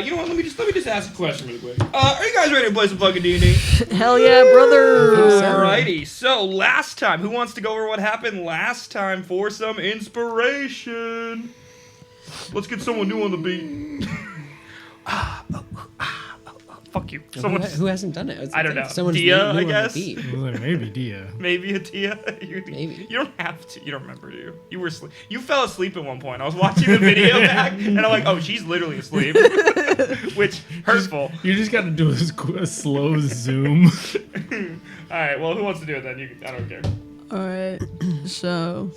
You know what? Let me just ask a question really quick. Are you guys ready to play some fucking D&D? Hell yeah, brother! Alrighty. So last time, who wants to go over what happened last time for some inspiration? Let's get someone new on the beat. Fuck you. Someone Who hasn't done it? I don't know. Someone's Dia, new I on the guess? beat. Maybe Dia. Maybe a Tia. Maybe. You don't have to. You don't remember, do you? You were you fell asleep at one point. I was watching the video back, and I'm like, oh, she's literally asleep. Which, hurtful. You just got to do a slow zoom. Alright, well, who wants to do it then? I don't care. Alright, so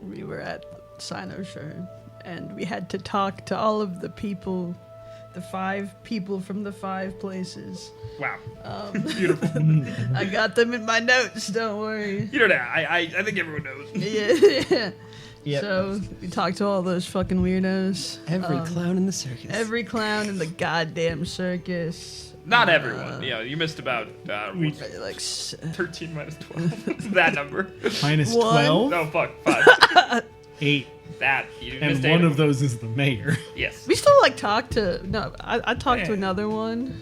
we were at Sinosure, and we had to talk to all of the people, the 5 people from the 5 places. Wow. Beautiful. I got them in my notes, don't worry. You know that. I think everyone knows. Yeah. Yep. So we talked to all those fucking weirdos. Every clown in the circus. Every clown in the goddamn circus. Not everyone. Yeah, you missed about Like 13 minus 12. That number. Minus One. 12? No, fuck. 5. 8. That. You And missed one 8 of those is the mayor. Yes. we still like talked to I talked to another one.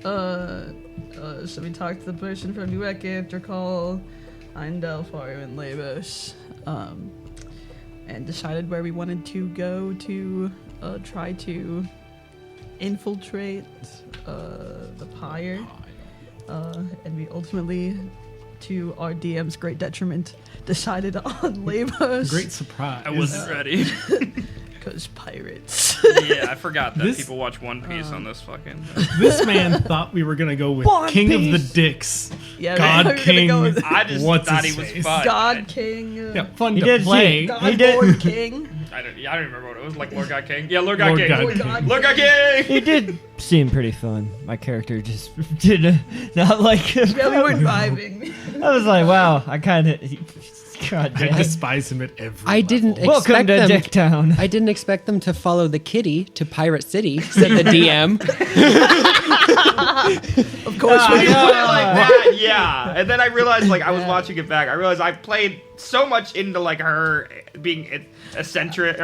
So we talked to the person from Ueke, Drakal, Eindel, Faru, and Leibos. And decided where we wanted to go to try to infiltrate the pyre. And we ultimately, to our DM's great detriment, decided on Leibos. Great surprise. I wasn't ready. Because pirates. Yeah, I forgot that This- people watch One Piece on this fucking... This man thought we were going to go with One King of the Piece. Dicks. Yeah, God we were gonna King. go with I just What's thought his he was face? fun. God King. Yeah, fun He to did play. God He did- Lord King. I don't remember what it was. Like Lord God King? Yeah, Lord God Lord King. God Lord God Lord God King! He did seem pretty fun. My character just did not like him. Yeah, we were vibing. I was like, wow, I kind of. God I damn. despise him at every I didn't level. Welcome expect to them. Dicktown. I didn't expect them to follow the kitty to Pirate City, said the DM. Of course I we put it did. like that, yeah. And then I realized, like, I was watching it back. I realized I played so much into, like, her being eccentric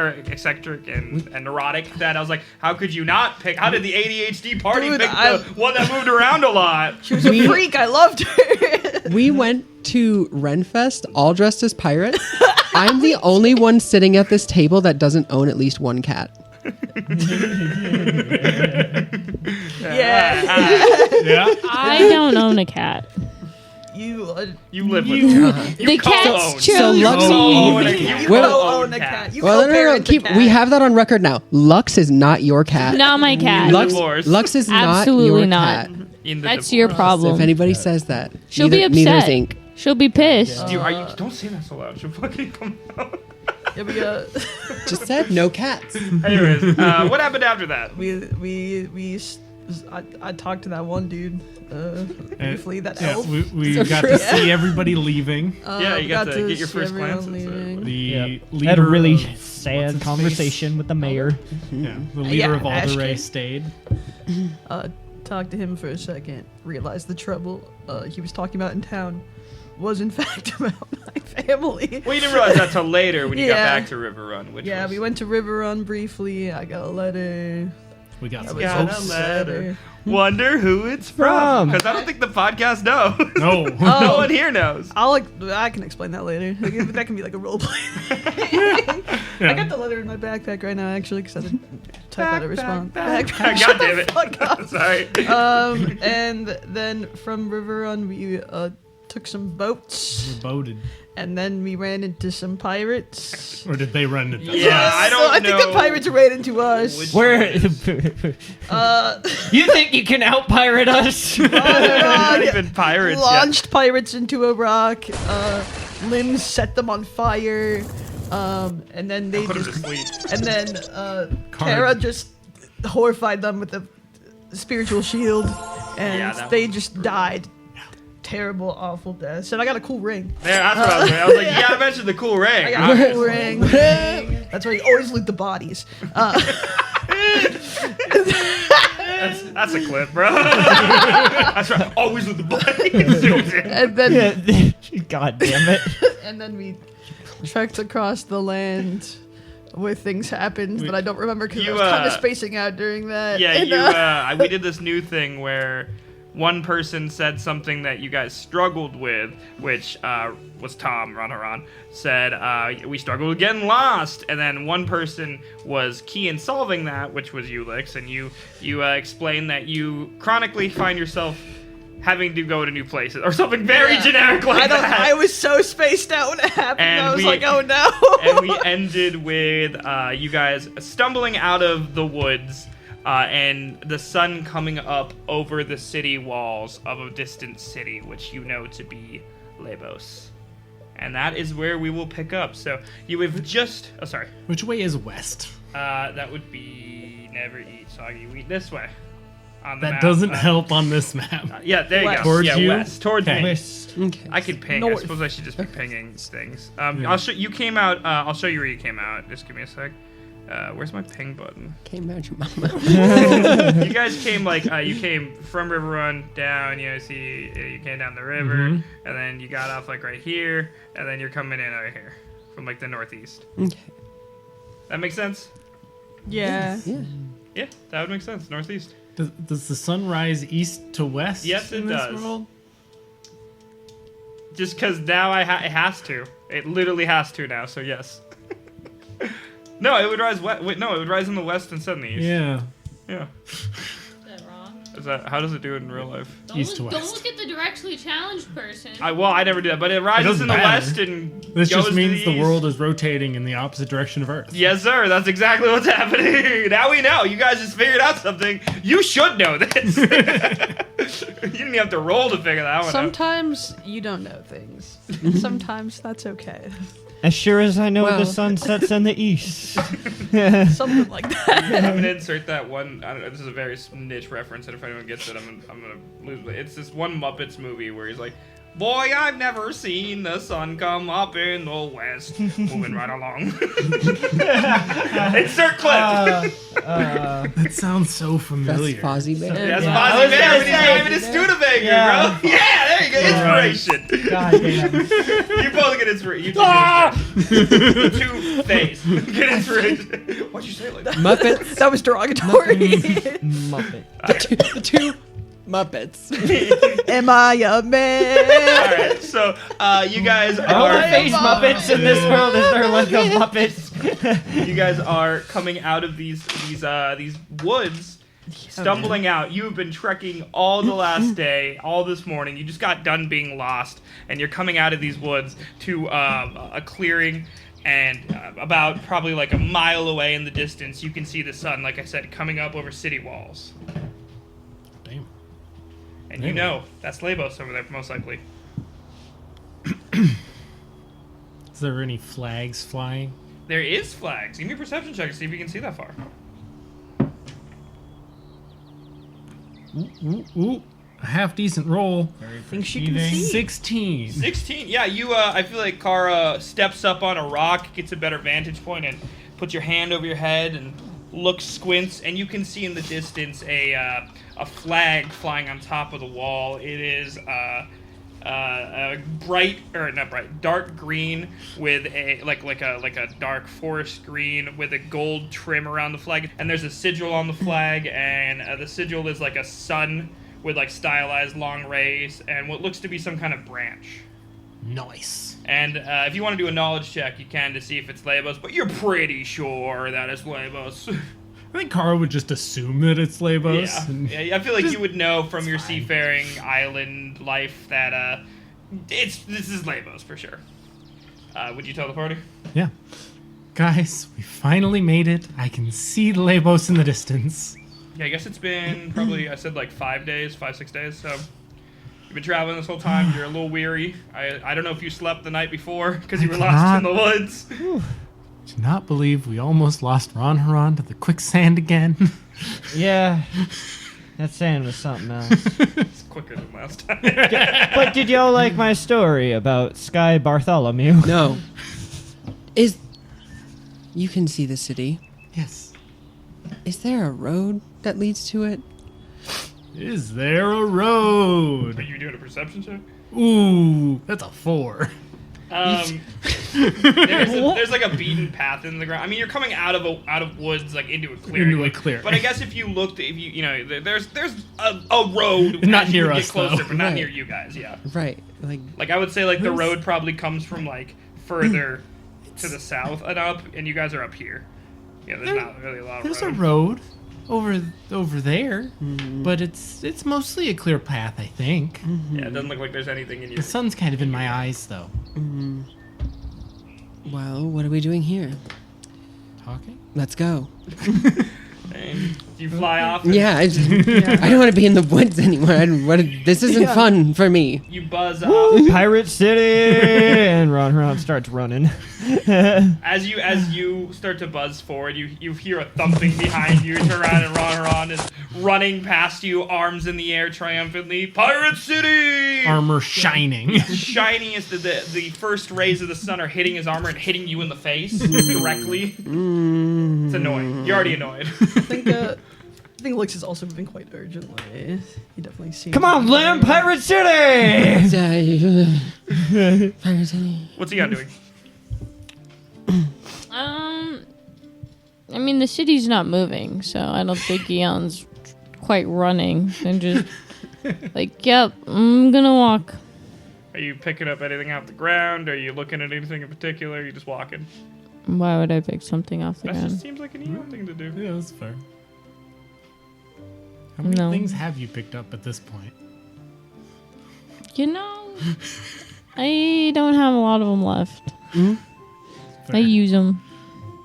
and neurotic that I was like, how could you not pick? How did the ADHD party Dude, pick the one that moved around a lot? She was a freak. I loved her. We went to Renfest all dressed as pirates. I'm the only one sitting at this table that doesn't own at least one cat. Yeah. Yeah? I don't own a cat. You live with her. The cat's So chose Lux, You Well- co-own a cat. You well, no, co-parent a keep. cat. We have that on record now. Lux is not your cat. Not my cat. Lux- Lux is not Absolutely your not. cat. In the That's your divorce. problem. If anybody says that, She'll be neither is upset. Ink. She'll be pissed. Dude, don't say that so loud. She'll fucking come out. Yeah, Just said no cats. Anyways, what happened after that? I talked to that one dude briefly. That Yeah, elf. we got to see everybody leaving. Yeah, you got to get your see first everyone glances. leaving. The Yep. leader Had a really of, what's sad his conversation with the mayor. Yeah, the leader of Ashton. Alderay stayed. Talked to him for a second. Realized the trouble he was talking about in town was in fact about my family. Well, you didn't realize that till later when you got Yeah. back to River Run, which Yeah, was... we went to River Run briefly. I got a letter. We got I some was got a posts. letter. Wonder who it's from. Because I don't think the podcast knows. No. No one here knows. I can explain that later. That can be like a role play. I got the letter in my backpack right now, actually, because I didn't type out a response. Backpack. God damn it. Fuck up. Sorry. And then from River Run, we took some boats, We boated. and then we ran into some pirates. Or did they run into Yeah, I don't I know. think the pirates ran into us. Where? Uh, You think you can out pirate us? Not even pirates yet. launched pirates into a rock. Limbs set them on fire. And then they Put him to just sleep. and then Kara just horrified them with a spiritual shield, and Yeah, that they was just brutal. died. Terrible, awful deaths. And I got a cool ring. There, that's what I was saying. I was like, you gotta mention the cool ring. I got a cool ring. That's why you always loot the bodies. That's a clip, bro. That's right. Always with the body. And then God damn it. and then we trekked across the land where things happened that I don't remember because I You, was kind of spacing out during that. Yeah, And, we did this new thing where one person said something that you guys struggled with, which was Tom Runaron, said, we struggled with getting lost. And then one person was key in solving that, which was Ulix, and you explained that you chronically find yourself having to go to new places, or something very generic like that. I was so spaced out when it happened. And I was we- like, oh no. And we ended with you guys stumbling out of the woods and the sun coming up over the city walls of a distant city, which you know to be Leibos. And that is where we will pick up. So you have just... Oh, sorry. Which way is west? That would be never eat soggy. You eat this way. On the That map. doesn't help on this map. Yeah, there you West. go. Towards yeah, you? west. Towards Okay. me. West. Okay. I could ping. I North. suppose I should just be pinging things. Yeah. I'll show you came out. I'll show you where you came out. Just give me a sec. Where's my ping button? Can't imagine mama. You guys came you came from River Run down. You know, see, you came down the river, Mhm. and then you got off like right here, and then you're coming in right here from like the northeast. Okay. That makes sense. Yeah. Yeah. Yeah, that would make sense. Northeast. Does the sun rise east to west? Yes, it in this does. world? Just because now it has to. It literally has to now. So yes. No, it would rise west. Wait, no, it would rise in the west instead of the east. Yeah. Yeah. Is that wrong? Is that how does it do it in real life? East to Don't west. look at the directly challenged person. I never did that, but it rises doesn't in the matter. west and This goes just to means the east. world is rotating in the opposite direction of Earth. Yes, sir. That's exactly what's happening. Now we know. You guys just figured out something. You should know this. You didn't have to roll to figure that one out. Sometimes you don't know things. Sometimes that's okay. As sure as I know Well- the sun sets in the east. Something like that. I'm gonna insert that one. I don't know, this is a very niche reference, and if anyone gets it, I'm gonna lose. It's this one Muppets movie where he's like, "Boy, I've never seen the sun come up in the west, moving right along." Insert clip. That sounds so That's familiar. Fozzie Bear. That's Yeah. Fozzie I was Bear gonna when he's say- driving his Studebaker, Yeah. bro. Yeah, there you go. Inspiration. God damn. You both get inspiration. You two Two-Face. Get inspiration. Why'd you say it like that? Muppets. That was derogatory. Muppet. The two Muppets. Am I a man? Alright, so you guys All the are face Muppets in this world is there like a Muppets. you guys are coming out of these woods, stumbling out. You have been trekking all the last day, all this morning. You just got done being lost, and you're coming out of these woods to a clearing. And about probably like a mile away in the distance, you can see the sun, like I said, coming up over city walls. Damn. And you know that's Leibos over there, most likely. Is there any flags flying? There is flags. Give me a perception check to see if you can see that far. Ooh. A half decent roll. Things you can see. 16. 16. Yeah, you. I feel like Kara steps up on a rock, gets a better vantage point, and puts your hand over your head and looks, squints, and you can see in the distance a flag flying on top of the wall. It is a dark green with a like a dark forest green with a gold trim around the flag, and there's a sigil on the flag, and the sigil is like a sun with like stylized long rays and what looks to be some kind of branch. Nice. And if you want to do a knowledge check, you can to see if it's Leibos, but you're pretty sure that it's Leibos. I think Kara would just assume that it's Leibos. Yeah, I feel like you would know from your fine. seafaring island life that this is Leibos for sure. Would you tell the party? Yeah. Guys, we finally made it. I can see Leibos in the distance. Yeah, I guess it's been probably, I said like 5 days, 6 days, so you've been traveling this whole time, you're a little weary. I don't know if you slept the night before because you were lost in the woods. Do not believe we almost lost Ron Haran to the quicksand again. Yeah. That sand was something else. It's quicker than last time. But did y'all like my story about Sky Bartholomew? No. You can see the city. Yes. Is there a road that leads to it? Is there a road? Are you doing a perception check? Ooh, that's a 4. There's like a beaten path in the ground. I mean, you're coming out of woods like into a clearing. Into a clearing. But I guess if you looked, there's a road Not as you near would us, get closer, though. but not Right. near you guys. Yeah. Right. Like I would say, like the road probably comes from like further to the south and up, and you guys are up here. Yeah, there's not really a lot of There's road. a road over there, but it's mostly a clear path, I think. Yeah, it doesn't look like there's anything in your. The sun's kind of in my eyes, though. Well, what are we doing here? Talking? Let's go. And you fly off. Yeah, I don't want to be in the woods anymore. This isn't fun for me. You buzz off. Pirate City! And Ron starts running. As you start to buzz forward, you hear a thumping behind you. You turn around and Ron is running past you, arms in the air triumphantly. Pirate City! Armor shining. Shiny as the first rays of the sun are hitting his armor and hitting you in the face directly. It's annoying. You're already annoyed. I think Lix is also moving quite urgently. He definitely seems. Come on, Lim! Pirate City! What's he doing? I mean, the city's not moving, so I don't think Eon's quite running. And just like, yep, I'm gonna walk. Are you picking up anything off the ground? Are you looking at anything in particular? Are you just walking? Why would I pick something off the That ground? just seems like an Eon thing to do. Yeah, that's fair. How many No. things have you picked up at this point? You know, I don't have a lot of them left. Fair. I use them.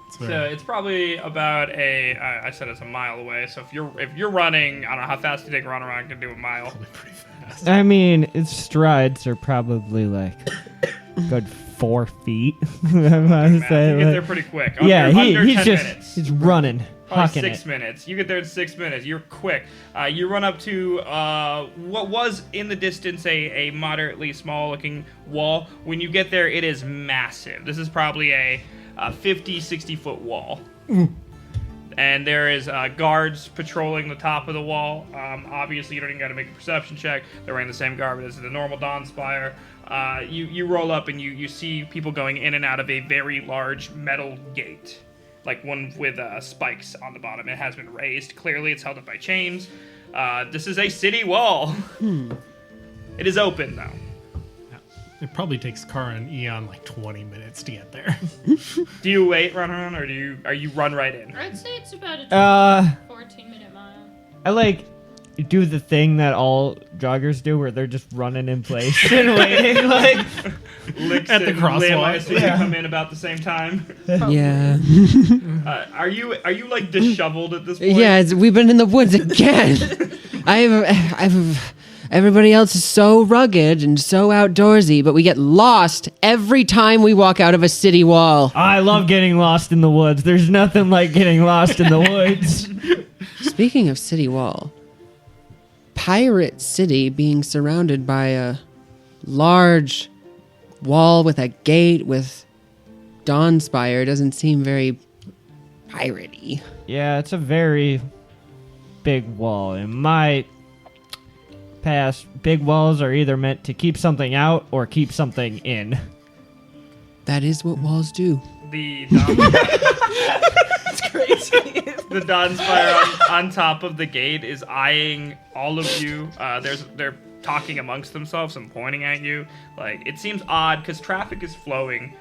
It's So fair. it's probably about I said it's a mile away. So if you're running, I don't know how fast you think Ron around can do a mile. Probably pretty fast. I mean, its strides are probably like good 4 feet. I'm Math, gonna you say, get there like- pretty quick. yeah, Under he's 10 just minutes. he's running, Probably hucking 6 it. minutes. You get there in 6 minutes. You're quick. You run up to what was in the distance a moderately small-looking wall. When you get there, it is massive. This is probably a 50, 60-foot wall. And there is guards patrolling the top of the wall. Obviously, you don't even got to make a perception check. They're wearing the same garb as the normal Dawn Spire. You roll up and you see people going in and out of a very large metal gate. Like one with spikes on the bottom. It has been raised. Clearly, it's held up by chains. This is a city wall. It is open, though. It probably takes Kara and Eon like 20 minutes to get there. Do you wait, run around, or are you run right in? I'd say it's about a 14-minute mile. I like do the thing that all joggers do, where they're just running in place and waiting. Like, Licks At the and crosswalk. Lim, I assume you come in about the same time. Yeah. Are you like disheveled at this point? Yeah, we've been in the woods again. Everybody else is so rugged and so outdoorsy, but we get lost every time we walk out of a city wall. I love getting lost in the woods. There's nothing like getting lost in the woods. Speaking of city wall, Pirate City being surrounded by a large wall with a gate with Dawn Spire doesn't seem very piratey. Yeah, it's a very big wall. In my past, big walls are either meant to keep something out or keep something in. That is what walls do. The It's crazy. the Dawn Spire on top of the gate is eyeing all of you. They're talking amongst themselves and pointing at you. Like, it seems odd because traffic is flowing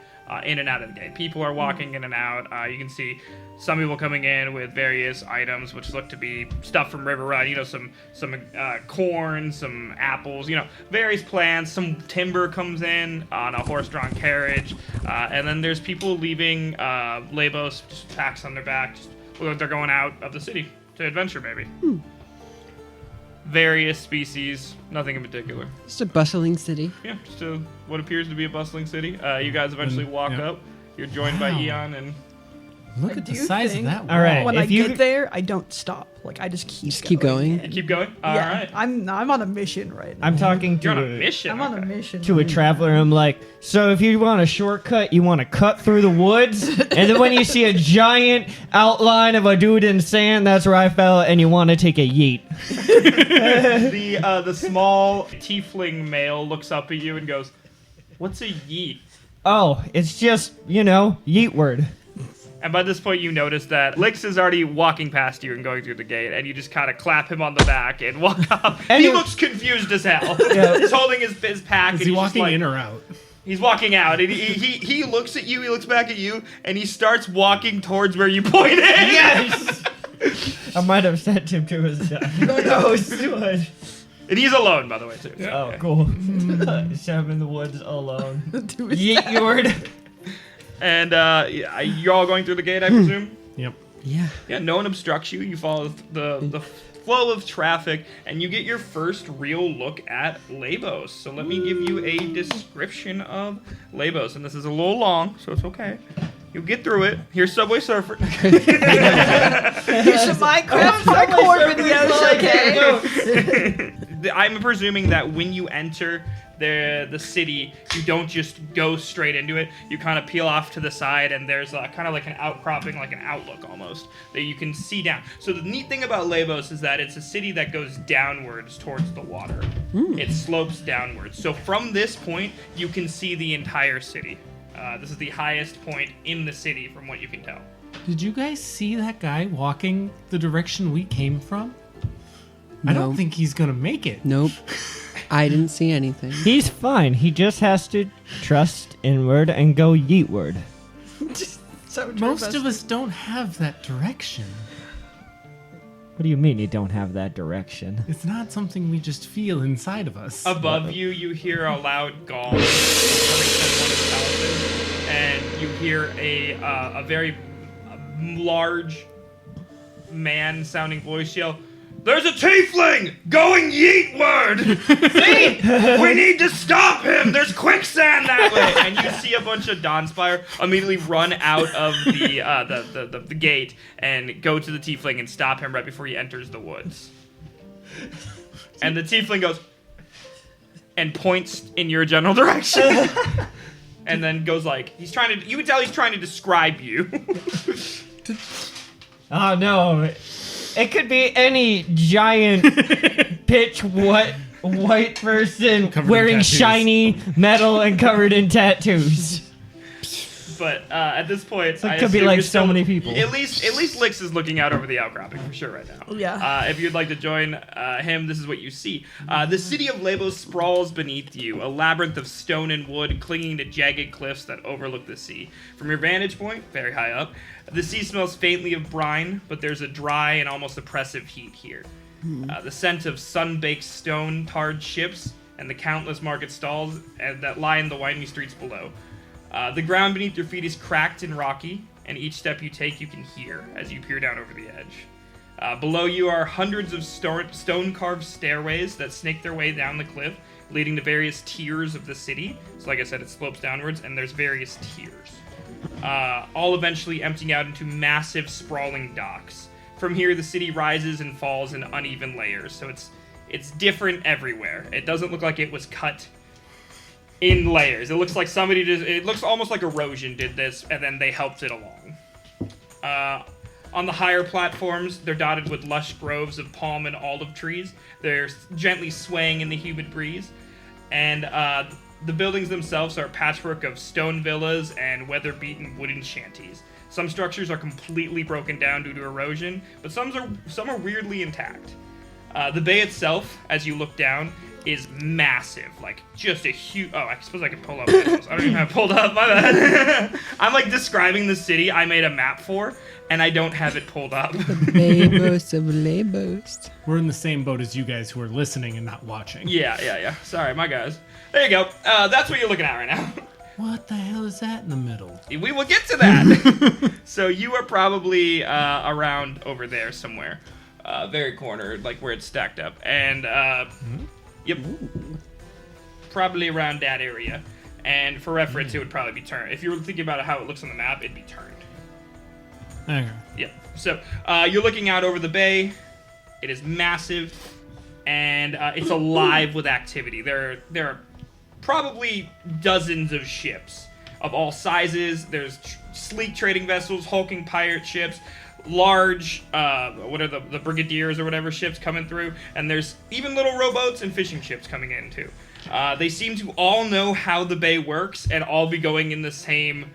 in and out of the gate. People are walking in and out. You can see some people coming in with various items, which look to be stuff from River Run. You know, some corn, some apples. You know, various plants. Some timber comes in on a horse-drawn carriage, and then there's people leaving. Leibos just packs on their back. Just look like they're going out of the city to adventure, maybe. Various species, nothing in particular. It's a bustling city. Yeah, just what appears to be a bustling city. You guys eventually walk yeah. up. You're joined by Wow. Eon and Look I at the do size of think- that wall. All right. When I if you- get there, I don't stop. Like I just keep going? you keep going. All right, I'm on a mission right now. I'm talking you're to on a mission. I'm on a okay. mission. to a right traveler. I'm like, so if you want a shortcut, you want to cut through the woods, and then when you see a giant outline of a dude in sand, that's where I fell, and you want to take a yeet. The small tiefling male looks up at you and goes, "What's a yeet?" Oh, it's just, yeet word. And by this point, you notice that Lix is already walking past you and going through the gate, and you just kind of clap him on the back and walk up. And he looks confused as hell. Yeah. He's holding his pack. Is and he he's walking just like, in or out? He's walking out, and he looks at you, he looks back at you, and he starts walking towards where you pointed. Yes! I might have sent him to his death. Who knows? And he's alone, by the way, too. Oh, cool. Sent him in the woods alone. To his Yeet yord. And you're all going through the gate, I presume? Yep. Yeah. Yeah, no one obstructs you. You follow the flow of traffic, and you get your first real look at Leibos. So let me give you a description of Leibos. And this is a little long, so it's okay. You'll get through it. Here's Subway Surfer. Here's some Minecraft parkour videos, okay? I'm presuming that when you enter the city, you don't just go straight into it. You kind of peel off to the side, and there's kind of like an outcropping, like an outlook almost, that you can see down. So the neat thing about Leibos is that it's a city that goes downwards towards the water. It slopes downwards. So from this point, you can see the entire city. This is the highest point in the city from what you can tell. Did you guys see that guy walking the direction we came from? I don't think he's gonna make it. Nope. I didn't see anything. He's fine. He just has to trust inward and go yeetward. Most of us don't have that direction. What do you mean you don't have that direction? It's not something we just feel inside of us. Above you, you hear a loud gong coming from one of the houses, and you hear a very large man-sounding voice yell, "There's a tiefling going yeetward! See? We need to stop him! There's quicksand that way!" And you see a bunch of Dawnspire immediately run out of the gate and go to the tiefling and stop him right before he enters the woods. And the tiefling goes and points in your general direction. And then goes like, you can tell he's trying to describe you. Oh no. It could be any giant pitch white person Covered in wearing tattoos. shiny metal and covered in tattoos. But at this point, So it I could be assume like you're so still- many people. At least Lix is looking out over the outcropping for sure right now. Yeah. If you'd like to join him, this is what you see. The city of Leibos sprawls beneath you, a labyrinth of stone and wood clinging to jagged cliffs that overlook the sea. From your vantage point, very high up, the sea smells faintly of brine, but there's a dry and almost oppressive heat here. The scent of sun-baked stone, tarred ships, and the countless market stalls that lie in the winding streets below. The ground beneath your feet is cracked and rocky, and each step you take you can hear as you peer down over the edge. Below you are hundreds of stone-carved stairways that snake their way down the cliff, leading to various tiers of the city. So like I said, it slopes downwards, and there's various tiers. All eventually emptying out into massive, sprawling docks. From here, the city rises and falls in uneven layers, so it's different everywhere. It doesn't look like it was cut in layers. It looks like it looks almost like erosion did this, and then they helped it along. On the higher platforms, they're dotted with lush groves of palm and olive trees. They're gently swaying in the humid breeze. And the buildings themselves are a patchwork of stone villas and weather-beaten wooden shanties. Some structures are completely broken down due to erosion, but some are weirdly intact. The bay itself, as you look down, is massive, like just a huge. Oh, I suppose I can pull up this. I don't even have it pulled up. My bad. I'm like describing the city I made a map for, and I don't have it pulled up. Leibos of Leibos. We're in the same boat as you guys who are listening and not watching. Yeah. Sorry, my guys. There you go. That's what you're looking at right now. What the hell is that in the middle? We will get to that. So you are probably around over there somewhere, very corner, like where it's stacked up, and yep, probably around that area. And for reference, it would probably be turned. If you were thinking about how it looks on the map, it'd be turned. Okay. Yep. So you're looking out over the bay. It is massive, and it's alive with activity. There are probably dozens of ships of all sizes. There's sleek trading vessels, hulking pirate ships, large, what are the brigadiers or whatever ships coming through, and there's even little rowboats and fishing ships coming in too. They seem to all know how the bay works and all be going in the same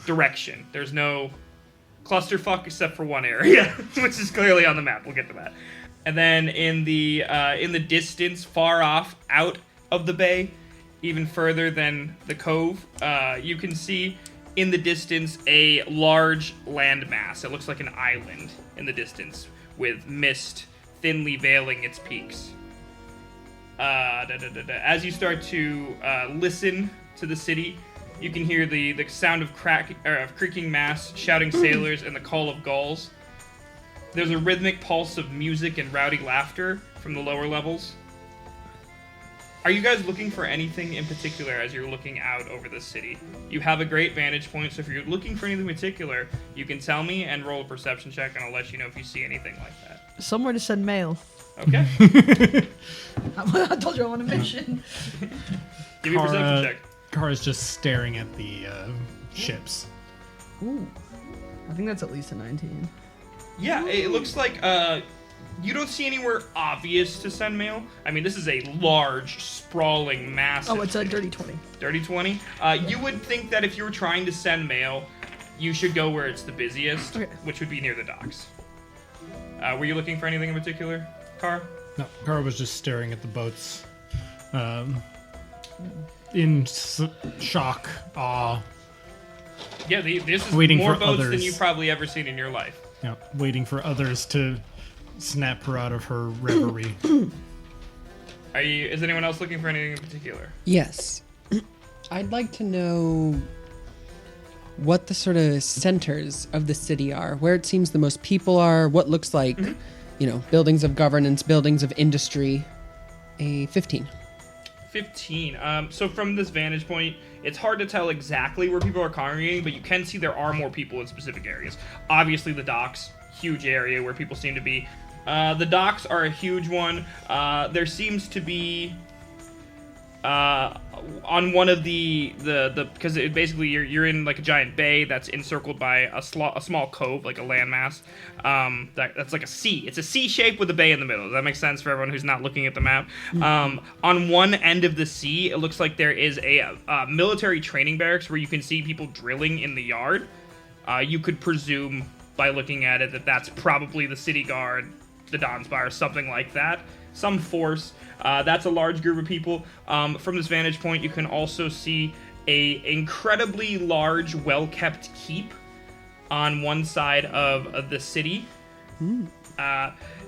direction. There's no clusterfuck except for one area, which is clearly on the map. We'll get to that. And then in the distance, far off, out of the bay, even further than the cove, you can see in the distance a large landmass. It looks like an island in the distance with mist thinly veiling its peaks. As you start to listen to the city, you can hear the sound of creaking masts, shouting sailors, and the call of gulls. There's a rhythmic pulse of music and rowdy laughter from the lower levels. Are you guys looking for anything in particular as you're looking out over the city? You have a great vantage point, so if you're looking for anything in particular, you can tell me and roll a perception check, and I'll let you know if you see anything like that. Somewhere to send mail. Okay. I told you I'm on a mission. Give me a perception check. Kara's just staring at the ships. Ooh. I think that's at least a 19. Yeah, it looks like you don't see anywhere obvious to send mail. I mean, this is a large, sprawling, massive... Oh, it's a dirty 20. Dirty 20? You would think that if you were trying to send mail, you should go where it's the busiest, Okay. which would be near the docks. Were you looking for anything in particular, Kara? No, Kara was just staring at the boats. In shock, awe, Yeah, this is Waiting more for boats than others. you've probably ever seen in your life. waiting for others to snap her out of her reverie. Is anyone else looking for anything in particular? Yes. I'd like to know what the sort of centers of the city are, where it seems the most people are, what looks like, buildings of governance, buildings of industry. A 15. 15. So from this vantage point, it's hard to tell exactly where people are congregating, but you can see there are more people in specific areas. Obviously, the docks, huge area where people seem to be. The docks are a huge one. There seems to be on one of the because basically you're in like a giant bay that's encircled by a small cove, like a landmass. That's like a C. It's a C shape with a bay in the middle. Does that make sense for everyone who's not looking at the map? On one end of the C, it looks like there is a military training barracks where you can see people drilling in the yard. You could presume by looking at it that that's probably the city guard, the Donspire, something like that. Some force. That's a large group of people. From this vantage point, you can also see a incredibly large, well-kept keep on one side of the city.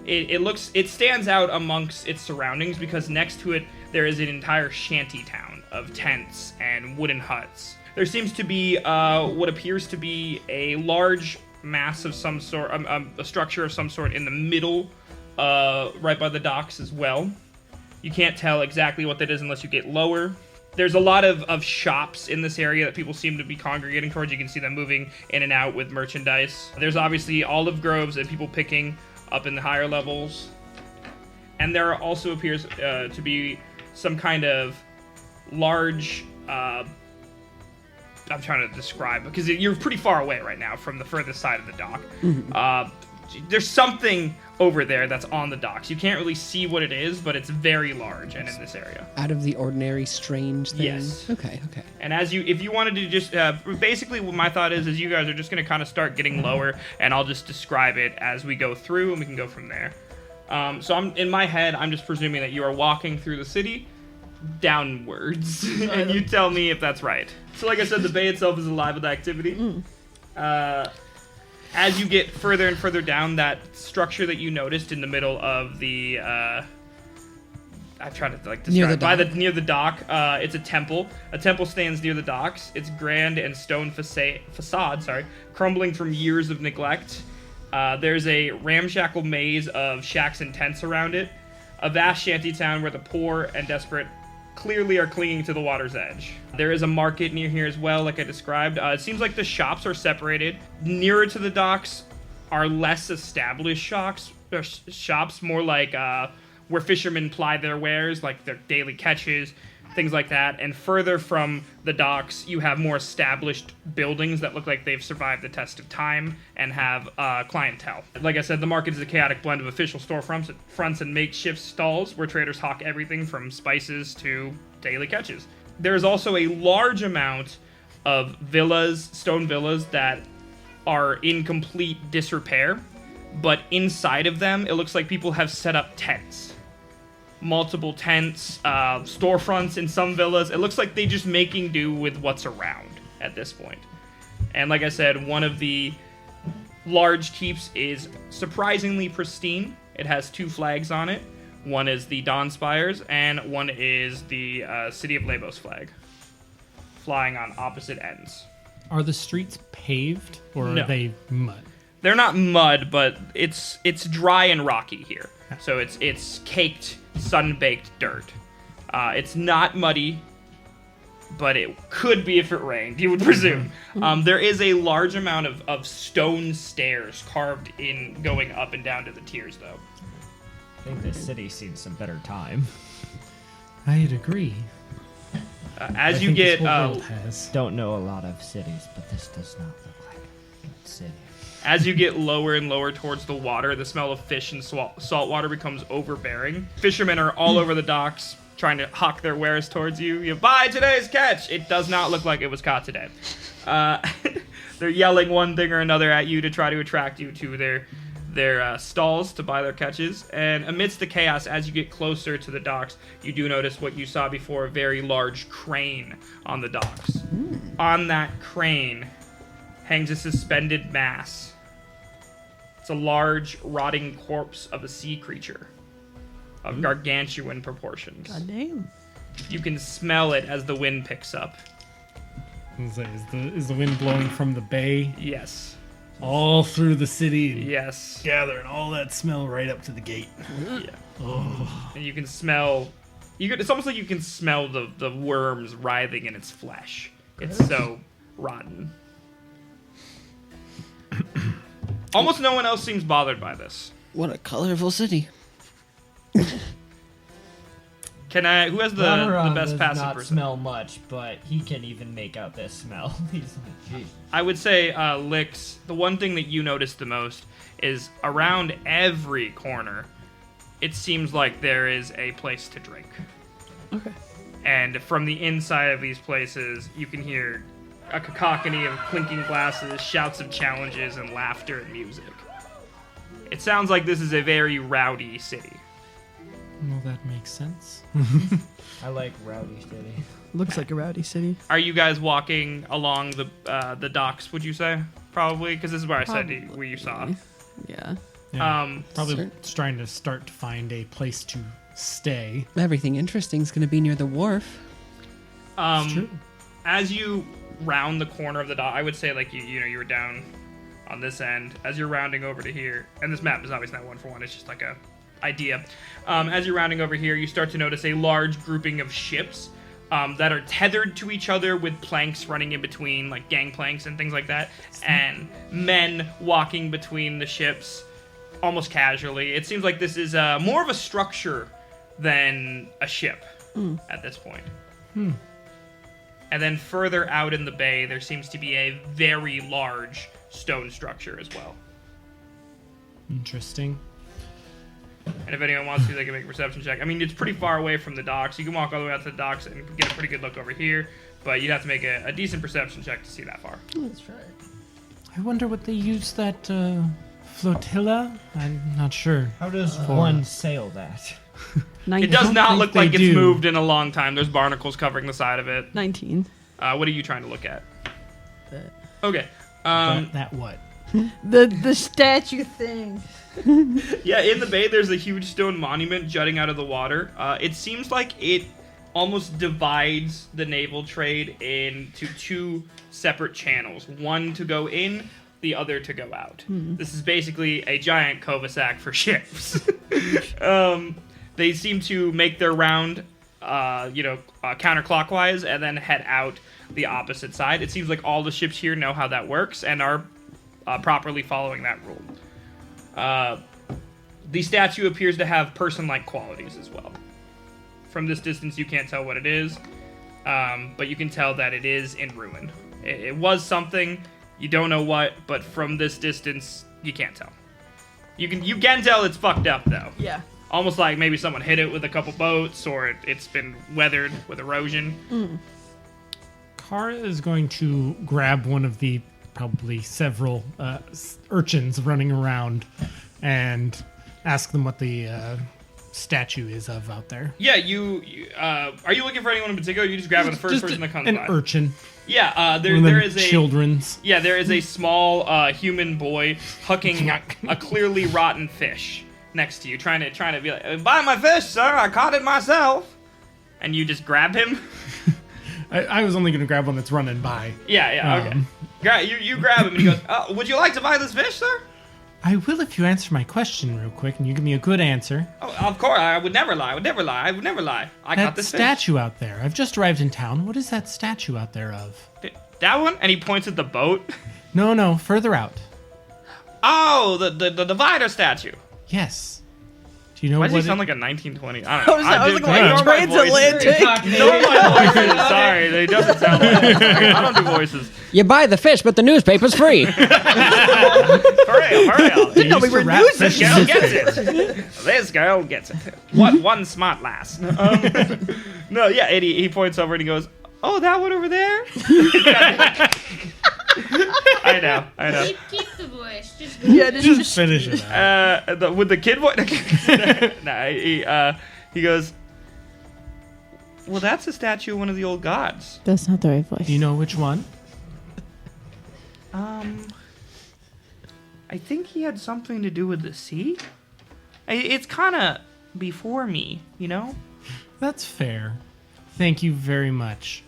It stands out amongst its surroundings because next to it there is an entire shanty town of tents and wooden huts. There seems to be what appears to be a large mass of some sort, a structure of some sort in the middle, right by the docks as well. You can't tell exactly what that is unless you get lower. There's a lot of shops in this area that people seem to be congregating towards. You can see them moving in and out with merchandise. There's obviously olive groves and people picking up in the higher levels. And there also appears to be some kind of large... I'm trying to describe, because you're pretty far away right now from the furthest side of the dock. There's something over there that's on the docks. You can't really see what it is, but it's very large and in this area. Out of the ordinary, strange thing? Yes. Okay. And if you wanted to just, basically what my thought is you guys are just going to kind of start getting lower, and I'll just describe it as we go through, and we can go from there. So in my head, I'm just presuming that you are walking through the city downwards, and you tell me if that's right. So like I said, the bay itself is alive with activity. As you get further and further down, that structure that you noticed in the middle of the, I'm trying to like describe near the dock. It's a temple. A temple stands near the docks. Its grand and stone facade, crumbling from years of neglect. There's a ramshackle maze of shacks and tents around it. A vast shanty town where the poor and desperate clearly are clinging to the water's edge. There is a market near here as well, like I described. It seems like the shops are separated. Nearer to the docks are less established shops, more like where fishermen ply their wares, like their daily catches, things like that. And further from the docks, you have more established buildings that look like they've survived the test of time and have clientele. Like I said, the market is a chaotic blend of official storefronts and makeshift stalls where traders hawk everything from spices to daily catches. There's also a large amount of villas, stone villas, that are in complete disrepair, but inside of them, it looks like people have set up tents. Multiple tents, storefronts in some villas. It looks like they just making do with what's around at this point. And like I said, one of the large keeps is surprisingly pristine. It has 2 flags on it. One is the Dawn Spires, and one is the City of Leibos flag, flying on opposite ends. Are the streets paved or No. are they mud? They're not mud, but it's dry and rocky here. So it's caked, sun-baked dirt. It's not muddy, but it could be if it rained, you would presume. There is a large amount of stone stairs carved in going up and down to the tiers, though. I think the city's seen some better time. I'd agree. As I you think get this whole world has. Don't know a lot of cities, but this does not look like a city. as you get lower and lower towards the water, the smell of fish and salt water becomes overbearing. Fishermen are all over the docks trying to hawk their wares towards you. You buy today's catch. It does not look like it was caught today. They're yelling one thing or another at you to try to attract you to their stalls to buy their catches. And amidst the chaos, as you get closer to the docks, you do notice what you saw before, a very large crane on the docks. On that crane hangs a suspended mass. It's a large, rotting corpse of a sea creature of gargantuan proportions. God damn. You can smell it as the wind picks up. Is the wind blowing from the bay Yes. all through the city and Yes. gathering all that smell right up to the gate? Yeah. And you can smell... it's almost like you can smell the worms writhing in its flesh. It's so rotten. Almost no one else seems bothered by this. What a colorful city. Who has the Ranaran best does passive not person? smell much, but he can even make out this smell. He's like, geez. I would say, Licks, the one thing that you notice the most is around every corner, it seems like there is a place to drink. Okay. And from the inside of these places, you can hear a cacophony of clinking glasses, shouts of challenges, and laughter and music. It sounds like this is a very rowdy city. Well, that makes sense. I like Rowdy City. Looks like a rowdy city. Are you guys walking along the docks, would you say? Probably, because this is where I said where you saw. Yeah. Yeah, probably Sure. trying to start to find a place to stay. Everything interesting is going to be near the wharf. True. As you round the corner of the dock, I would say like you were down on this end. As you're rounding over to here, and this map is obviously not one for one. It's just like a idea. As you're rounding over here, you start to notice a large grouping of ships that are tethered to each other with planks running in between, like gangplanks and things like that, and men walking between the ships almost casually. It seems like this is more of a structure than a ship at this point. And then further out in the bay, there seems to be a very large stone structure as well. Interesting. And if anyone wants to, they can make a perception check. I mean, it's pretty far away from the docks. You can walk all the way out to the docks and get a pretty good look over here, but you'd have to make a decent perception check to see that far. That's right. I wonder what they use that flotilla. I'm not sure. How does one sail that? It does not think look they like it's do. moved in a long time. There's barnacles covering the side of it. 19. What are you trying to look at? That. Okay. That what? The statue thing. Yeah, in the bay, there's a huge stone monument jutting out of the water. It seems like it almost divides the naval trade into two separate channels. One to go in, the other to go out. This is basically a giant cul-de-sac for ships. They seem to make their round, counterclockwise and then head out the opposite side. It seems like all the ships here know how that works and are properly following that rule. The statue appears to have person-like qualities as well. From this distance, you can't tell what it is, but you can tell that it is in ruin. It was something, you don't know what, but from this distance, you can't tell. You can tell it's fucked up though. Yeah. almost like maybe someone hit it with a couple boats, or it's been weathered with erosion. Kara is going to grab one of the probably several urchins running around and ask them what the statue is of out there. Yeah, are you looking for anyone in particular? Or you just grabbing the first person that comes an by? urchin. Yeah, One of there them is a children's. Yeah, there is a small human boy hucking a clearly rotten fish next to you, trying to be like, "Buy my fish, sir! I caught it myself." And you just grab him. I was only going to grab one that's running by. Yeah, okay. You grab him and he goes, "Oh, would you like to buy this fish, sir?" I will if you answer my question real quick and you give me a good answer. Oh, of course, I would never lie. I would never lie. I That got this statue out there. I've just arrived in town. What is that statue out there of? fish. That one? And he points at the boat. No, further out. Oh, the divider statue. Yes. Do you know Why what does he sound like a 1920? I I don't know. was like, ignore my voice. transatlantic. Ignore my voices. Sorry, they doesn't sound like I don't do voices. You buy the fish, but the newspaper's free. Hurry. Didn't know we were news. This girl gets it. This girl gets it. One smart lass. No, yeah, and he points over and he goes, "Oh, that one over there?" I know. Keep the voice. Just Yeah, Just finish it out. With the kid voice. He goes, "Well, that's a statue of one of the old gods." That's not the right voice. Do you know which one? I think he had something to do with the sea. It's kind of before me, you know? That's fair. Thank you very much.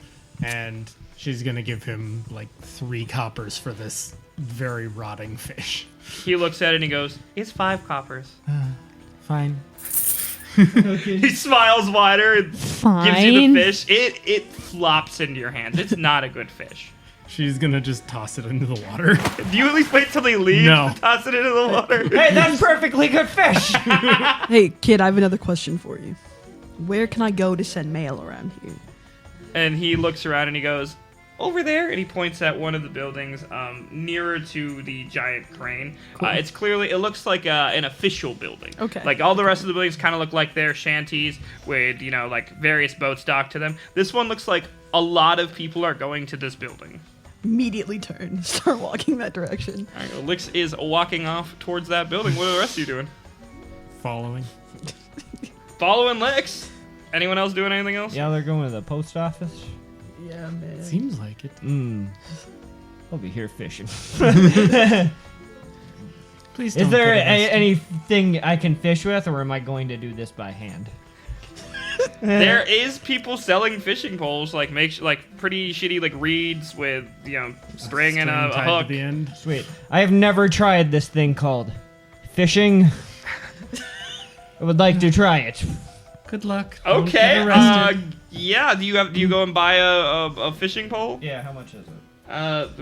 And she's going to give him like 3 coppers for this very rotting fish. He looks at it and he goes, "It's 5 coppers." Fine. He smiles wider and gives you the fish. It flops into your hands. It's not a good fish. She's going to just toss it into the water. Do you at least wait till they leave No. to toss it into the water? Hey, that's perfectly good fish. Hey, kid, I have another question for you. Where can I go to send mail around here? And he looks around and he goes, "Over there," and he points at one of the buildings nearer to the giant crane. It looks like an official building. Okay. Like all the rest of the buildings kind of look like they're shanties with, like various boats docked to them. This one looks like a lot of people are going to this building. Immediately turn, start walking that direction. All right, Lix is walking off towards that building. What are the rest of you doing? Following. Following Lix. Anyone else doing anything else? Yeah, they're going to the post office. Yeah, man. Seems like it. I'll be here fishing. Please don't Is there get arrested. anything I can fish with, or am I going to do this by hand? There is people selling fishing poles, like pretty shitty like reeds with string and a tied hook. to the end. Sweet. I have never tried this thing called fishing. I would like to try it. Good luck. Don't Okay. get arrested. Yeah. Do you go and buy a fishing pole? Yeah, how much is it?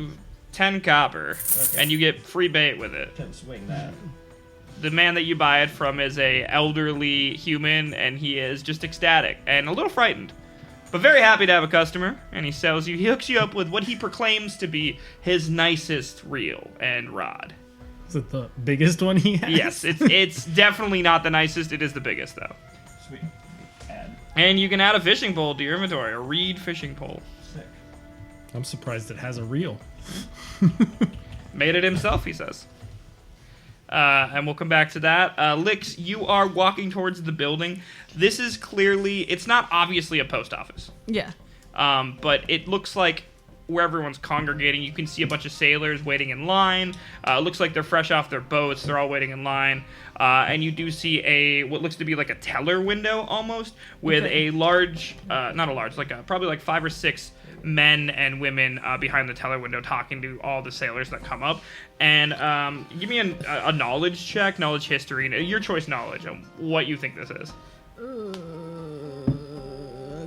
10 copper, Okay. and you get free bait with it. Can swing that. The man that you buy it from is a elderly human, and he is just ecstatic and a little frightened, but very happy to have a customer. And he hooks you up with what he proclaims to be his nicest reel and rod. Is it the biggest one he has? Yes, it's definitely not the nicest. It is the biggest though. Sweet. Add. And you can add a fishing pole to your inventory, a reed fishing pole. Sick. I'm surprised it has a reel. Made it himself, he says. And we'll come back to that. Lix, you are walking towards the building. This is clearly, it's not obviously a post office. Yeah. But it looks like where everyone's congregating. You can see a bunch of sailors waiting in line. It looks like they're fresh off their boats. They're all waiting in line. And you do see what looks to be like a teller window almost, with a large, not a large, probably like 5 or 6 men and women behind the teller window talking to all the sailors that come up. And give me a knowledge check, knowledge history, your choice knowledge on what you think this is.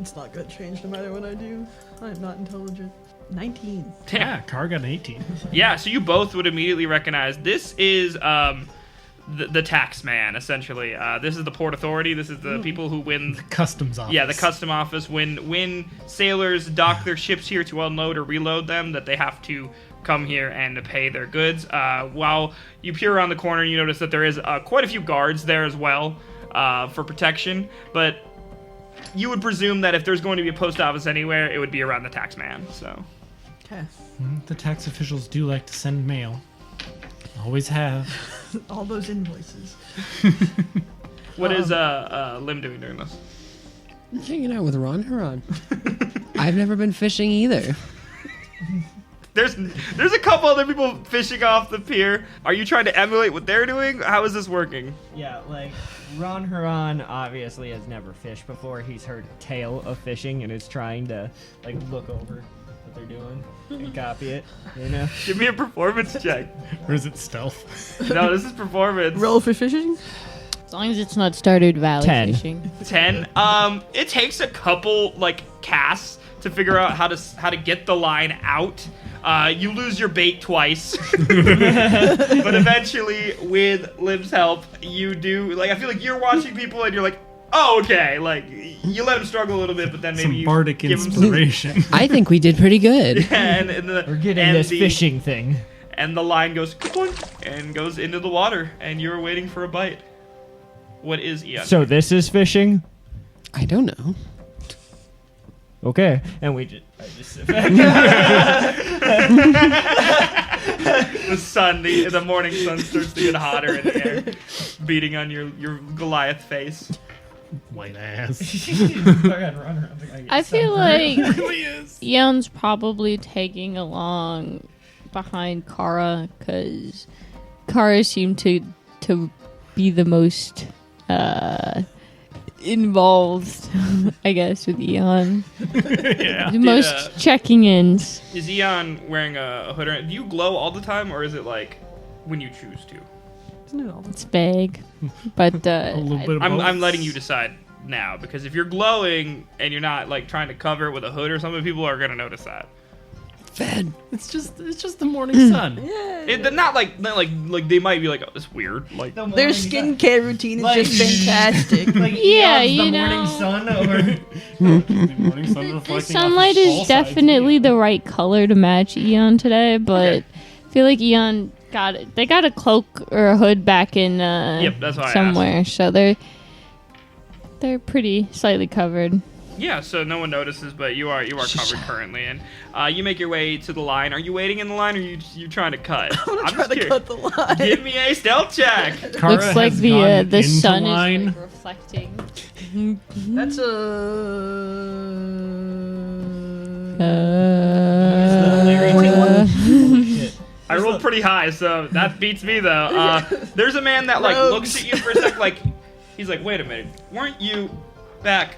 It's not gonna change no matter what I do. I am not intelligent. 19. Yeah, Car got an 18. Yeah, so you both would immediately recognize this is the tax man, essentially. This is the port authority. This is the people who win. Customs office. Yeah, the custom office. When sailors dock their ships here to unload or reload them, that they have to come here and to pay their goods. While you peer around the corner, you notice that there is quite a few guards there as well. for protection, but you would presume that if there's going to be a post office anywhere, it would be around the tax man. So Okay. The tax officials do like to send mail. Always have. All those invoices. what is Lim doing during this? Hanging out with Ron Huron. I've never been fishing either. There's a couple other people fishing off the pier. Are you trying to emulate what they're doing? How is this working? Yeah, like Ron Huron obviously has never fished before. He's heard tale of fishing and is trying to like look over what they're doing and copy it. You know. Give me a performance check. Or is it stealth? No, this is performance. Roll for fishing? As long as it's not started valley 10. fishing. 10. It takes a couple like casts to figure out how to get the line out. You lose your bait twice, but eventually, with Lim's help, you do. Like, I feel like you're watching people and you're like, oh, okay. Like, you let them struggle a little bit, but then maybe Some you bardic give them inspiration. I think we did pretty good. and We're getting this fishing thing. And the line goes clunk and goes into the water, and you're waiting for a bite. What is Ian? So this is fishing. I don't know. Okay, and I just sit back. The sun, the morning sun starts to get hotter in the air, beating on your Goliath face. White ass. I feel like Really is. Ion's probably tagging along behind Kara because Kara seemed to be the most involved, I guess, with Ion. Yeah. The most checking ins. Is Ian wearing a hood? Do you glow all the time, or is it like when you choose to? Isn't it all? It's vague, but A little bit of both. I'm letting you decide now, because if you're glowing and you're not like trying to cover it with a hood or something, people are gonna notice that. Fed. It's just the morning sun. Not like they might be like, oh, this weird. Like Their skincare routine is Like- just fantastic. Like Yeah, Eon's you the know. morning sun over. The morning sun The reflecting sunlight off of all is sides. definitely the right color to match Eon today, but Okay. I feel like Eon got it. They got a cloak or a hood back in Yep, that's why I somewhere, so they're pretty slightly covered. yeah, so no one notices, but you are covered currently, and you make your way to the line. Are you waiting in the line, or are you trying to cut? I'm trying to cut the line. Give me a stealth check. Kara Looks like has the gone into sun line. is like reflecting. That's a. I rolled pretty high, so that beats me though. There's a man that like looks at you for a sec, like he's like, "Wait a minute, weren't you back?"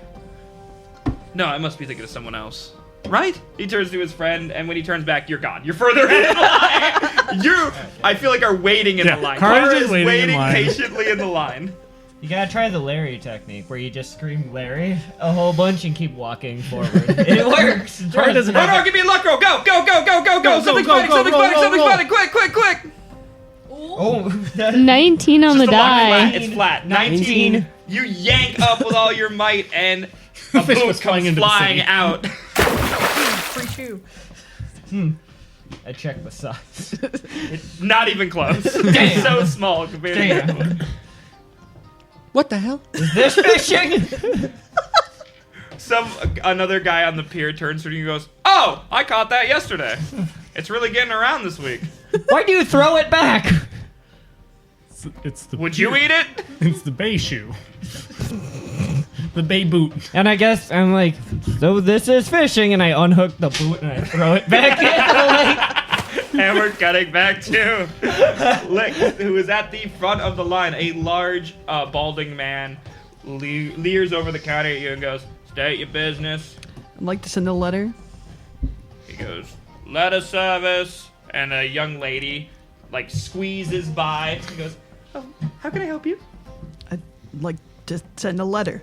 No, I must be thinking of someone else. Right? He turns to his friend, and when he turns back, you're gone. You're further ahead in the line. You, I feel like, are waiting in Yeah, the line. Kara's Kara just is waiting in waiting line. patiently in the line. You gotta try the Larry technique, where you just scream Larry a whole bunch and keep walking forward. It works. Kara doesn't Oh have no, give me a luck roll. Go, go, go, go, go, go. Something's go, fighting, go, something's roll, fighting, roll, something's roll. fighting. Quick, quick, quick. Oh, 19 on the Just a lucky flat. die. It's flat. 19. You yank up with all your might, and a Fish boot was flying comes into the flying city. out. Free shoe. I checked the size. Not even close. It's so small compared to that one. What the hell? Is this fishing? Another guy on the pier turns to you and goes, "Oh, I caught that yesterday. It's really getting around this week. Why do you throw it back? It's the Would you eat it?" It's the bay shoe. The bay boot. And I guess I'm like, so this is fishing, and I unhook the boot and I throw it back in the lake. And we're cutting back to Lick, who is at the front of the line. A large, balding man leers over the counter at you and goes, "State your business." I'd like to send a letter. He goes, "Letter service." And a young lady, like, squeezes by. He goes, "Oh, how can I help you? I'd like to send a letter.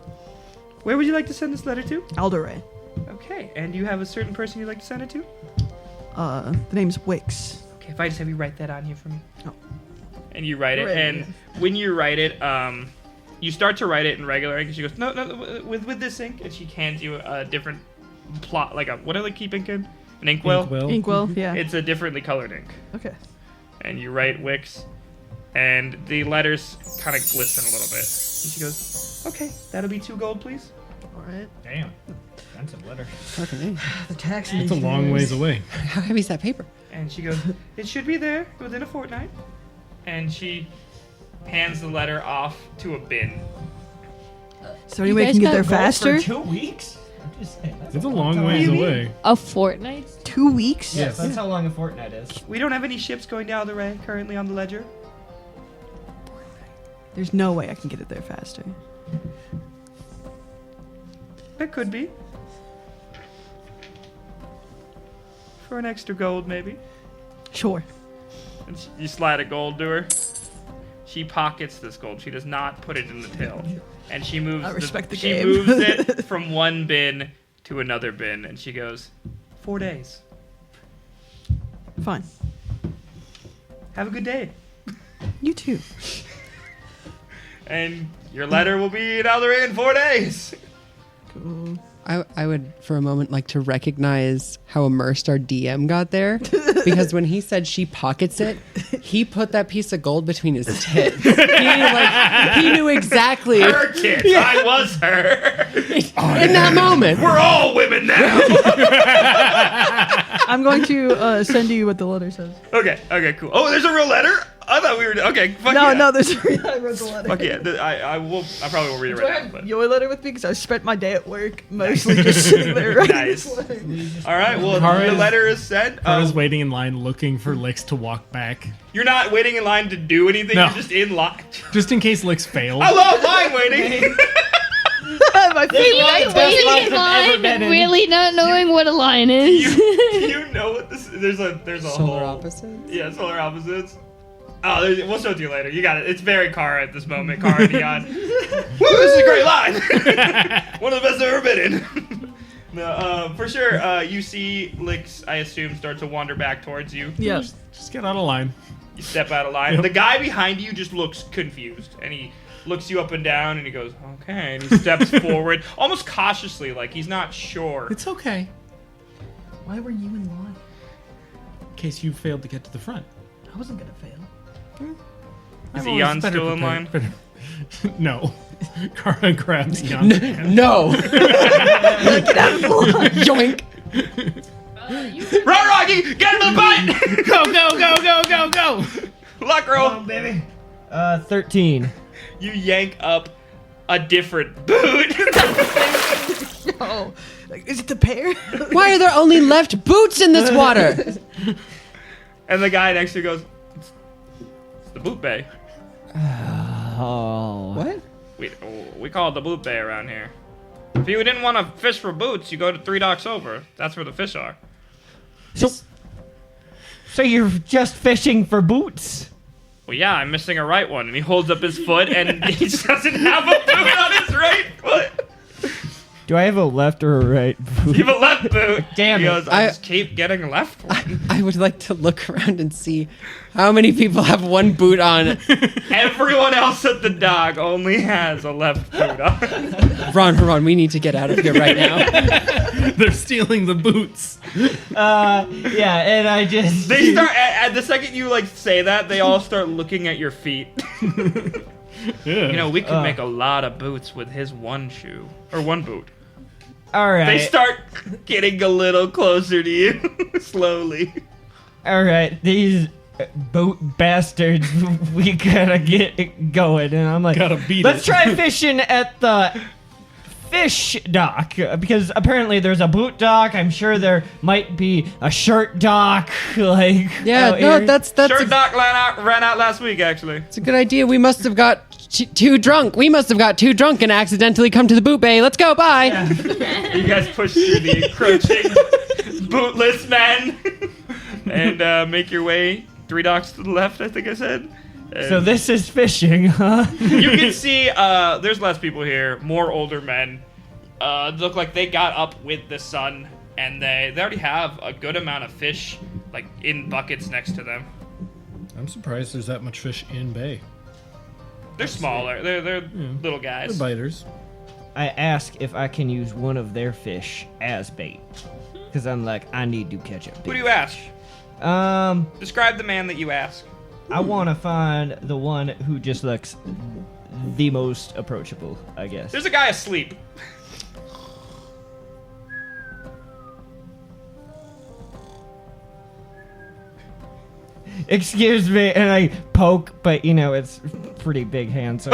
Where would you like to send this letter to?" Alderay. Okay, and do you have a certain person you'd like to send it to? The name's Wix. Okay, if I just have you write that on here for me. Oh. And you write it, Right, and yeah. when you write it, you start to write it in regular ink, and she goes, no, with this ink, and she hands you a different plot, like what do they keep ink in? An inkwell? Inkwell, yeah. It's a differently colored ink. Okay. And you write Wix, and the letters kind of glisten a little bit. And she goes, "Okay, that'll be 2 gold, please." All right. Damn. Expensive letter. Fucking A. The tax. It's a long ways away. How heavy is that paper? And she goes, "It should be there within a fortnight." And she hands the letter off to a bin. Is there any way I can get there faster? For 2 weeks? I'm just saying, that's It's a long ways away. A fortnight? 2 weeks? Yes, that's how long a fortnight is. We don't have any ships going down the Ray currently on the ledger. There's no way I can get it there faster. It could be. For an extra gold, maybe. Sure. And you slide a gold to her. She pockets this gold. She does not put it in the till. And she moves. I respect the she game. moves it from one bin to another bin, and she goes, 4 days. Fine. Have a good day. You too. And your letter will be in Alderay in 4 days. Cool. I would, for a moment, like to recognize how immersed our DM got there. Because when he said she pockets it, he put that piece of gold between his tits. He knew exactly. Her kids. Yeah. I was her. In that moment. We're all women now. I'm going to send you what the letter says. Okay, cool. Oh, there's a real letter? I thought we were... Okay, fuck No, yeah. no, there's I wrote the letter. Fuck yeah. I probably won't read it Do I right now, have but... your letter with me? Because I spent my day at work mostly just sitting there writing Nice. this letter. All right, well, Kara the is- letter is sent. I was waiting in line looking for Licks to walk back. You're not waiting in line to do anything. No. You're just in line. Just in case Licks failed. I love line waiting. My favorite. Like best waiting in lines I've ever been line, in. really not knowing what a line is. you know what this? There's a Solar whole. opposites? Yeah, solar opposites. Oh, we'll show it to you later. You got it. It's very Kara at this moment. Kara Neon. Woo, this is a great line. One of the best I've ever been in. No, for sure. You see Licks, I assume, start to wander back towards you. Yeah. Just get out of line. You step out of line. Yep. The guy behind you just looks confused, and he looks you up and down, and he goes, "Okay," and he steps forward, almost cautiously, like he's not sure. It's okay. Why were you in line? In case you failed to get to the front. I wasn't gonna fail. Is I'm always Eon better still in line? prepared. No. Kara grabs Eon. No. Get out of the line. Yoink. Run, Rocky! Get into the bite! Go, go, go, go, go, go! Lock roll! baby. 13. You yank up a different boot. Oh, like, is it the pair? Why are there only left boots in this water? And the guy next to you goes, it's the boot bay. Oh. What? We call it the boot bay around here. If you didn't want to fish for boots, you go to 3 docks over. That's where the fish are. So you're just fishing for boots? Well, yeah, I'm missing a right one. And he holds up his foot, and he just doesn't have a boot on his right foot. Do I have a left or a right boot? You have a left boot. Damn he it. goes, I just keep getting a left one. I would like to look around and see how many people have one boot on. Everyone else at the dock only has a left boot on. Ron, we need to get out of here right now. They're stealing the boots. Yeah, and I just... They start, at the second you, like, say that, they all start looking at your feet. Yeah. You know, we could make a lot of boots with his one shoe. Or one boot. Alright. They start getting a little closer to you, slowly. Alright, these boot bastards, we gotta get going. And I'm like, Gotta beat let's it. try fishing at the fish dock. Because apparently there's a boot dock. I'm sure there might be a shirt dock. Like, Yeah, out no, here. that's Shirt a, dock ran out last week, actually. it's a good idea. We must have got too drunk. We must have got too drunk and accidentally come to the boot bay. Let's go. Bye. You guys push through the encroaching bootless men and make your way 3 docks to the left, I think I said. And So this is fishing, huh? you can see there's less people here, more older men. Look like they got up with the sun, and they already have a good amount of fish, like in buckets next to them. I'm surprised there's that much fish in Bay. They're smaller. They're little They're guys. biters. I ask if I can use one of their fish as bait. Because I'm like, I need to catch a Who do bait. you ask? Um, Describe the man that you ask. I want to find the one who just looks the most approachable, I guess. There's a guy asleep. Excuse me, and I poke, but you know it's pretty big hand, so.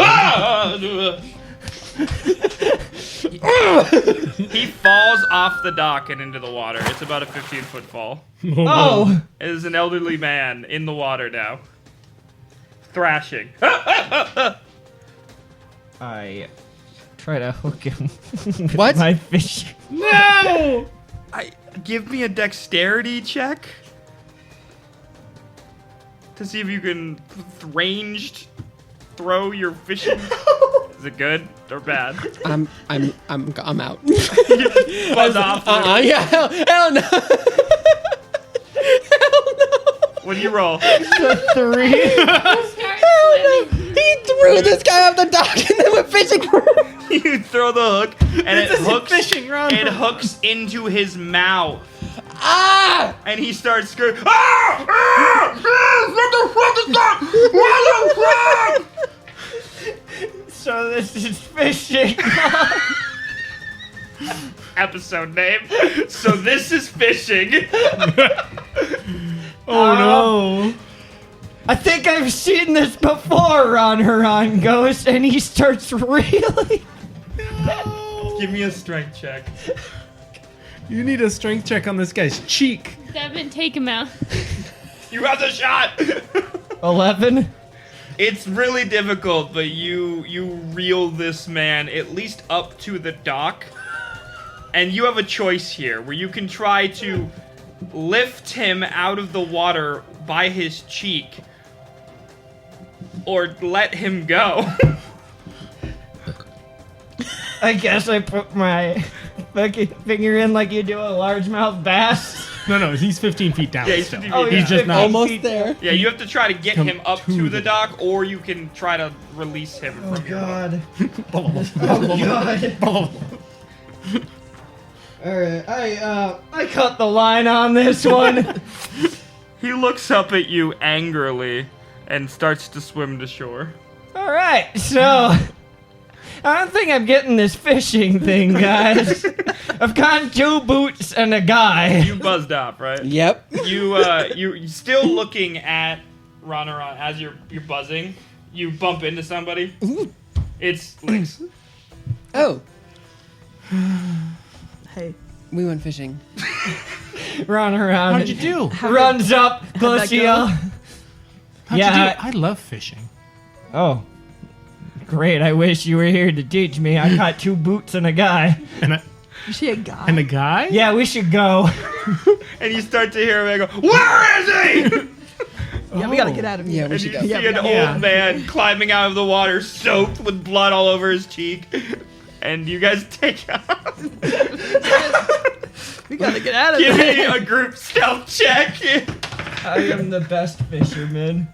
He falls off the dock and into the water. It's about a 15-foot fall. Oh! It is an elderly man in the water now, thrashing. I try to hook him with What? my fish. No! Give me a dexterity check to see if you can ranged throw your fishing. Is it good or bad? I'm out. Buzz off. Yeah, hell no. Hell no. What do you roll? 3. He threw this guy off the dock and then went fishing. You throw the hook, and it hooks. fishing, Ron. It hooks into his mouth, Ah! and he starts screaming. Ah! Ah! Ah! What the fuck is that? What the fuck? So this is fishing. Episode name. So this is fishing. Oh no. I think I've seen this before, Ron Huron Ghost, and he starts really. Give me a strength check. You need a strength check on this guy's cheek. Devin, take him out. You have the shot. 11. It's really difficult, but you reel this man at least up to the dock, and you have a choice here where you can try to lift him out of the water by his cheek, or let him go. I guess I put my fucking finger in like you do a largemouth bass. No, he's 15 feet down. Yeah, he's still. 15 feet He's down. just not. Almost there. Yeah, you have to try to get Come him up to to the the- dock, or you can try to release him from your hook. Oh god. Alright, I cut the line on this one. He looks up at you angrily and starts to swim to shore. Alright, so I don't think I'm getting this fishing thing, guys. I've gotten 2 boots and a guy. You buzzed off, right? Yep. You still looking at Ron as you're buzzing. You bump into somebody. It's Lynx. Oh, Hey, we went fishing. Run around. How'd you do? Runs up close to you. go? How'd Yeah, you do? I love fishing. Oh. Great, I wish you were here to teach me. I got 2 boots and a guy. And a, you see a guy? and a guy? Yeah, we should go. And you start to hear him go, "Where is he?" Yeah, we gotta get out of here. Yeah, we And should you go. see an Yeah. old man climbing out of the water, soaked with blood all over his cheek. And you guys take off. We gotta get out of Give me here. a group stealth check. I am the best fisherman.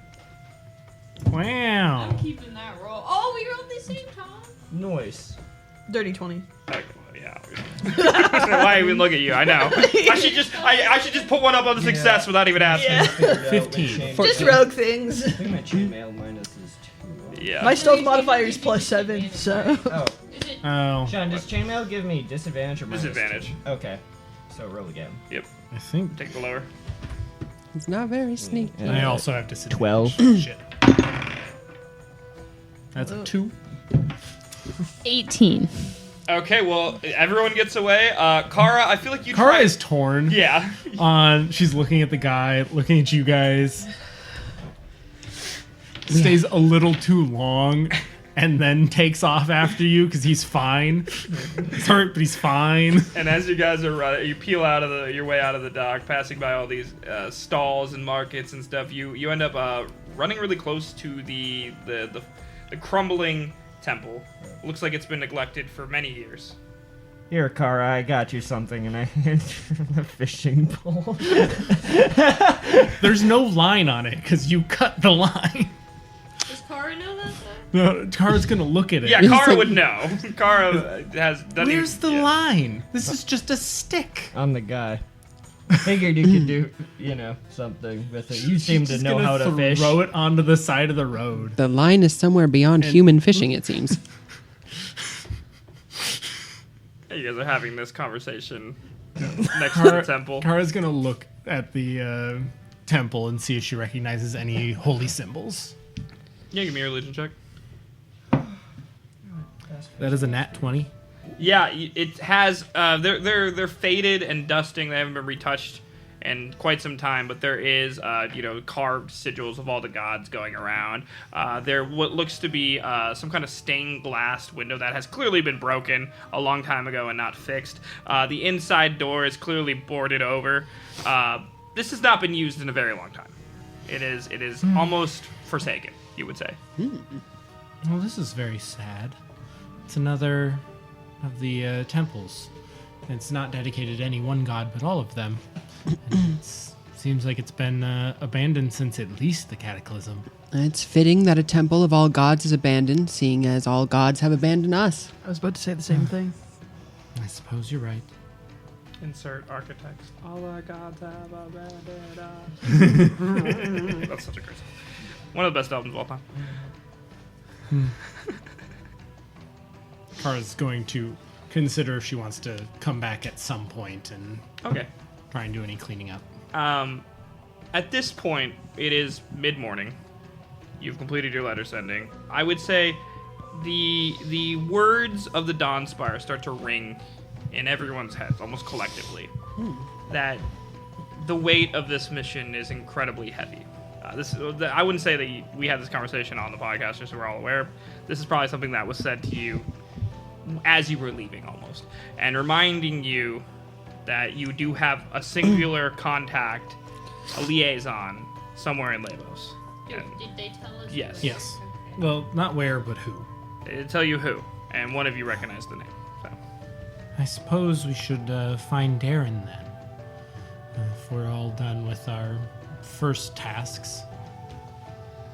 Wow. Keeping that roll. Oh, we rolled the same time. Noise. Dirty 20. Okay, well, yeah. Why even look at you? I know. I should just put one up on the success without even asking. Yeah. 15. Just rogue things. I think my chainmail minus is 2. Yeah. My stealth modifier is +7, so. Oh. Is it? Oh, Sean, does chainmail give me disadvantage or minus? Disadvantage. Okay. So roll again. Yep. I think Take the lower. It's not very sneaky. I also have disadvantage. 12. Shit. That's a 2. 18. Okay, well, everyone gets away. Kara, I feel like you Kara tried. is torn. Yeah. She's looking at the guy, looking at you guys. Stays a little too long, and then takes off after you because he's fine. He's hurt, but he's fine. And as you guys are running, you peel out of your way out of the dock, passing by all these stalls and markets and stuff. You end up running really close to the crumbling temple. Looks like it's been neglected for many years. Here, Kara, I got you something, and I hand you the fishing pole. There's no line on it because you cut the line. Does Kara know that though? No, Kara's gonna look at it. Yeah, Kara would know. Kara has. doesn't Where's even- the yeah. line? This is just a stick. I'm the guy. Figured you could do, something with it. You seem to Just know gonna how to fish. Throw it onto the side of the road. The line is somewhere beyond human fishing, it seems. You guys are having this conversation next to the temple. Kara's gonna look at the temple and see if she recognizes any holy symbols. Yeah, give me your religion check. That is a nat 20. Yeah, it has. They're faded and dusting. They haven't been retouched in quite some time. But there is, carved sigils of all the gods going around. There what looks to be some kind of stained glass window that has clearly been broken a long time ago and not fixed. The inside door is clearly boarded over. This has not been used in a very long time. It is almost forsaken, you would say. Well, this is very sad. It's another of the temples. It's not dedicated to any one god, but all of them. And it seems like it's been abandoned since at least the Cataclysm. It's fitting that a temple of all gods is abandoned, seeing as all gods have abandoned us. I was about to say the same thing. I suppose you're right. Insert architects. All our gods have abandoned us. That's such a curse. One of the best albums of all time. Kara's going to consider if she wants to come back at some point and Okay. try and do any cleaning up. At this point, it is mid-morning. You've completed your letter sending. I would say the words of the Dawnspire start to ring in everyone's heads, almost collectively, that the weight of this mission is incredibly heavy. I wouldn't say that we had this conversation on the podcast, just so we're all aware. This is probably something that was said to you as you were leaving, almost, and reminding you that you do have a singular contact, a liaison, somewhere in Leibos. Did they tell us? Yes. Yes. Well, not where, but who. They tell you who, and one of you recognized the name. So. I suppose we should find Darren then. If we're all done with our first tasks.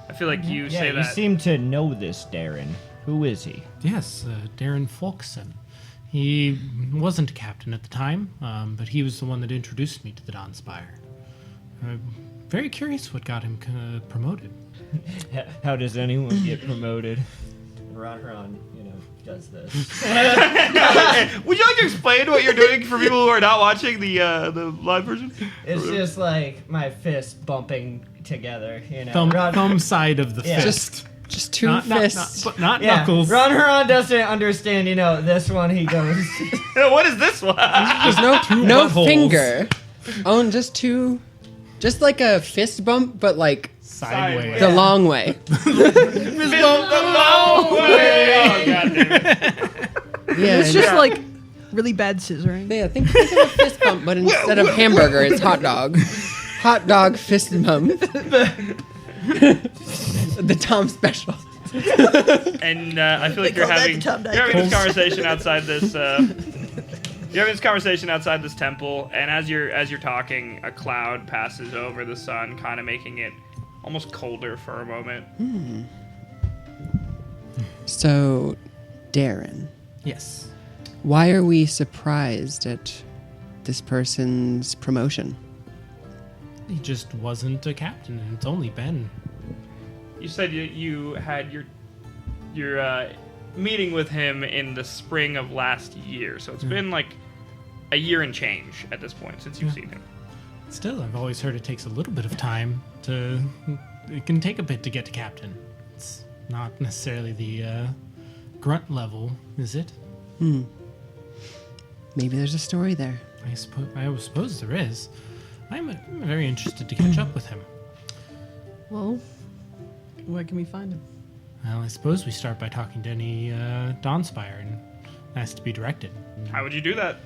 I feel like you say you that. seem to know this, Darren. Who is he? Yes, Darren Folkson. He wasn't a captain at the time, but he was the one that introduced me to the Dawnspire. Very curious what got him promoted. How does anyone get promoted? Ron, does this. Would you like to explain what you're doing for people who are not watching the live version? It's just like my fist bumping together, Thumb side of the Yeah. fist. Just two Not fists. but not Yeah, knuckles. Ron Huron doesn't understand, this one he goes. What is this one? There's no buttholes. finger. Oh, and just two. Just like a fist bump, but like Sideways. the long way. Fist bump the long way. Oh, God damn it. Yeah, It's just like really bad scissoring. yeah. Think of a fist bump, but instead of hamburger, it's hot dog. Hot dog fist bump. The Tom special. And I feel like They you're call that having the Tom Dykes. this conversation outside this. You're having this conversation outside this temple, and as you're talking, a cloud passes over the sun, kind of making it almost colder for a moment. So, Darren, Yes. why are we surprised at this person's promotion? He just wasn't a captain, and it's only been. You said you had your meeting with him in the spring of last year, so it's been like a year and change at this point since you've seen him. Still, I've always heard it takes a little bit of time to. It can take a bit to get to captain. It's not necessarily the grunt level, is it? Maybe there's a story there. I suppose there is. I'm very interested to catch up with him. Well, where can we find him? Well, I suppose we start by talking to any Dawnspire and ask to be directed. How would you do that?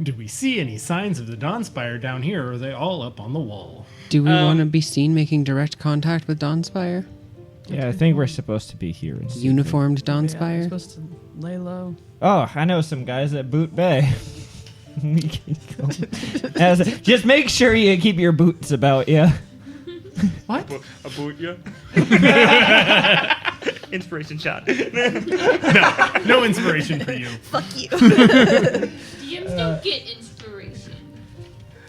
Do we see any signs of the Dawnspire down here, or are they all up on the wall? Do we want to be seen making direct contact with Dawnspire? Yeah, I think we're supposed to be here. In secret. Uniformed Yeah, we're Dawnspire? supposed to lay low. Oh, I know some guys at Boot Bay. We can go. Just make sure you keep your boots about you. What? A boot, yeah. Inspiration shot. No inspiration for you. Fuck you. DMs don't get inspiration.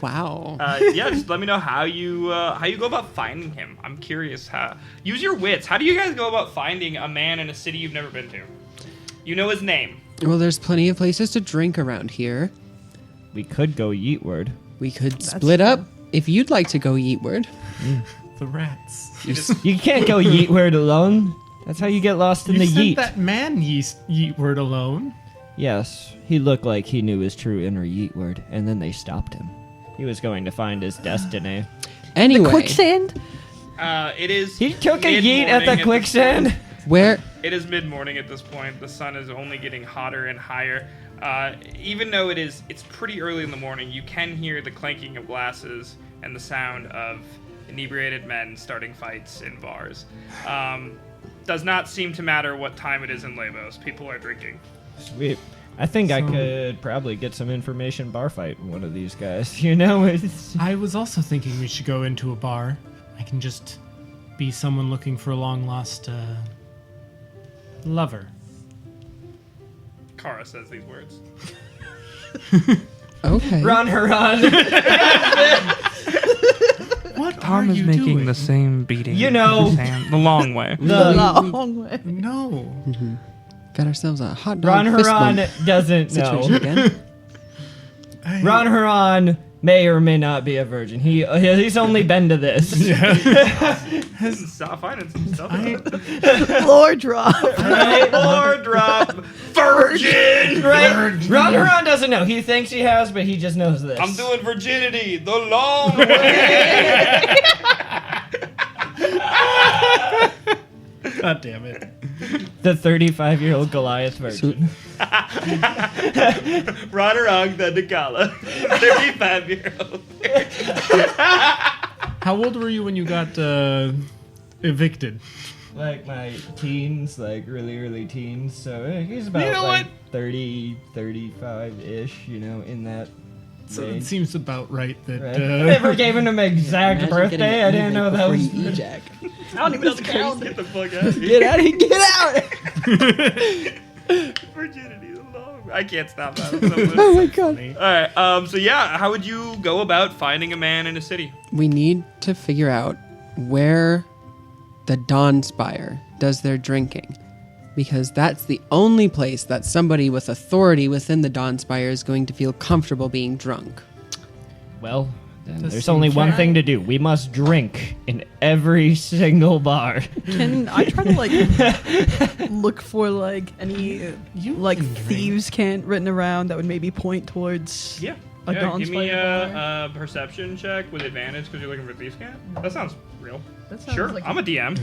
Wow. Yeah, just let me know how you go about finding him. I'm curious how. Use your wits. How do you guys go about finding a man in a city you've never been to? You know his name. Well, there's plenty of places to drink around here. We could go yeetward. We could split up if you'd like to go eatward. The rats. You can't go yeetward alone. That's how you get lost in You the sent yeet. that man yeetward alone. Yes, he looked like he knew his true inner yeetward, and then they stopped him. He was going to find his destiny. Anyway, Quicksand? It is. He took a yeet at the mid-morning quicksand. where It is mid-morning at this point. The sun is only getting hotter and higher. Even though it's pretty early in the morning, you can hear the clanking of glasses and the sound of inebriated men starting fights in bars. Does not seem to matter what time it is in Leibos. People are drinking. Sweet. I think I could probably get some information bar fight with one of these guys. You know, it's... I was also thinking we should go into a bar. I can just be someone looking for a long-lost lover. Kara says these words. okay. Run, Huron. What are you doing? the same beating. You know. The long way. The Long way. No. Got ourselves a hot dog Ron fist Huron bump doesn't situation know. again. Ron Huron may or may not be a virgin. He's only been to this. Stop finding some stuff. Floor drop. Right? Floor drop. Virgin. Right? Ron Huron doesn't know. He thinks he has, but he just knows this. I'm doing virginity the long way. God damn it. The 35-year-old Goliath virgin. Rodderong the Nagala. 35-year-old. How old were you when you got evicted? Like my teens, like really early teens. So he's about You know like 30, 35-ish, you know, in that So it range. seems about right that... Right. I never gave him an exact birthday. I didn't know that was... ejac. I don't even know the count. Get the fuck out of here. Get out of here! Get out! Virginity the long way. I can't stop that. I'm so Oh my god. Alright, so yeah, how would you go about finding a man in a city? We need to figure out where the Dawn Spire does their drinking. Because that's the only place that somebody with authority within the Dawn Spire is going to feel comfortable being drunk. Well, then Does there's seem only one fair. thing to do. We must drink in every single bar. Can I try to like look for like any like can drink. thieves' cant written around that would maybe point towards Yeah. a Dawn give me Spire bar? a perception check with advantage because you're looking for thieves' cant. That sounds real. That sounds Sure, like I'm a DM.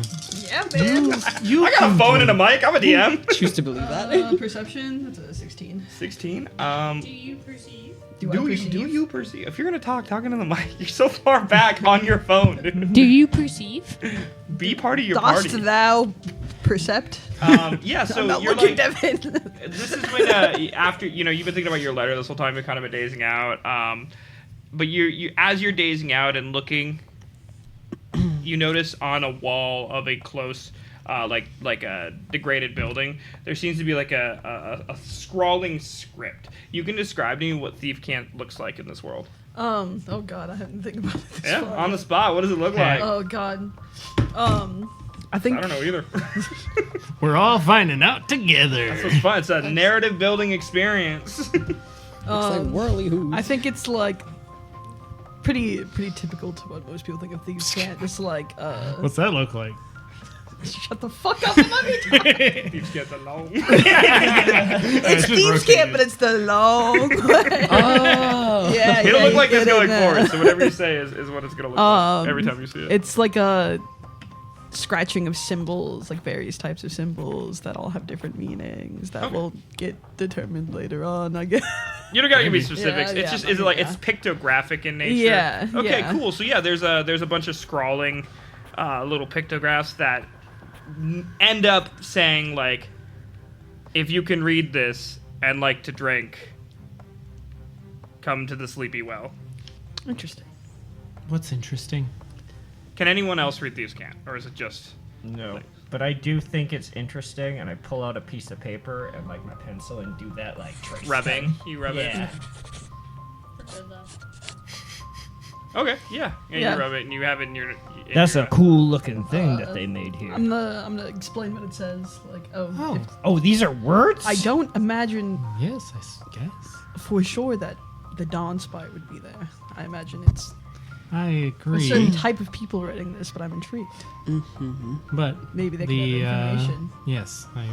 yeah, man. I got a phone and a mic. I'm a DM. Choose to believe that. Perception. That's a 16. 16. Do you perceive? Do I Do perceive? you perceive? If you're gonna talking to the mic, you're so far back on your phone. Do you perceive? Be part of your Dost party. thou percept? Yeah, so I'm not you're looking, like, Devin. this is when after you've been thinking about your letter this whole time. You're kind of dazing out. But you as you're dazing out and looking, you notice on a wall of a close, like a degraded building, there seems to be like a scrawling script. You can describe to me what thief cant looks like in this world. Oh god, I haven't think about it this Yeah, far. on the spot. What does it look like? Oh god. I think I don't know either. We're all finding out together. So it's fun. It's a narrative building experience. Looks like whirly hooves. I think it's like pretty typical to what most people think of thieves' cant. Just like What's that look like? shut the fuck up and let me talk. Thieves cant alone. It's thieves' cant, but it's the long way. Oh. Yeah, It'll yeah, look you like this get it going now. forward. So whatever you say is what it's gonna look like every time you see it. It's like a scratching of symbols, like various types of symbols that all have different meanings that Okay. will get determined later on, I guess. You don't gotta give me specifics. Yeah, It's yeah, just is it like yeah. it's pictographic in nature. Yeah, Okay, yeah. cool. So yeah, there's a bunch of scrawling little pictographs that end up saying like, if you can read this and like to drink, come to the Sleepy Well. Interesting. What's interesting? Can anyone else read these cant, or is it just? No. But I do think it's interesting, and I pull out a piece of paper and like my pencil and do that like trace Rubbing. thing. You rub Yeah. it. Okay, yeah. And Yeah. you rub it, and you have it in your. That's a cool looking thing that they made here. I'm gonna explain what it says. Like, Oh, Oh, these are words? I don't imagine yes, I guess. for sure that the Dawn Spy would be there. I imagine it's I a agree. certain type of people writing this, but I'm intrigued. But Maybe they can have information. yes, I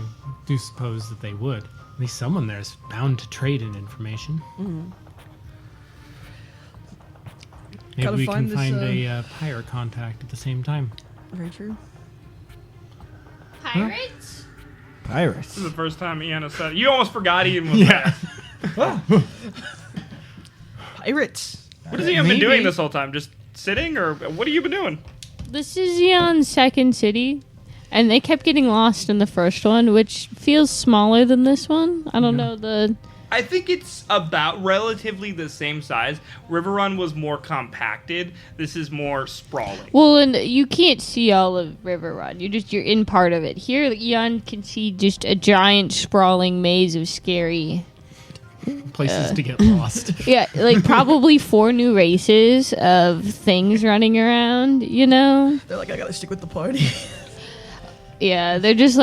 do suppose that they would. At least someone there is bound to trade in information. Maybe Gotta we find can this, find a pirate contact at the same time. Very true. Pirates? Pirates. This is the first time Ian has said it. You almost forgot Ian was Yeah. there. Pirates. What has Ian been Maybe. doing this whole time? Just sitting, or what have you been doing? This is Eon's second city, and they kept getting lost in the first one, which feels smaller than this one. I don't know the. I think it's about relatively the same size. River Run was more compacted. This is more sprawling. Well, and you can't see all of River Run. You're in part of it. Here, Eon can see just a giant sprawling maze of scary. Places to get lost. Yeah, like probably 4 new races of things running around. You know. They're like, I gotta stick with the party. Yeah, they're just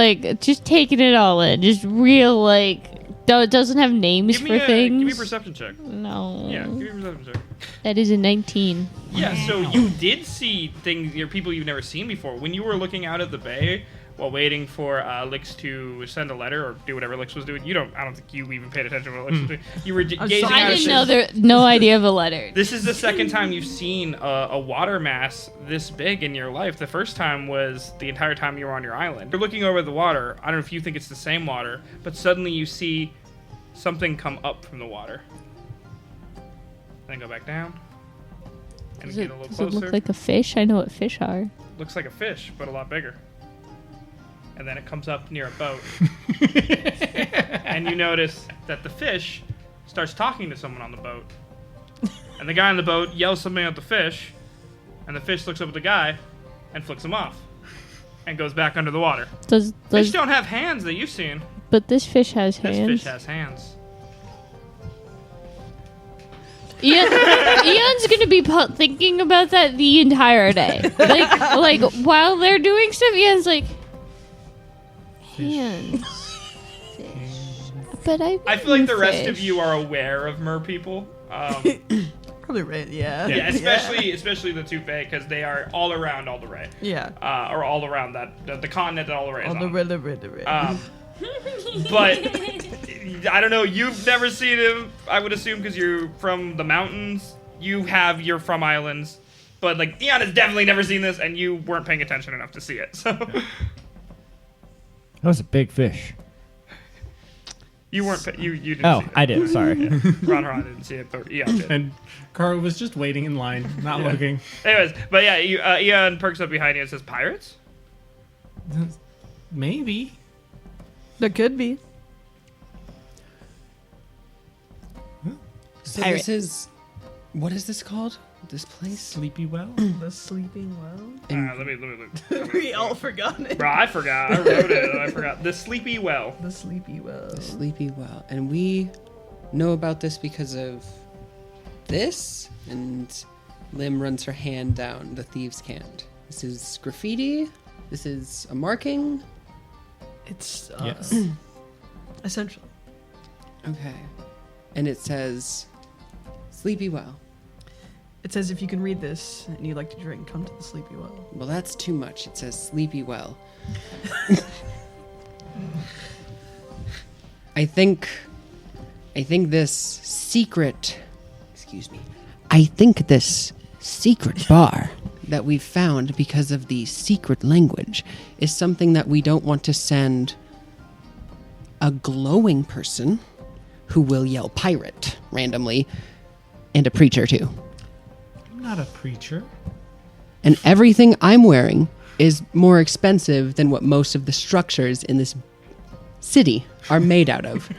taking it all in. Just real it doesn't have names Give for me things. give me a perception check. No. Yeah, give me a perception check. That is a 19. Yeah, so you did see things, people you've never seen before. When you were looking out at the bay while waiting for Lix to send a letter or do whatever Lix was doing, I don't think you even paid attention to what Lix was doing. You were gazing sorry. out I at didn't this. know no idea of a letter. This is the second time you've seen a water mass this big in your life. The first time was the entire time you were on your island. You're looking over the water. I don't know if you think it's the same water, but suddenly you see something come up from the water. Then go back down. And Does get it, a little does closer. it look like a fish? I know what fish are. Looks like a fish, but a lot bigger. And then it comes up near a boat. And you notice that the fish starts talking to someone on the boat. And the guy on the boat yells something at the fish, and the fish looks up at the guy and flicks him off. And goes back under the water. Does Fish don't have hands that you've seen. but this fish has hands. This fish has hands. Ian's gonna be thinking about that the entire day. Like while they're doing stuff, Ian's like hands. Fish. But I feel like the rest of you are aware of mer people. Probably right. Yeah. Yeah, especially the Toupee, because they are all around all the Ray. Yeah. Or all around the continent that all the Ray is All on. the red. But I don't know. You've never seen him. I would assume because you're from the mountains. You're from islands. But like Eon has definitely never seen this, and you weren't paying attention enough to see it. So That was a big fish. you weren't. You didn't. Oh, see it. I did. Sorry. Ron didn't see it, but Eon did. And Kara was just waiting in line, not looking. Anyways, but yeah, Eon perks up behind you and says, "Pirates." Maybe. There could be. So Pirate. this is, what is this called? This place? Sleepy well? The sleeping well. Let me look. We all forgot it. Bro, I forgot. I wrote it. I forgot. The Sleepy Well. The sleepy well. The Sleepy Well. And we know about this because of this. And Lim runs her hand down the thieves' can't. This is graffiti. This is a marking. It's Yes. essentially. Okay. And it says Sleepy Well. It says if you can read this and you like to drink, come to the sleepy well. Well, that's too much. It says Sleepy Well. I think this secret, I think this secret bar that we've found because of the secret language is something that we don't want to send a glowing person who will yell pirate randomly and a preacher too. I'm not a preacher. And everything I'm wearing is more expensive than what most of the structures in this city are made out of.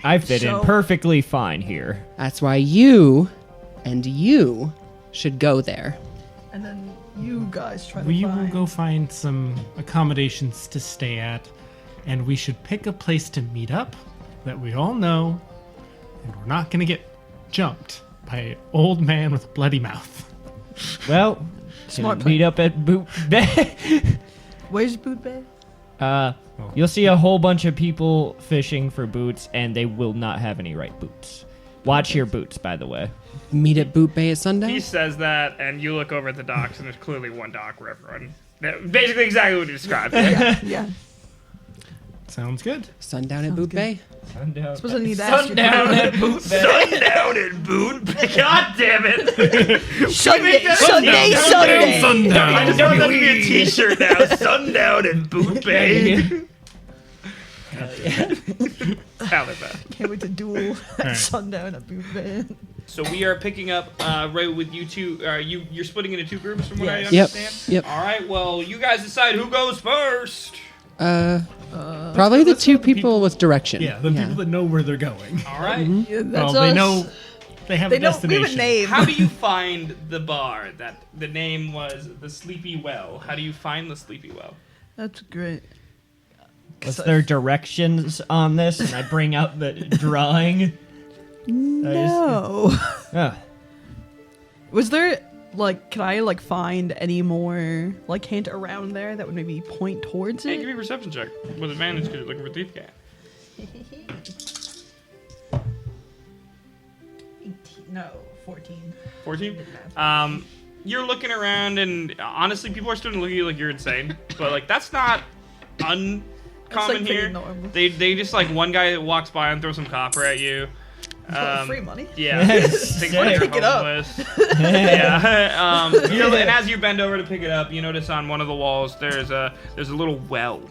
I fit in So- perfectly fine here. That's why you and you should go there. And then you guys try to We will find. go find some accommodations to stay at, and we should pick a place to meet up that we all know, and we're not going to get jumped by an old man with a bloody mouth. Well, Smart meet up at Boot Bay. Where's Boot Bay? You'll see a whole bunch of people fishing for boots, and they will not have any right boots. Watch your boots, by the way. Meet at Boot Bay at sundown? He says that, and you look over at the docks, and there's clearly one dock where everyone. Basically, exactly what you described. Yeah. Sounds good. Sundown at Boot Bay? Sundown. Suppose I need to ask you. Sundown at Boot Bay. Sundown at Boot Bay. God damn it! Sunday. Sunday. Sundown. I just want that to be a T-shirt now. Sundown at Boot Bay. Hell yeah. Can't wait to duel at Alright. Sundown at Boot Bay. So we are picking up right with you two. You're splitting into 2 groups from what I Yes. understand. Yep. All right. Well, you guys decide who goes first. Probably the 2 people with direction. Yeah, the people that know where they're going. All right. Yeah, that's Well, they us. know they have They a know. We destination. have a name. How do you find the bar that the name was the Sleepy Well? How do you find the Sleepy Well? That's great. Was there directions on this? And I bring out the drawing. No. Ah, Was there can I find any more hint around there that would maybe point towards Hey, give it? me a perception check with advantage because you're looking for Thief Cat. 14. 14. You're looking around, and honestly, people are starting to look at you like you're insane. But that's not uncommon pretty here. normal. They just one guy that walks by and throws some copper at you. Free money. Yeah. Think Wanna you're pick it up. homeless. Yeah. And as you bend over to pick it up, you notice on one of the walls there's a little well,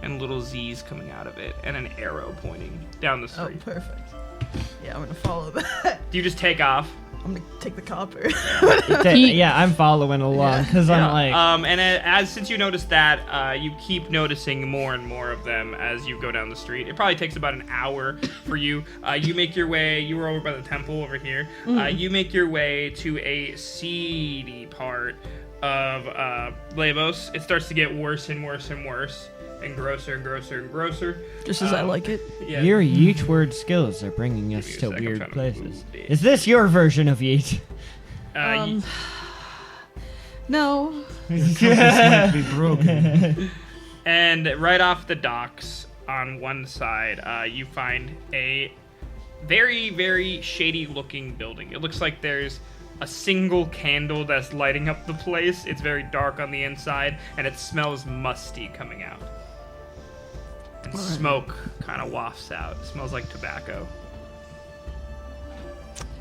and little Z's coming out of it, and an arrow pointing down the Oh, street. perfect. Yeah, I'm gonna follow that. Do you just take off? I'm gonna take the copper. yeah, I'm following along because I'm like, And since you noticed that, you keep noticing more and more of them as you go down the street. It probably takes about an hour for you. You make your way. You were over by the temple over here. You make your way to a seedy part of Leibos. It starts to get worse and worse and worse, and grosser and grosser and grosser. Just as I like it. Yeah. your yeet word skills are bringing us me a to sec, I'm weird trying to places. move this. Is this your version of yeet? No. This might be broken. And right off the docks on one side, you find a very, very shady looking building. It looks like there's a single candle that's lighting up the place. It's very dark on the inside, and it smells musty coming out. And smoke kind of wafts out. It smells like tobacco.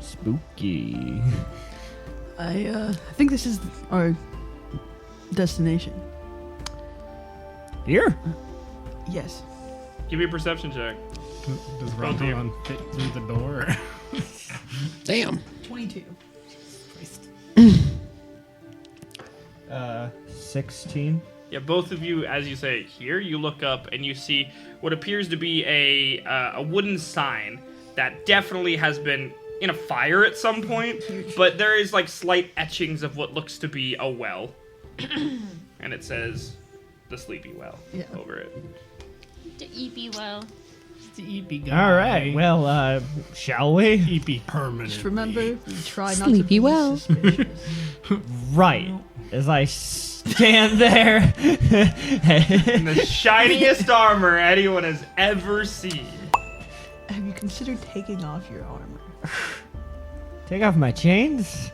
Spooky. I think this is our destination. Here? Yes. Give me a perception check. Does Both of you. Ron fit through the door? Damn. 22. 16. Yeah, both of you, as you say here, you look up and you see what appears to be a wooden sign that definitely has been in a fire at some point, but there is slight etchings of what looks to be a well, and it says the Sleepy Well over it. The EP well. All right. Well, shall we? EP permanent. Just remember, we try not to Sleepy be well. suspicious. Right. As I stand there. In the shiniest armor anyone has ever seen. Have you considered taking off your armor? Take off my chains?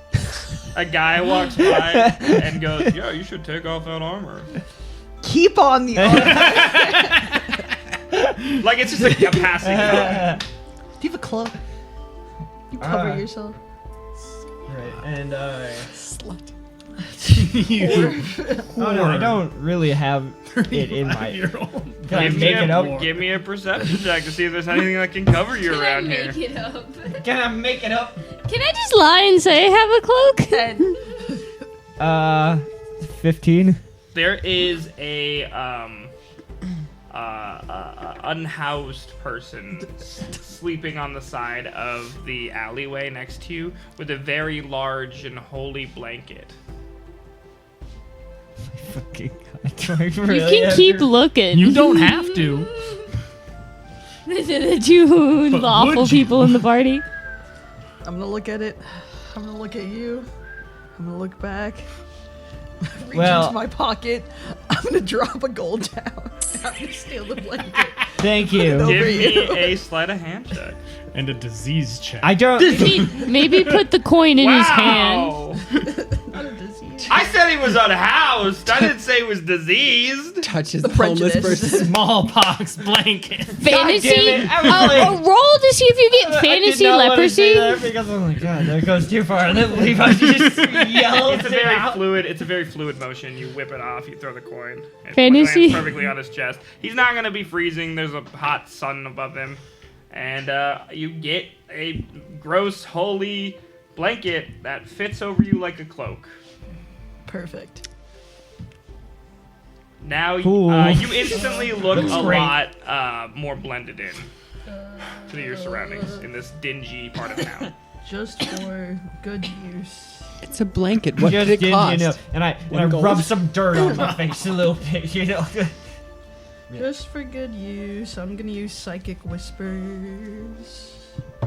A guy walks by and goes, "Yeah, you should take off that armor." Keep on the armor. Like it's just a passing thought. Do you have a cloak? You cover yourself. Right. And Slut. oh no, I don't really have it in my. Year-old. Can I make it up? Give me a perception check to see if there's anything that can cover you Can around I here. make it up? Can I make it up? Can I just lie and say I have a cloak? 15. There is a unhoused person sleeping on the side of the alleyway next to you with a very large and holy blanket. Fucking God. You can keep looking. You don't have to. The two But lawful would you? people in the party. I'm gonna look at it. I'm gonna look at you. I'm gonna look back. Reach Well- into my pocket. I'm gonna drop a gold down. I'm gonna steal the blanket. Thank you. No. Give Over me you. a sleight of hand check. And a disease check. I don't. Maybe put the coin in his hand. Wow. Not a disease. I said he was unhoused. I didn't say he was diseased. Touches The the homeless prejudice. person. Smallpox blanket. Fantasy? damn it, I was A like- roll to see if you get I fantasy did not wanna say leprosy? that because I'm like, God, that goes too far. And then Levi just yells It's a it very out. fluid. It's a very fluid motion. You whip it off. You throw the coin. It Fantasy? lands perfectly on his chest. He's not gonna be freezing. There's a hot sun above him, and you get a gross, holy blanket that fits over you like a cloak. Perfect. Now Cool. you instantly look a great. lot more blended in to your surroundings in this dingy part of town. Just for good use. It's a blanket. What Just did it did, cost? you know, and I One gold? rub some dirt on my face a little bit, you know. Just for good use. I'm gonna use Psychic Whispers.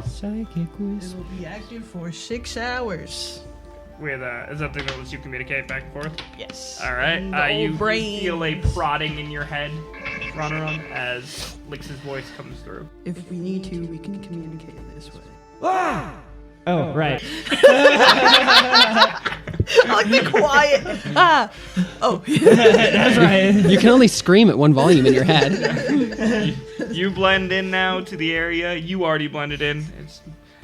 Psychic It will be active for 6 hours. With is that thing that lets you communicate back and forth? Yes. All right. And the old You brains. feel a prodding in your head, Ronaron, as Lix's voice comes through. If we need to, we can communicate this way. Oh, right. I like the quiet. Ah. Oh. That's right. You can only scream at one volume in your head. You blend in now to the area. You already blended in.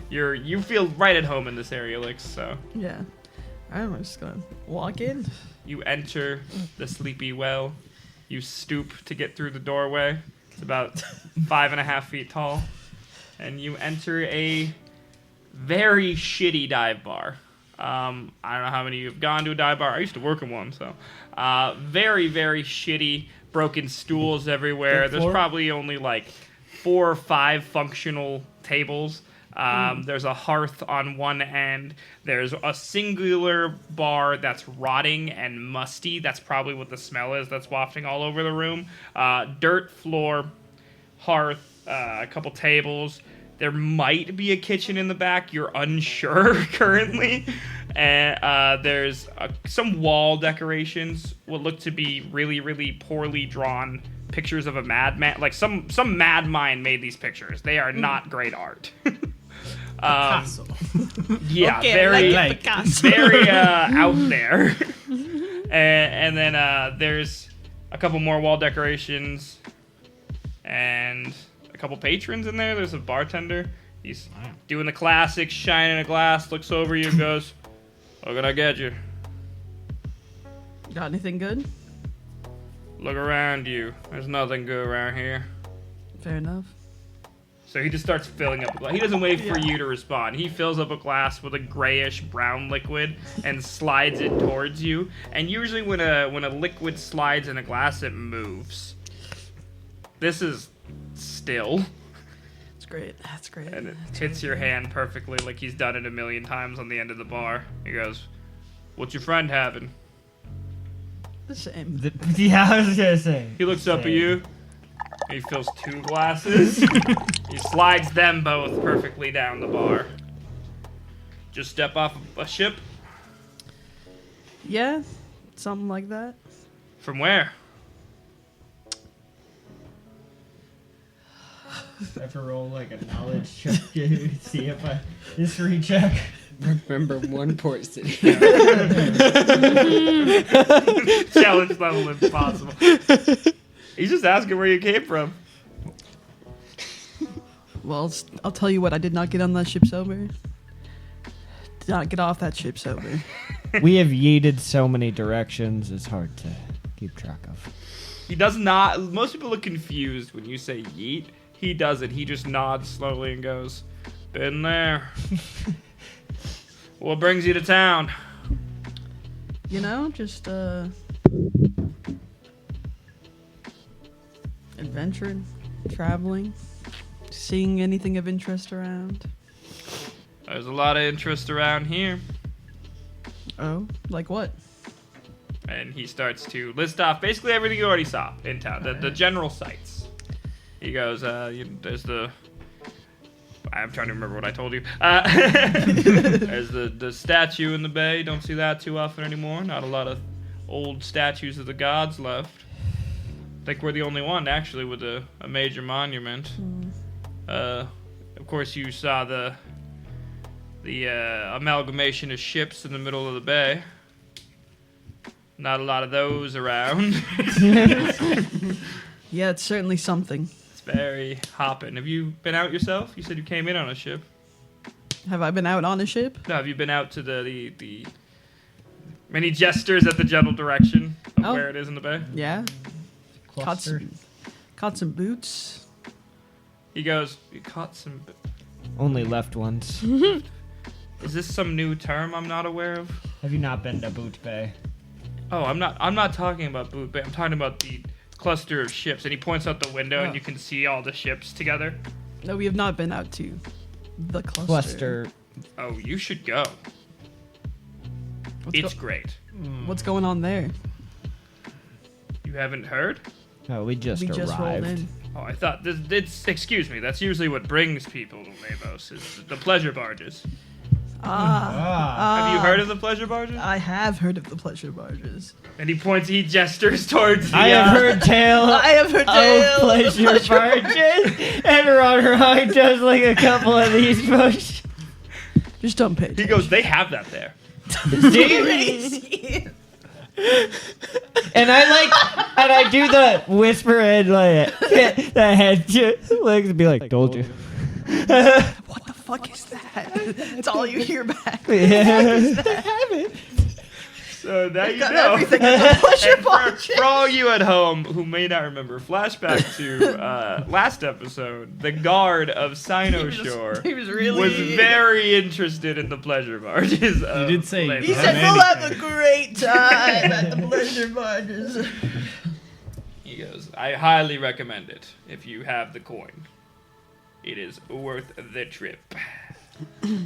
You feel right at home in this area, Lix. So Yeah. I'm just gonna walk in. you enter the sleepy well. You stoop to get through the doorway. It's about 5.5 feet tall, and you enter a very shitty dive bar. I don't know how many of you have gone to a dive bar. I used to work in one, so very, very shitty. Broken stools everywhere. There's probably only like 4 or 5 functional tables. There's a hearth on one end. There's a singular bar that's rotting and musty. That's probably what the smell is that's wafting all over the room. Dirt floor, hearth, a couple tables. There might be a kitchen in the back. You're unsure currently. And there's some wall decorations. What look to be really, really poorly drawn pictures of a madman. Like some mad mind made these pictures. They are not great art. Yeah, Okay, very, I like Picasso. very out there. And then there's a couple more wall decorations and a couple patrons in there. There's a bartender. He's doing the classic, shining a glass, looks over you and goes, "What can I get you? Got anything good? Look around you. There's nothing good around here." Fair enough. So he just starts filling up a glass. He doesn't wait for you to respond. He fills up a glass with a grayish brown liquid and slides it towards you. And usually when a liquid slides in a glass, it moves. This is still. That's great. That's great. And it hits your hand perfectly like he's done it a million times on the end of the bar. He goes, "What's your friend having?" The same. Yeah, I was gonna say. He looks up at you. He fills 2 glasses. He slides them both perfectly down the bar. Just step off a ship? Yeah, something like that. From where? I have to roll like a knowledge check to see if I history check. Remember one port city. Challenge level impossible. He's just asking where you came from. Well, I'll tell you what. I did not get on that ship sober. Did not get off that ship sober. We have yeeted so many directions, it's hard to keep track of. He does not. Most people look confused when you say yeet. He doesn't. He just nods slowly and goes, "Been there." What brings you to town? You know, just adventuring, traveling, seeing anything of interest around. There's a lot of interest around here. Oh, like what? And he starts to list off basically everything you already saw in town, the general sights. He goes, there's the I'm trying to remember what I told you. There's the statue in the bay. Don't see that too often anymore. Not a lot of old statues of the gods left. I think we're the only one, actually, with a major monument. Of course, you saw the amalgamation of ships in the middle of the bay. Not a lot of those around. Yeah, it's certainly something. It's very hopping. Have you been out yourself? You said you came in on a ship. Have I been out on a ship? No, have you been out to the many gestures at the general direction of Oh. where it is in the bay? Yeah. Cluster. Caught some boots. He goes, you caught some... Only left ones. Is this some new term I'm not aware of? Have you not been to Boot Bay? Oh, I'm not talking about Boot Bay. I'm talking about the cluster of ships. And he points out the window, and you can see all the ships together. No, we have not been out to the cluster. Cluster. Oh, you should go. It's great. What's going on there? You haven't heard? Oh, we just We arrived. just rolled in. Oh, I thought excuse me. That's usually what brings people to Leibos is the pleasure barges. Have you heard of the pleasure barges? I have heard of the pleasure barges. And he gestures towards the. I have heard tale I have heard of tale pleasure barges, and Ron does like a couple of these motions. Just don't pay He attention. goes, they have that there. And I do the whisper and like the head legs and be like, told you. What the fuck is that? It's all you hear back. So now you Got know. everything in the pleasure And barges. for all you at home who may not remember, flashback to last episode, the guard of Sinoshore He was really. was very interested in the pleasure barges. Of did say- Leibos. He said we'll have a great time at the pleasure barges. He goes, I highly recommend it if you have the coin. It is worth the trip.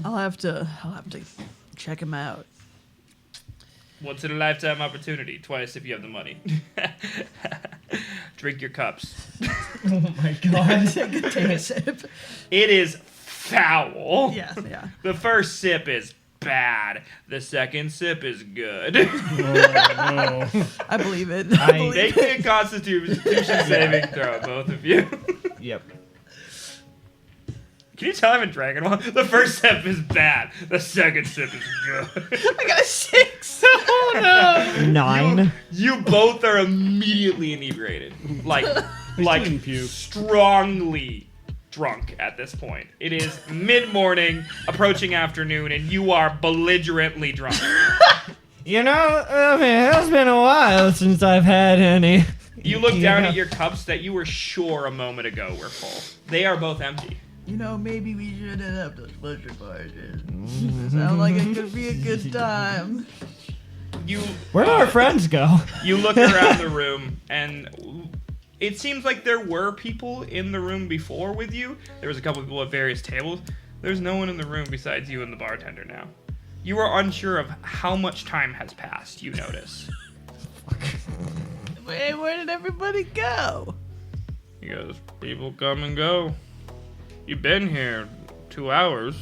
I'll have to check him out. Once in a lifetime opportunity. Twice if you have the money. Drink your cups. Oh my god. Take a sip. It is foul. Yeah. The first sip is bad. The second sip is good. I believe it. I believe Make me a constitution saving throw, both of you. Yep. Can you tell I'm in Dragon Ball? The first sip is bad. The second sip is good. I got a 6. 9. You both are immediately inebriated. Like didn't puke. strongly drunk at this point. It is mid-morning, approaching afternoon, and you are belligerently drunk. You know, I mean, it has been a while since I've had any. You look down at your cups that you were sure a moment ago were full. They are both empty. You know, maybe we shouldn't have those pleasure barges. Sound like it could be a good time. Where do our friends go? You look around the room, and it seems like there were people in the room before with you. There was a couple people at various tables. There's no one in the room besides you and the bartender now. You are unsure of how much time has passed, you notice. Wait, where did everybody go? He goes, people come and go. You've been here 2 hours.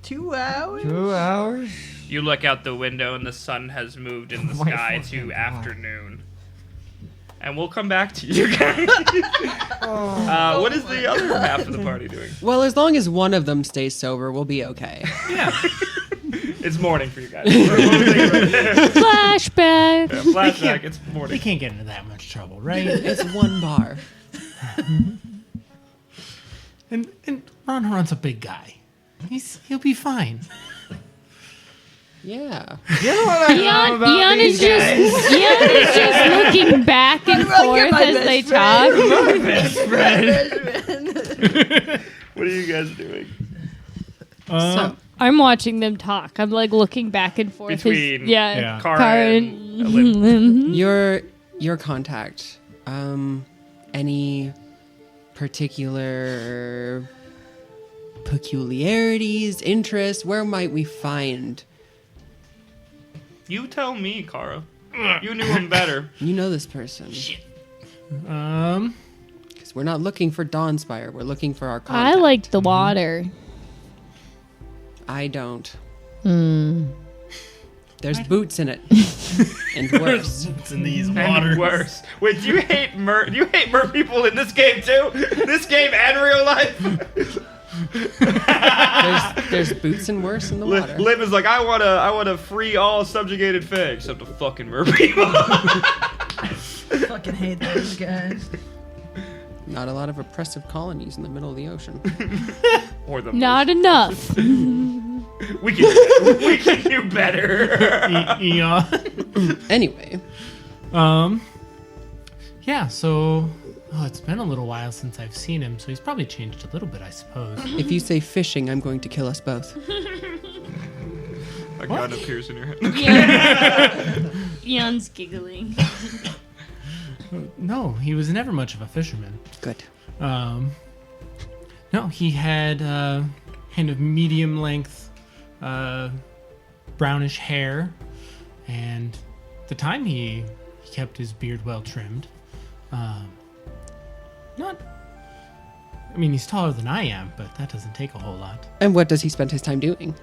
2 hours? 2 hours? You look out the window and the sun has moved in the Oh my sky fucking to God. afternoon. And we'll come back to you guys. What is the other half of the party doing? Well, as long as one of them stays sober, we'll be okay. It's morning for you guys. Yeah, Flashback. flashback, it's They morning. can't get into that much trouble, right? It's one bar. and Ron Huron's a big guy. He'll be fine. Yeah. Ian is just looking back and forth as they talk. What are you guys doing? So, I'm watching them talk. I'm like looking back and forth. as- Between yeah. Kara Kara and Olymp. your contact, any particular peculiarities, interests, where might we find? You tell me, Kara. You knew him better. You know this person. Um, Because place. We're not looking for Dawnspire. We're looking for our I contact. like the water. I don't. Hmm. There's boots in it. And worse. It's in these And waters. worse. Wait, do you hate mer people in this game too? This game and real life? There's boots and worse in the water. Liv is like, I wanna free all subjugated fish, except the fucking mer people. Fucking hate those guys. Not a lot of oppressive colonies in the middle of the ocean. Or the Not enough. we can do better. Yeah. Anyway, Yeah, so it's been a little while since I've seen him, so he's probably changed a little bit, I suppose. if you say fishing, I'm going to kill us both. A gun appears in your head. Ian's giggling. No, he was never much of a fisherman. Good. No, he had kind of medium length, brownish hair, and at the time he kept his beard well trimmed. Not. I mean, he's taller than I am, but that doesn't take a whole lot. And what does he spend his time doing?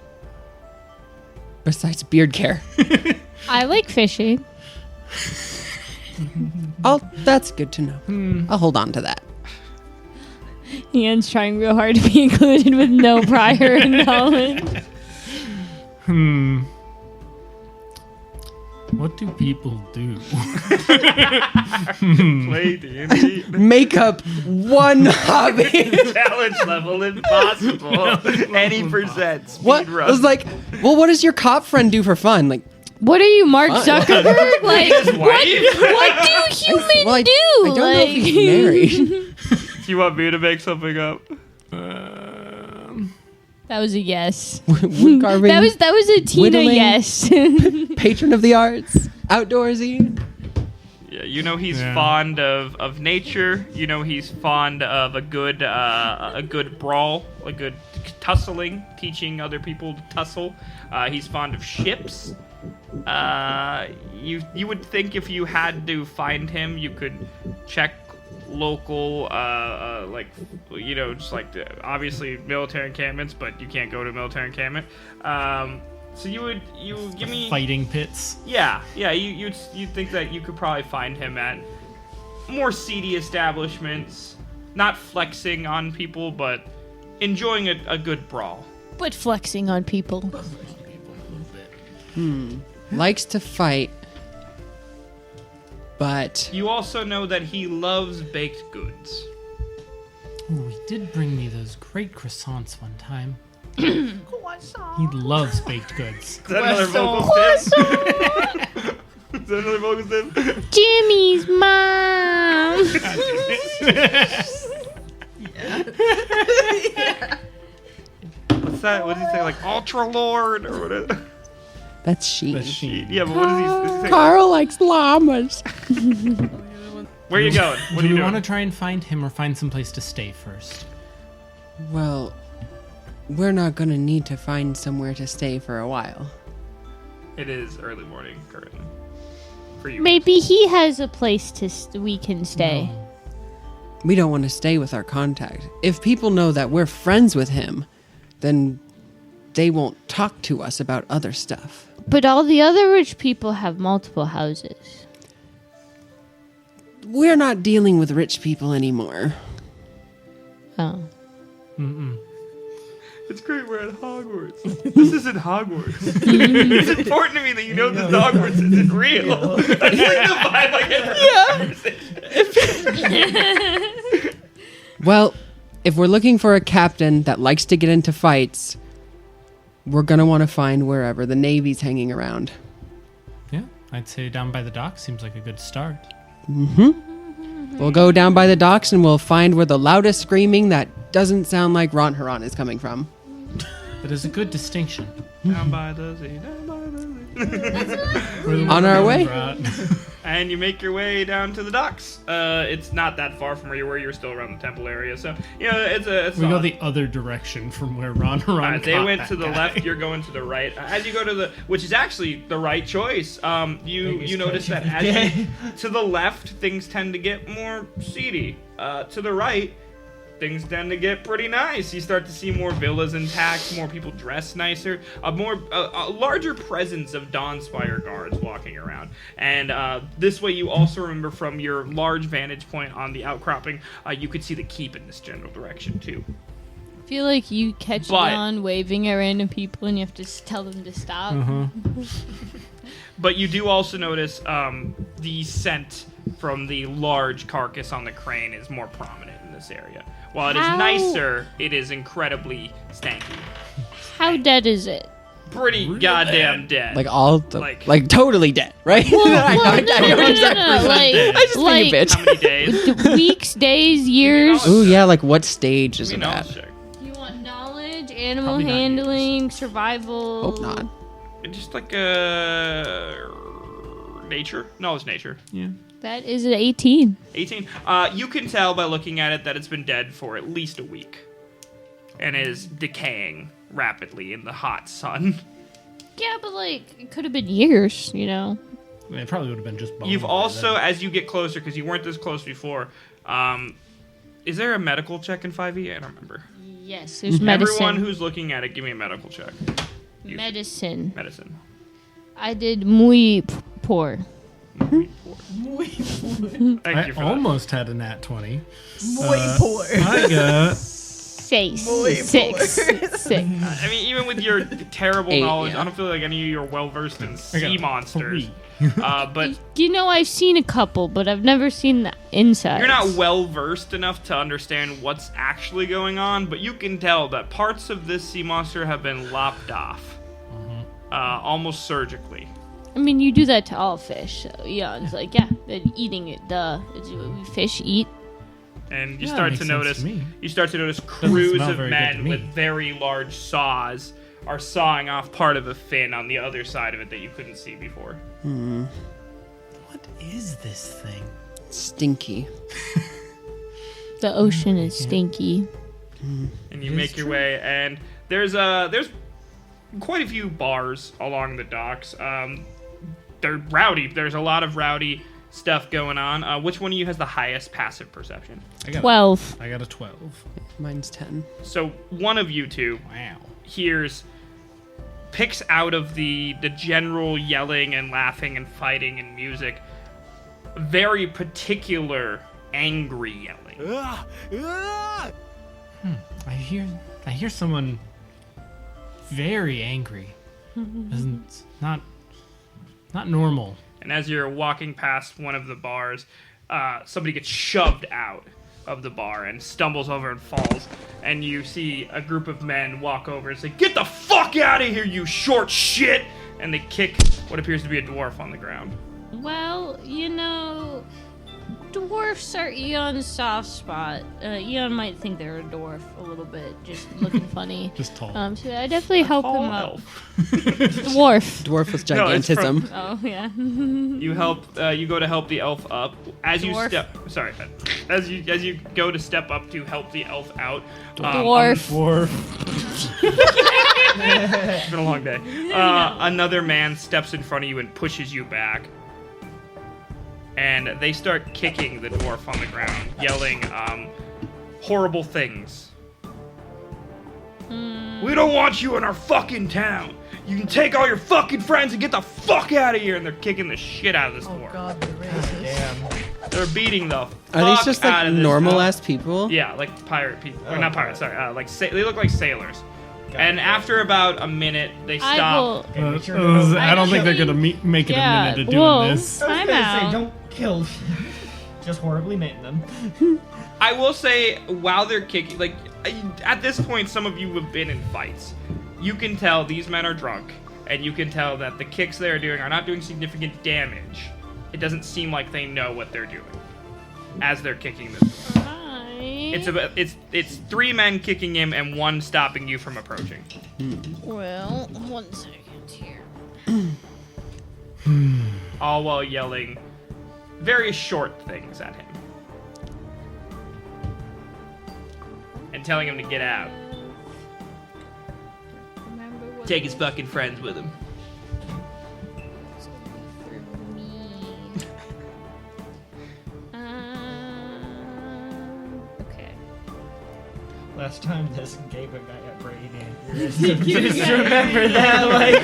Besides beard care. I like fishing. Oh, that's good to know. I'll hold on to that. Ian's trying real hard to be included with no prior knowledge. What do people do? Play D&D. Make up one hobby. Challenge level impossible. Any percent. Speed What? run. I was like, well, what does your cop friend do for fun? Like, What are you, Mark Fun. Zuckerberg? Like, His wife? what do humans well, I do? don't know if he's married. Do you want me to make something up? That was a yes. Wood carving. That was a Tina whittling. yes. Patron of the arts. Outdoorsy. Yeah, you know he's Yeah. fond of nature. You know he's fond of a good brawl, a good tussling, teaching other people to tussle. He's fond of ships. You would think if you had to find him, you could check local, obviously military encampments, but you can't go to a military encampment. So you give me Fighting pits. Yeah, you'd think that you could probably find him at more seedy establishments, not flexing on people, but enjoying a good brawl. But flexing on people. Likes to fight. But You also know that he loves baked goods. Oh, he did bring me those great croissants one time. He loves baked goods. Is that another vocal stim? Is that another vocal stim? Jimmy's mom. What's that? What does he say? Like Ultra Lord or whatever? that's she. But she. Yeah, but what does he say? Carl likes llamas. Where are you going? What are Do you we doing? want to try and find him or find some place to stay first? Well, we're not going to need to find somewhere to stay for a while. It is early morning currently. For you. Maybe he has a place we can stay. We don't want to stay with our contact. If people know that we're friends with him, then they won't talk to us about other stuff. But all the other rich people have multiple houses. We're not dealing with rich people anymore. Oh. It's great we're at Hogwarts. This isn't Hogwarts. It's important to me that you know this Hogwarts isn't real. That's like the vibe I get. Well, if we're looking for a captain that likes to get into fights, we're going to want to find wherever the Navy's hanging around. Yeah, I'd say down by the dock seems like a good start. We'll go down by the docks and we'll find where the loudest screaming that doesn't sound like Ron Huron is coming from. That is a good distinction. Down by the sea, down by the sea. On our way. and you make your way down to the docks. It's not that far from where you were. You're still around the temple area, so it's We go solid. the other direction from where Ron Haran They caught went that to the guy. left. You're going to the right. As you go to the, which is actually the right choice. You notice that as you, to the left, things tend to get more seedy. To the right, things tend to get pretty nice. You start to see more villas intact, more people dressed nicer, a larger presence of Dawnspire guards walking around. And this way, you also remember from your large vantage point on the outcropping, you could see the keep in this general direction too. I feel like you catch But- Jan waving at random people and you have to tell them to stop. But you do also notice the scent from the large carcass on the crane is more prominent in this area. While it is How- nicer, it is incredibly stanky. How dead is it? Pretty goddamn dead. Like all, Like- like totally dead, right? Well, I know, I know, no, exactly. like, I just like, being a bitch. How many days? weeks, days, years. Ooh, yeah, like what stage is Give it me a at? knowledge check. You want knowledge, animal Probably not handling, survival. Hope not. Just like nature. No, it's nature. Yeah. That is an 18. 18. You can tell by looking at it that it's been dead for at least a week, and is decaying rapidly in the hot sun. Yeah, but like it could have been years, you know. I mean, it probably would have been just bone You've by also, then. as you get closer, because you weren't this close before, is there a medical check in 5e? I don't remember. Yes, there's medicine. Everyone who's looking at it, give me a medical check. Medicine. Medicine. I did muy poor. Thank I you for almost had a nat 20. Muy poor. I got Six. Muy Six. Six. that. I mean, even with your terrible 8, knowledge, yeah. I don't feel like any of you are well versed in I sea got monsters. 3. But You know, I've seen a couple, but I've never seen the inside. you're not well versed enough to understand what's actually going on, but you can tell that parts of this sea monster have been lopped off. Almost surgically. I mean, you do that to all fish. So, yeah, it's like, yeah, they're eating it. Duh. It's what fish eat. And you Yeah, start makes to sense notice to me. you start to notice crews smell of very good to men me. with very large saws are sawing off part of a fin on the other side of it that you couldn't see before. What is this thing? Stinky. The ocean is stinky. And you It make is your true. way, and there's quite a few bars along the docks. They're rowdy. There's a lot of rowdy stuff going on. Which one of you has the highest passive perception? I got 12. I got a 12. Mine's 10. So one of you two Wow. picks out of the general yelling and laughing and fighting and music very particular angry yelling. I hear someone very angry. Isn't not normal. And as you're walking past one of the bars, somebody gets shoved out of the bar and stumbles over and falls. And you see a group of men walk over and say, "Get the fuck out of here, you short shit!" And they kick what appears to be a dwarf on the ground. Well, you know, dwarfs are Eon's soft spot. Eon might think they're a dwarf a little bit, just looking funny. Just tall. So I definitely help Tall him up. elf. Dwarf. Dwarf with No, it's from- gigantism. Oh, yeah. You help. You go to help the elf up. As you Dwarf. step. Sorry. As you go to step up to help the elf out. Dwarf. Dwarf. It's been a long day. Another man steps in front of you and pushes you back. And they start kicking the dwarf on the ground, yelling horrible things. We don't want you in our fucking town. You can take all your fucking friends and get the fuck out of here. And they're kicking the shit out of this Oh dwarf. god, they're racist. Damn. They're beating the fuck Are these just out like of this normal dwarf. ass people? Yeah, like pirate people. Or Oh, not pirates, sorry. They look like sailors. And after about a minute, they I stop. will. Okay, make sure to I don't think they're Actually- gonna make it Yeah, a minute of doing whoa. this. I was Time gonna out. say, don't kill. Just horribly maim them. I will say, while they're kicking, like, at this point, some of you have been in fights. You can tell these men are drunk, and you can tell that the kicks they're doing are not doing significant damage. It doesn't seem like they know what they're doing as they're kicking this. Hi. It's 3 men kicking him and 1 stopping you from approaching. Well, 1 second here. All while yelling, various short things at him. And telling him to get out. Remember what Take his it fucking friends with him. was for me. Okay. Last time this gave a guy a brain aneurysm. Just remember that, like.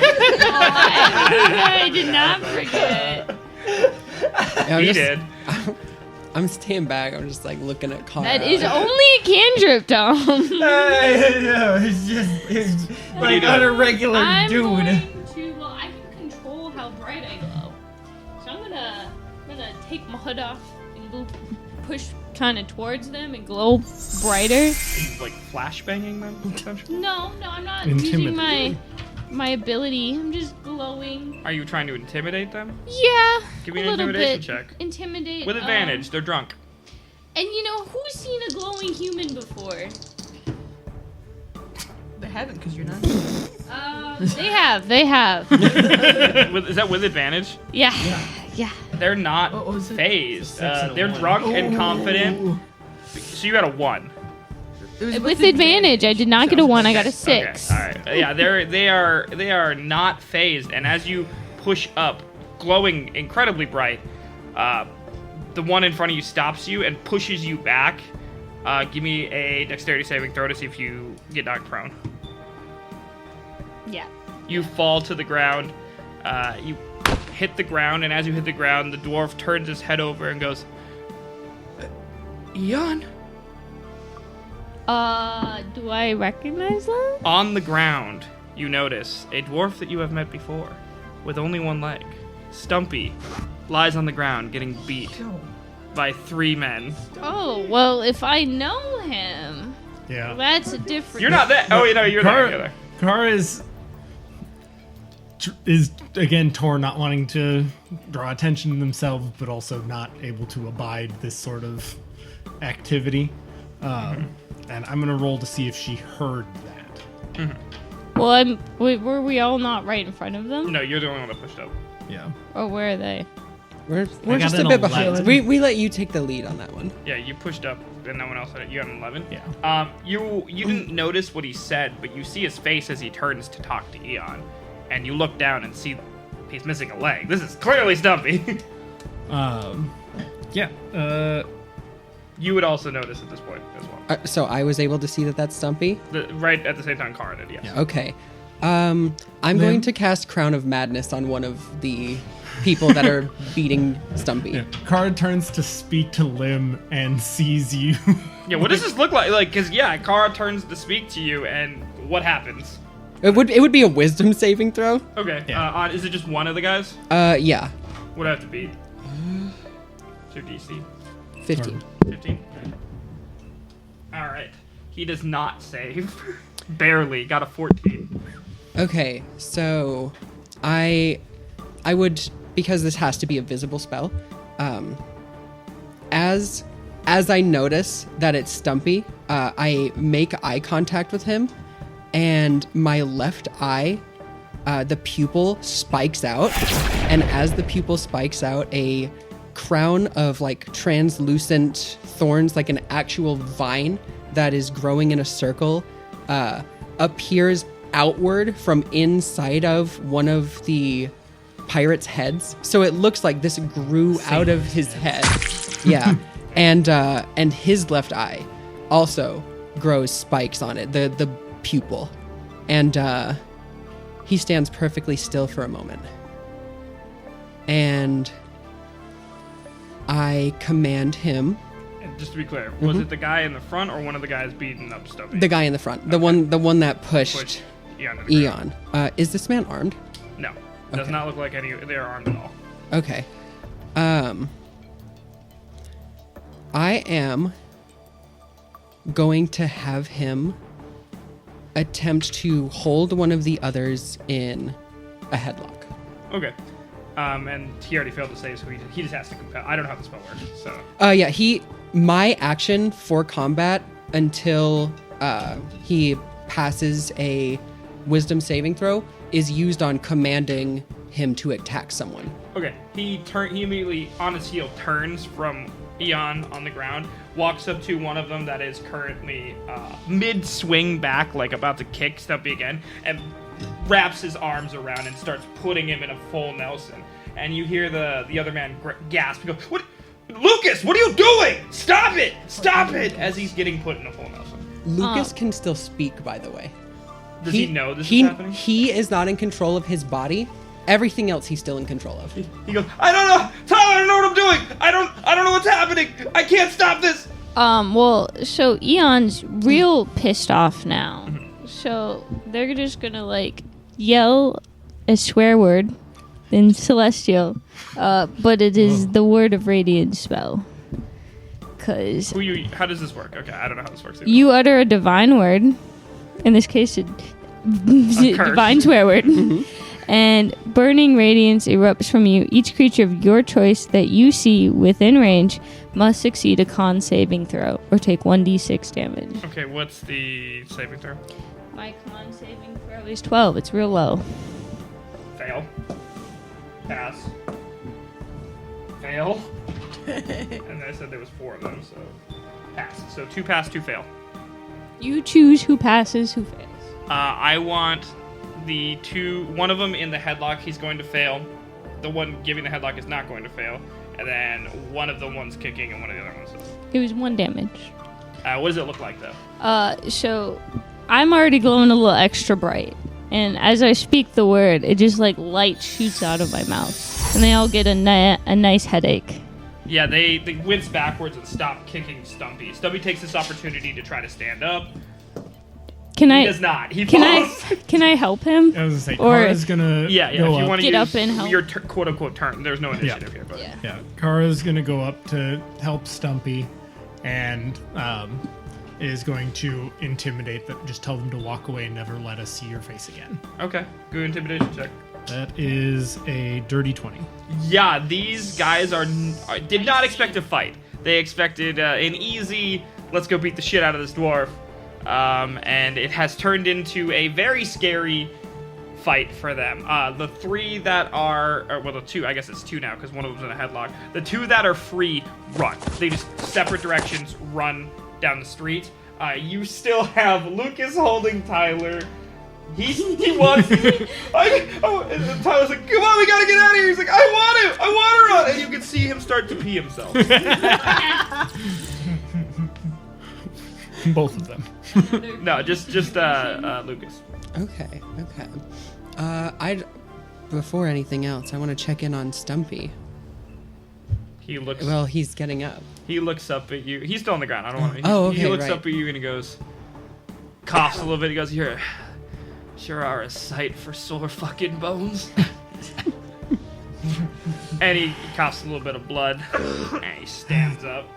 I did not forget. I'm He just- did. I'm staying back. I'm just like looking at Kara. That is only a cantrip, Tom. No, it's like on a regular I'm dude. going to. Well, I can control how bright I glow, so I'm gonna take my hood off and go push kind of towards them and glow brighter. He's like flashbanging them, essentially. No, I'm not using Intimidate. my ability. I'm just glowing. Are you trying to intimidate them? Yeah. Give me a an little intimidation bit. check. Intimidate. With advantage, they're drunk. And you know, who's seen a glowing human before? They haven't because you're not. They have. Is that with advantage? Yeah. They're not What was it? phased. Six and a They're one. drunk and confident. So you got a 1. It was With advantage, I did not get a 1. I got a 6. Okay, all right. Yeah, they are not phased, and as you push up, glowing incredibly bright, the one in front of you stops you and pushes you back. Give me a dexterity saving throw to see if you get knocked prone. Yeah. You fall to the ground. You hit the ground, and as you hit the ground, the dwarf turns his head over and goes, "Eon." Do I recognize them? On the ground, you notice a dwarf that you have met before, with only one leg. Stumpy lies on the ground getting beat by 3 men. Oh, well, if I know him, Yeah. that's a different. You're not that. Oh, you know, you're there. You're there. Kara is again Tor not wanting to draw attention to themselves, but also not able to abide this sort of activity. And I'm gonna roll to see if she heard that. Well, were we all not right in front of them? No, you're the only one that pushed up. Yeah. Or where are they? We're got just a an bit behind. 11. We let you take the lead on that one. Yeah, you pushed up, and no one else had it. You got an 11. Yeah. You didn't notice what he said, but you see his face as he turns to talk to Eon, and you look down and see he's missing a leg. This is clearly Stumpy. Yeah. You would also notice at this point as well. So I was able to see that that's Stumpy. Right at the same time, Kara did. Yes. Yeah. Okay. I'm going to cast Crown of Madness on one of the people that are beating Stumpy. Yeah. Kara turns to speak to Lim and sees you. Yeah. What does this look like? Like, cause yeah, Kara turns to speak to you, and what happens? It would be a wisdom saving throw. Okay. Yeah. Is it just one of the guys? Yeah. What do I have to beat? It's your DC. 15. 15. All right. He does not save. Barely got a 14. Okay, so I would, because this has to be a visible spell, as I notice that it's Stumpy, I make eye contact with him, and my left eye, the pupil spikes out, and as the pupil spikes out, a crown of like translucent thorns, like an actual vine that is growing in a circle, appears outward from inside of one of the pirate's heads. So it looks like this grew out of his head. Yeah. And his left eye also grows spikes on it, the pupil. And he stands perfectly still for a moment. And I command him, And just to be clear, was it the guy in the front or one of the guys beating up Stumpy? the guy in the front, the one that pushed Pushed Eon to the ground. Eon. Is this man armed? No. Does Okay. not look like they're armed at all. Okay. I am going to have him attempt to hold one of the others in a headlock. Okay. And he already failed to save, so he just has to compel. I don't know how the spell works, so. Yeah, my action for combat until he passes a wisdom saving throw is used on commanding him to attack someone. Okay, he immediately, on his heel, turns from Eon on the ground, walks up to one of them that is currently mid-swing back, like about to kick Stumpy again, and wraps his arms around and starts putting him in a full Nelson. And you hear the other man gasp and go, "What? Lucas, what are you doing? Stop it! Stop it!" As he's getting put in a full Nelson. Lucas can still speak, by the way. Does he know this is happening? He is not in control of his body. Everything else he's still in control of. He goes, "I don't know, Tyler, I don't know what I'm doing. I don't know what's happening. I can't stop this." Well, so Eon's real pissed off now. So they're just gonna like yell a swear word in Celestial, but it is the word of Radiant spell. Cause How does this work? Okay, I don't know how this works. you utter a divine word, in this case, a divine swear word, and burning radiance erupts from you. Each creature of your choice that you see within range must succeed a con saving throw or take 1d6 damage. Okay, what's the saving throw? My con saving throw is 12. It's real low. Fail. Pass. Fail. And I said there was 4 of them, so pass. So 2 pass, 2 fail. You choose who passes, who fails. I want one of them in the headlock, he's going to fail. The one giving the headlock is not going to fail. And then one of the ones kicking and one of the other ones is. It was 1 damage. What does it look like, though? So I'm already glowing a little extra bright. And as I speak the word, it just like light shoots out of my mouth. And they all get a nice headache. Yeah, they wince backwards and stop kicking Stumpy. Stumpy takes this opportunity to try to stand up. He does not. He falls. Can I help him? I was gonna say, Or- Kara's gonna Yeah, go if you up. want to Get use up and help. your quote-unquote turn. There's no initiative here, but... Yeah, Kara's gonna go up to help Stumpy, and is going to intimidate them. Just tell them to walk away and never let us see your face again. Okay, good intimidation check. That is a dirty 20. Yeah, these guys did not expect a fight. They expected an easy, let's go beat the shit out of this dwarf. And it has turned into a very scary fight for them. The 3 that the 2, I guess it's 2 now because one of them's in a headlock. The 2 that are free run. They just separate directions, run down the street. You still have Lucas holding Tyler. He wants and Tyler's like, "Come on, we gotta get out of here." He's like, I want to run. And you can see him start to pee himself. Both of them. No, just Lucas. Okay. Before anything else, I want to check in on Stumpy. He looks. Well, he's getting up. He looks up at you. He's still on the ground. I don't want to. Oh, okay, He looks right. up at you and he goes, coughs a little bit. He goes, "You're sure are a sight for sore fucking bones." And he coughs a little bit of blood. And he stands up,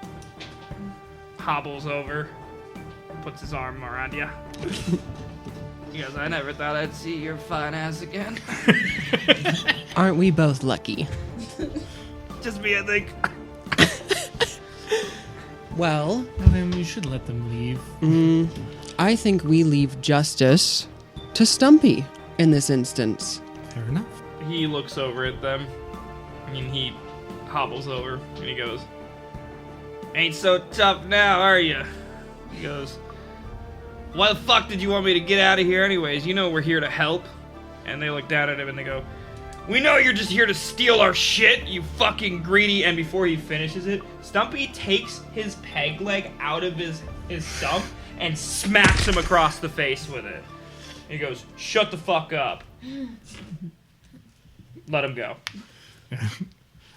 hobbles over, puts his arm around you. He goes, "I never thought I'd see your fine ass again." Aren't we both lucky? Just me, I think. Well, Then you should let them leave. I think we leave justice to Stumpy in this instance. Fair enough. He looks over at them. I mean, he hobbles over and he goes, "Ain't so tough now, are you?" He goes, "Why the fuck did you want me to get out of here anyways? You know we're here to help." And they look down at him and they go, "We know you're just here to steal our shit, you fucking greedy." And before he finishes it, Stumpy takes his peg leg out of his stump and smacks him across the face with it. He goes, "Shut the fuck up." Let him go.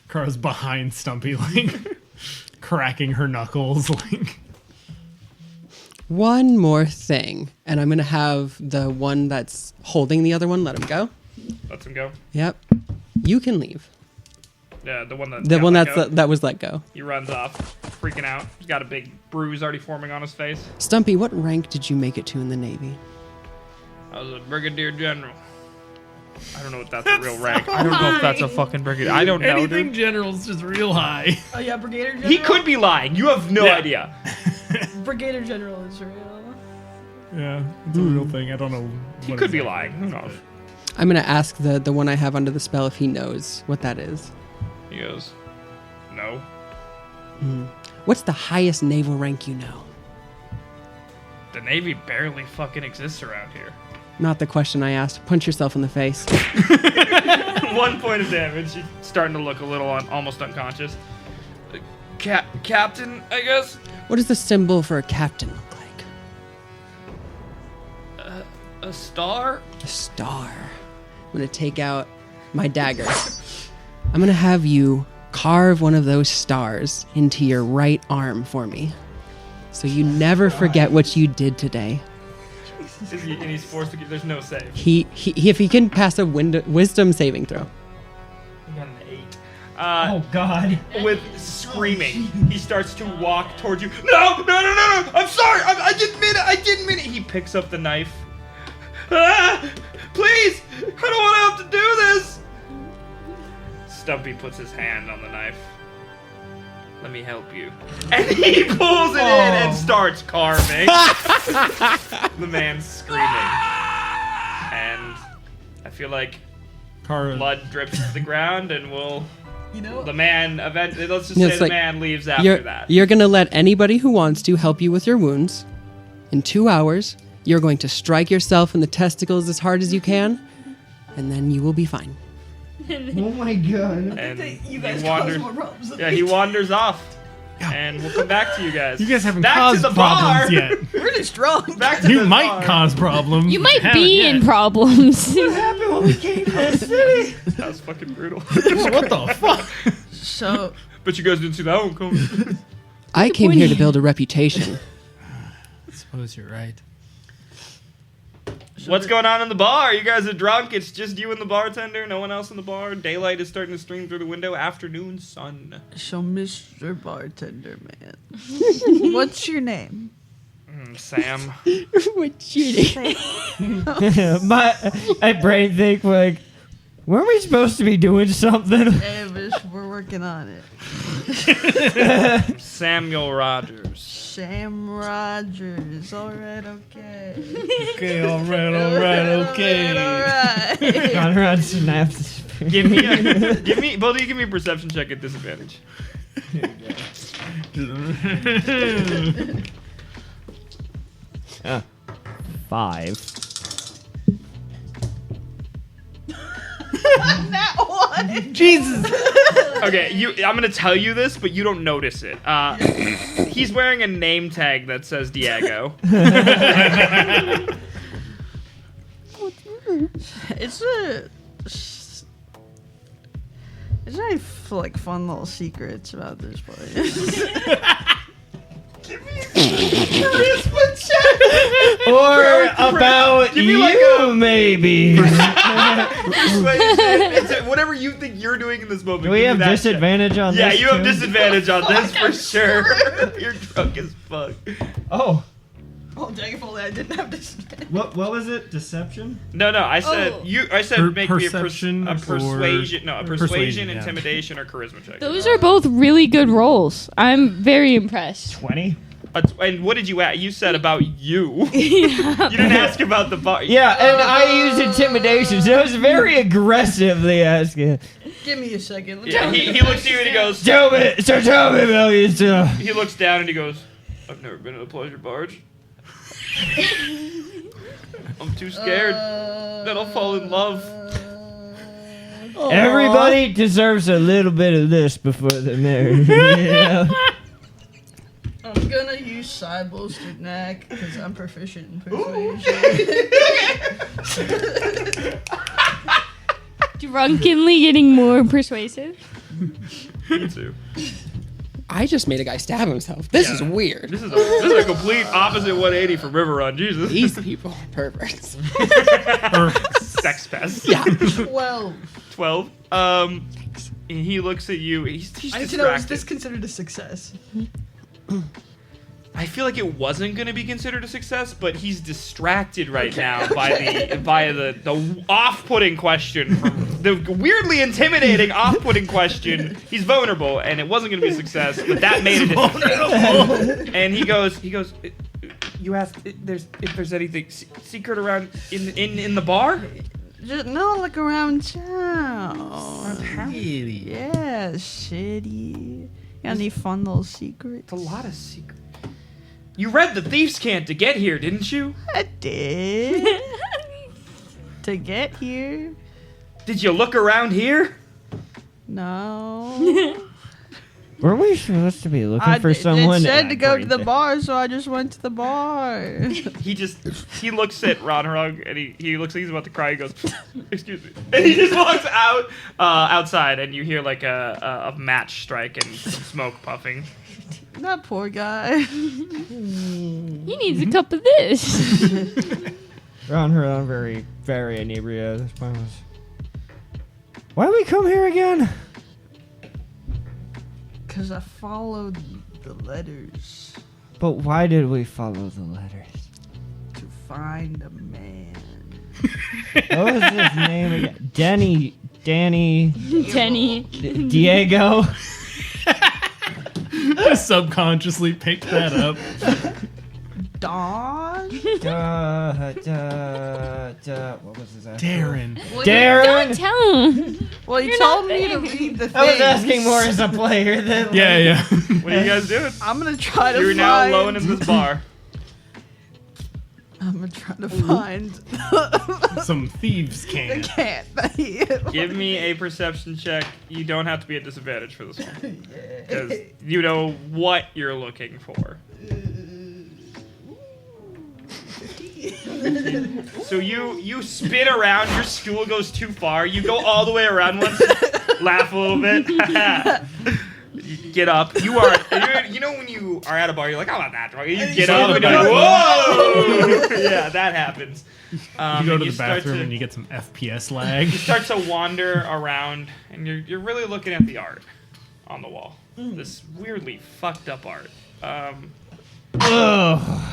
Kara's behind Stumpy, like cracking her knuckles, like. One more thing, and I'm gonna have the one that's holding the other one let him go. Lets him go. Yep, you can leave. Yeah, the one that The got one let go. that was let go. He runs off, freaking out. He's got a big bruise already forming on his face. Stumpy, what rank did you make it to in the Navy? I was a brigadier general. I don't know if that's a real rank. I don't know if that's a fucking brigadier. I don't know, Anything dude. general's just real high. Oh yeah, Brigadier General. He could be lying. You have no Yeah. idea. Brigadier General is real. Yeah, it's a real thing. I don't know. He what could be exactly lying. it Who is, knows? I'm gonna ask the one I have under the spell if he knows what that is. He goes, no. What's the highest naval rank you know? The Navy barely fucking exists around here. Not the question I asked. Punch yourself in the face. 1 point of damage. She's starting to look a little almost unconscious. Captain, I guess? What does the symbol for a captain look like? A star? A star. I'm gonna take out my dagger. I'm gonna have you carve one of those stars into your right arm for me, so you never forget what you did today. And he's forced to get. There's no save. He if he can pass a wisdom saving throw. He got an 8. Oh God! With screaming, he starts to walk towards you. No! I'm sorry. I didn't mean it. I didn't mean it. He picks up the knife. Please! I don't want to have to do this. Stumpy puts his hand on the knife. Let me help you. And he pulls it in and starts carving. The man's screaming. And I feel like Kara, blood drips to the ground and the man eventually, let's just Yeah, say it's the like, man leaves after that. You're gonna let anybody who wants to help you with your wounds. In 2 hours, you're going to strike yourself in the testicles as hard as you can, and then you will be fine. Oh my God! And You he guys wanders. cause more problems than Yeah, me. he wanders off. And we'll come back to you guys. you guys haven't back caused to the problems bar. yet. We're really strong. Back to You the might bar. cause problems. You but might haven't be yet. in problems. What happened when we came to the city? That was fucking brutal. What the fuck? So, But you guys didn't see that one coming. I came here to build a reputation. I suppose you're right. What's going on in the bar? You guys are drunk. It's just you and the bartender. No one else in the bar. Daylight is starting to stream through the window. Afternoon sun. Mr. Bartender Man, what's your name? Sam. What's your name? My brain think like, weren't we supposed to be doing something? Hey, we're working on it. Samuel Rogers. Sam Rogers. All right, okay. Okay, all right, okay. All right. Conrad snaps. Give me both of you give me a perception check at disadvantage. 5. That one. Jesus. Okay, I'm gonna tell you this, but you don't notice it. He's wearing a name tag that says Diego. It's very like fun little secrets about this place. Or about Give me you, like a- maybe. It's whatever you think you're doing in this moment. Do we give me have that disadvantage on check. this? Yeah, you have too? disadvantage on this for sure. You're drunk as fuck. Oh, Oh, dang, if only I didn't have this. what was it? Deception? No, I said Oh. I said make me Perception a persuasion, or- a Persuasion, persuasion, yeah. intimidation, or charisma check. Those are both really good rolls. I'm very impressed. 20? And what did you ask? You said about you. You didn't ask about the bar. Yeah, and I used intimidation, so I was very aggressively asking. Give me a second. Yeah, he looks at you and he goes. Tell me about yourself. He looks down and he goes, "I've never been in a pleasure barge. I'm too scared that I'll fall in love." Everybody deserves a little bit of this before they're married. Yeah. I'm gonna use side bolstered neck because I'm proficient in persuasion. Drunkenly getting more persuasive. Me too. I just made a guy stab himself. This is Yeah. weird. This is a complete opposite 180 from River Run. Jesus. These people are perverts. Sex pest. Yeah. 12. 12. And he looks at you. He's I need to know, is distracted. this considered a success? I feel like it wasn't going to be considered a success, but he's distracted right now by the off-putting question, the weirdly intimidating off-putting question. He's vulnerable, and it wasn't going to be a success, but that made it a success. And he goes. You asked if there's anything secret around in the bar? Just no, like around town. Yeah, shitty. Got any fun little secrets? It's a lot of secrets. You read the Thieves' Cant to get here, didn't you? I did. To get here? Did you look around here? No. Were we supposed to be looking for someone? It said I to go to the breathed. bar, so I just went to the bar. He looks at Ron Rug and he looks like he's about to cry. He goes, "Excuse me," and he just walks outside, and you hear like a match strike and some smoke puffing. That poor guy. He needs a cup of this. Ron Huron, very, very inebriated at this point. Why did we come here again? Because I followed the letters But why did we follow the letters? to find a man. What was his name again? Danny, Tenny. Diego. I subconsciously picked that up. Dawn? What was his name? Darren. Darren. Don't tell him. Well, you You're told not me to there. read the thing. I was asking more as a player than. Yeah. What are you guys doing? I'm gonna try to You're find. now alone in this bar. I'm gonna try to find Some thieves the can. cat. Give me a perception check. You don't have to be at disadvantage for this one, because you know what you're looking for. So you spin around, your stool goes too far, you go all the way around once, laugh a little bit, you get up, you know when you are at a bar, you're like, I'm not that drunk, you get up and you're like, whoa! Yeah, that happens. You go to and the bathroom and you get some FPS lag. you start to wander around, and you're really looking at the art on the wall. This weirdly fucked up art. Ugh.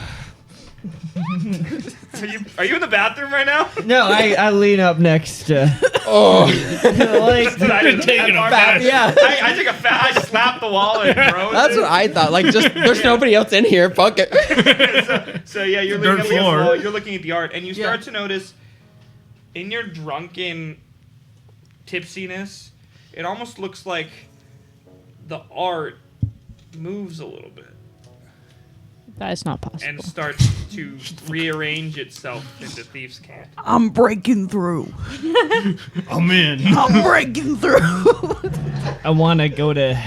Are you in the bathroom right now? No, I lean up next to. I didn't take it Yeah. I take a fat. I slap the wall and throw it. That's what I thought. Like, just there's nobody else in here. Fuck it. So yeah, you're Dirt looking at the floor. wall. You're looking at the art, and you start Yeah. to notice, in your drunken tipsiness, it almost looks like the art moves a little bit That is not possible. and starts to rearrange itself into Thieves' Cant. I'm breaking through. I'm in. I'm breaking through. I want to go to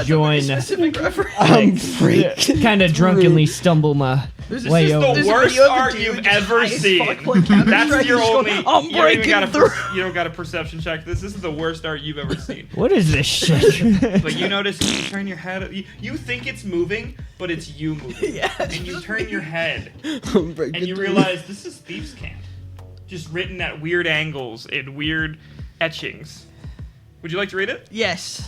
join. Specific reference. I'm freaking. Kind of drunkenly stumble my This way is over. the There's a worst video of the art dude you've just ever high as seen. fuck, like, Counter-Strike, That's your he's just only. going, "I'm you don't even got breaking you don't got a perception check. This is the worst art you've ever seen. What is this shit? But you notice you turn your head. You think it's moving, but it's you moving. Yeah, And you turn your head, I'm breaking and you through. realize this is Thieves' Cant, just written at weird angles in weird etchings. Would you like to read it? Yes.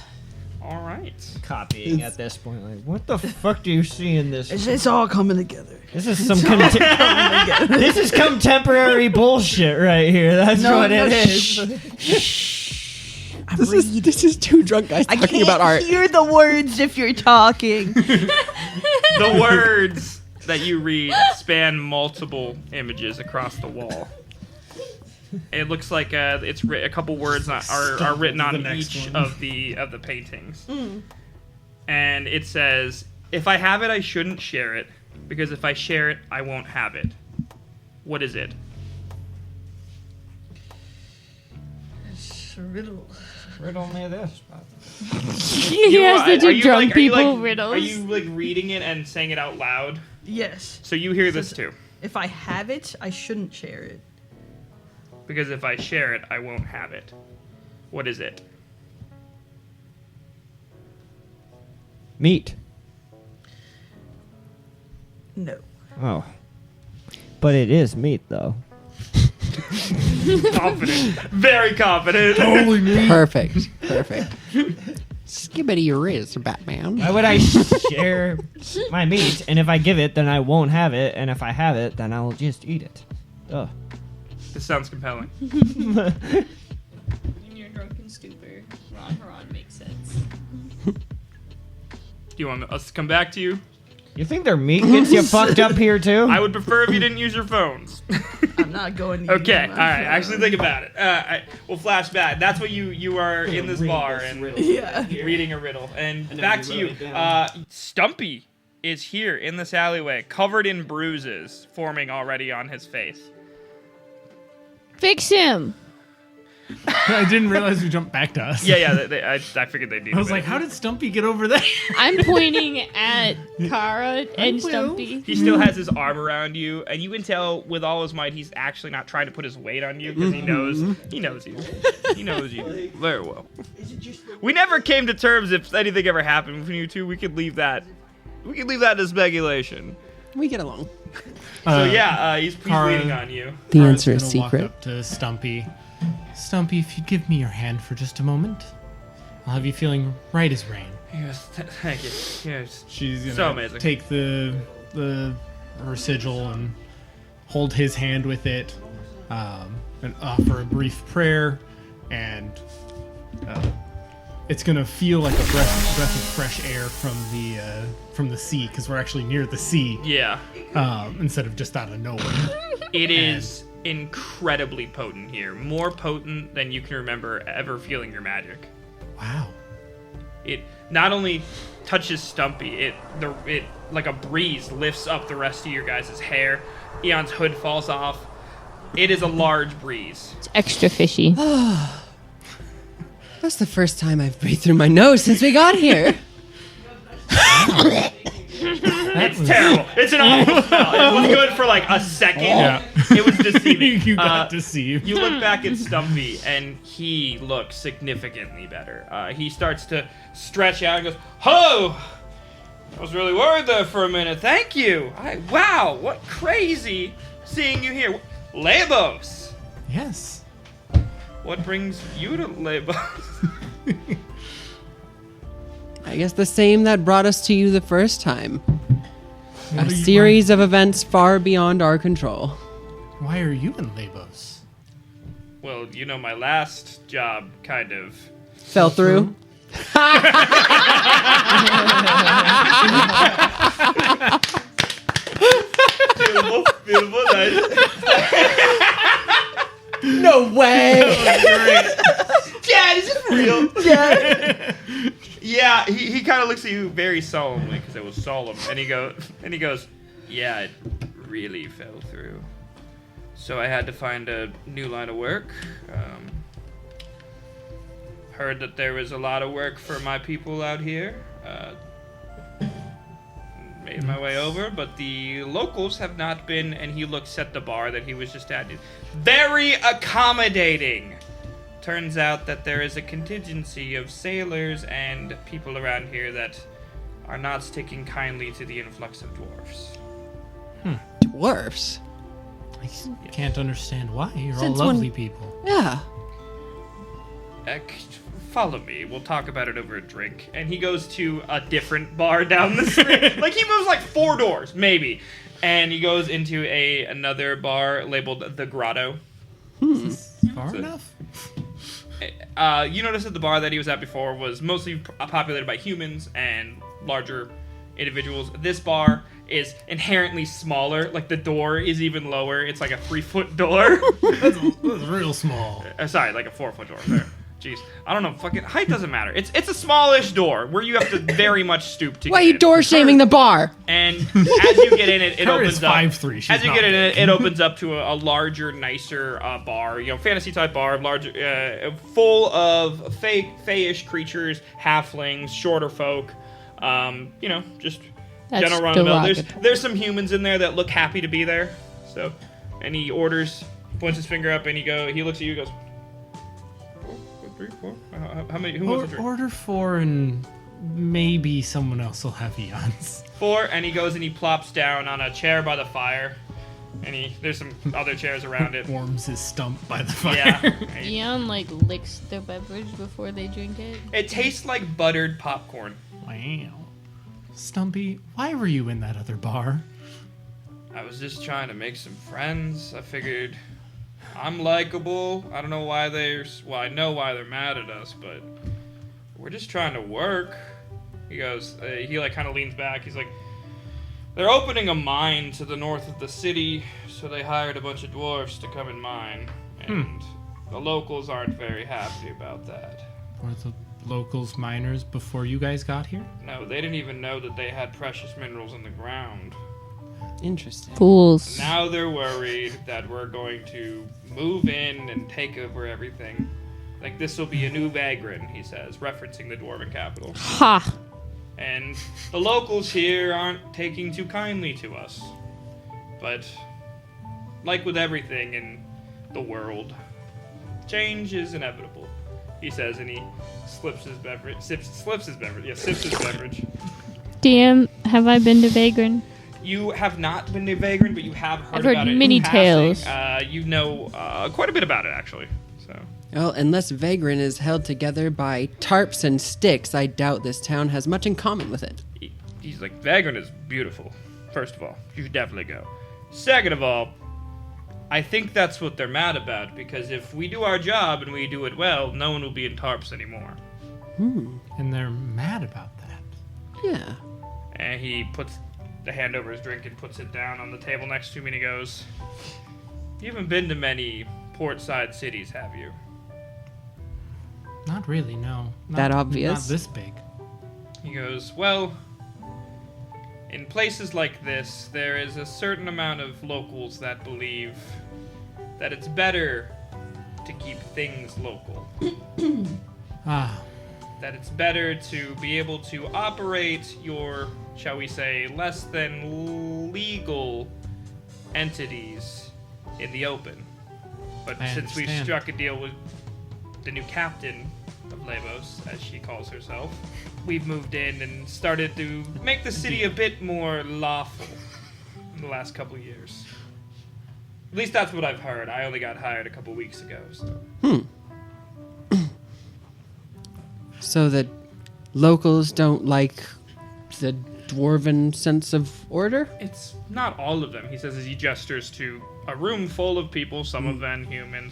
All right. Copying at this point, like, what the fuck do you see in this? It's all coming together. This is some this is contemporary bullshit right here. That's what it is. This is two drunk guys I talking can't about art. hear the words if you're talking. The words that you read span multiple images across the wall. It looks like a couple words are written on the next each one. of the paintings, and it says, "If I have it, I shouldn't share it, because if I share it, I won't have it." What is it? Riddle. Riddle me this. He has to do drunk people Are riddles. you like reading it and saying it out loud? Yes. So you hear this too. If I have it, I shouldn't share it. Because if I share it, I won't have it. What is it? Meat. No. Oh. But it is meat, though. Confident. Very confident. Perfect. Skibbity your riz, Batman. Why would I share my meat? And if I give it, then I won't have it. And if I have it, then I'll just eat it. Ugh. This sounds compelling. In your drunken stupor, Ron Haran makes sense. Do you want us to come back to you? You think their meat gets you fucked up here too? I would prefer if you didn't use your phones. I'm not going to Okay, use all my right. phone. Actually, think about it. We'll flash back. That's what you are in this bar and Yeah. reading a riddle. And then back we to wrote you. it down. Stumpy is here in this alleyway, covered in bruises forming already on his face. Fix him. I didn't realize you jumped back to us. Yeah. I figured they'd need I was a like, minute. how did Stumpy get over there? I'm pointing at Kara and Stumpy. He still has his arm around you, and you can tell with all his might he's actually not trying to put his weight on you because he knows you. He knows you very well. We never came to terms if anything ever happened between you two. We could leave that. We could leave that to speculation. We get along. He's Kara- leaning on you. The Kara's answer is gonna walk secret. up to Stumpy. Stumpy, if you'd give me your hand for just a moment, I'll have you feeling right as rain. Yes, thank you. Yes. She's gonna So amazing. take her sigil and hold his hand with it, and offer a brief prayer, and it's gonna feel like a breath of fresh air from the sea, because we're actually near the sea, Yeah. instead of just out of nowhere. It is incredibly potent here. More potent than you can remember ever feeling your magic. Wow. It not only touches Stumpy, it like a breeze lifts up the rest of your guys' hair. Eon's hood falls off. It is a large breeze. It's extra fishy. That's the first time I've breathed through my nose since we got here. It's terrible. It's an awful smell. It was good for like a second. Yeah. It was deceiving. You got deceived. You look back at Stumpy, and he looks significantly better. He starts to stretch out and goes, "Hello! I was really worried there for a minute. Thank you. Wow, what crazy seeing you here. Leibos! Yes. What brings you to Leibos?" I guess the same that brought us to you the first time. What A are you series of events far beyond our control. Why are you in Leibos? Well, you know, my last job kind of... Fell through. Beautiful, nice. No way! Dad, is this real? Dad. Yeah, he kind of looks at you very solemnly because it was solemn, and he goes, "Yeah, it really fell through. So I had to find a new line of work. Heard that there was a lot of work for my people out here. Made my way over, but the locals have not been." And he looks at the bar that he was just at. Very accommodating. Turns out that there is a contingency of sailors and people around here that are not sticking kindly to the influx of dwarfs. Dwarfs? I can't understand why. You're all Since when- lovely people. Yeah. Follow me. We'll talk about it over a drink. And he goes to a different bar down the street. Like, he moves like 4 doors, maybe. And he goes into another bar labeled The Grotto. Far enough? You notice that the bar that he was at before was mostly populated by humans and larger individuals. This bar is inherently smaller. Like, the door is even lower. It's like a 3-foot door. That's real small. Sorry, like a 4-foot door. There. Jeez. I don't know. Fucking height doesn't matter. It's a smallish door where you have to very much stoop to Why are get you in. door shaming the bar? And as you get in it, it Her opens is up. 5'3". She's As you not get in big. it opens up to a larger, nicer bar. You know, fantasy type bar, larger, full of fayish creatures, halflings, shorter folk. You know, just That's general run of the mill. derogatory. There's some humans in there that look happy to be there. So, and he orders, points his finger up, and he looks at you, and goes, 3, 4. How many? Who wants a drink? Order 4 and maybe someone else will have eons. 4, and he goes and he plops down on a chair by the fire, and there's some other chairs around it. Warms his stump by the fire. Yeah. Eon like licks their beverage before they drink it. It tastes like buttered popcorn. Wow. Stumpy, why were you in that other bar? I was just trying to make some friends. I figured I'm likable. I don't know why I know why they're mad at us, but we're just trying to work. He goes, he like kind of leans back. He's like, They're opening a mine to the north of the city, so they hired a bunch of dwarves to come and mine. And the locals aren't very happy about that. Were the locals miners before you guys got here? No, they didn't even know that they had precious minerals in the ground. Interesting. Fools. Now they're worried that we're going to move in and take over everything. Like, this will be a new Vagrin, he says, referencing the dwarven capital. Ha! And the locals here aren't taking too kindly to us. But, like with everything in the world, change is inevitable, he says, and he sips his beverage. DM, have I been to Vagrin? You have not been to Vagrin, but you have heard I've heard about it. many in passing. tales. You know quite a bit about it, actually. So. Well, unless Vagrin is held together by tarps and sticks, I doubt this town has much in common with it. He's like, Vagrin is beautiful. First of all, you should definitely go. Second of all, I think that's what they're mad about, because if we do our job and we do it well, no one will be in tarps anymore. And they're mad about that. Yeah. And he puts the hand over his drink and puts it down on the table next to me, and he goes, "You haven't been to many port-side cities, have you?" Not really, no. That obvious? Not this big. He goes, "Well, in places like this, there is a certain amount of locals that believe that it's better to keep things local. Ah, That it's better to be able to operate your, shall we say, less than legal entities in the open. But I since we've understand. struck a deal with the new captain of Leibos, as she calls herself, we've moved in and started to make the city a bit more lawful in the last couple of years. At least that's what I've heard. I only got hired a couple weeks ago, so... So the locals don't like the dwarven sense of order? It's not all of them, he says as he gestures to a room full of people, some of them human,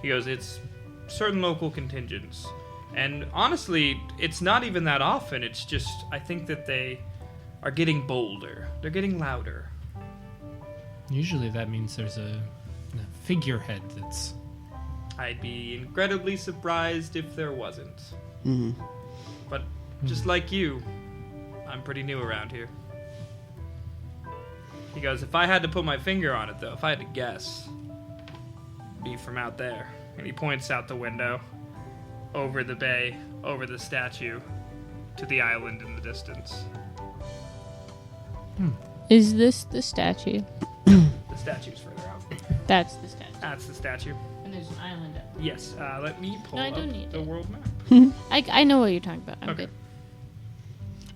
he goes, it's certain local contingents. And honestly, it's not even that often, it's just, I think that they are getting bolder. They're getting louder. usually that means there's a figurehead that's... I'd be incredibly surprised if there wasn't. Mm-hmm. But just like you, I'm pretty new around here. He goes, if I had to put my finger on it, though, if I had to guess, it'd be from out there. And he points out the window, over the bay, over the statue, to the island in the distance. Is this the statue? The statue's further out. That's the statue. That's the statue. And there's an island up. Yes, let me pull No, I up don't need the it. world map. I know what you're talking about. I'm Okay. good.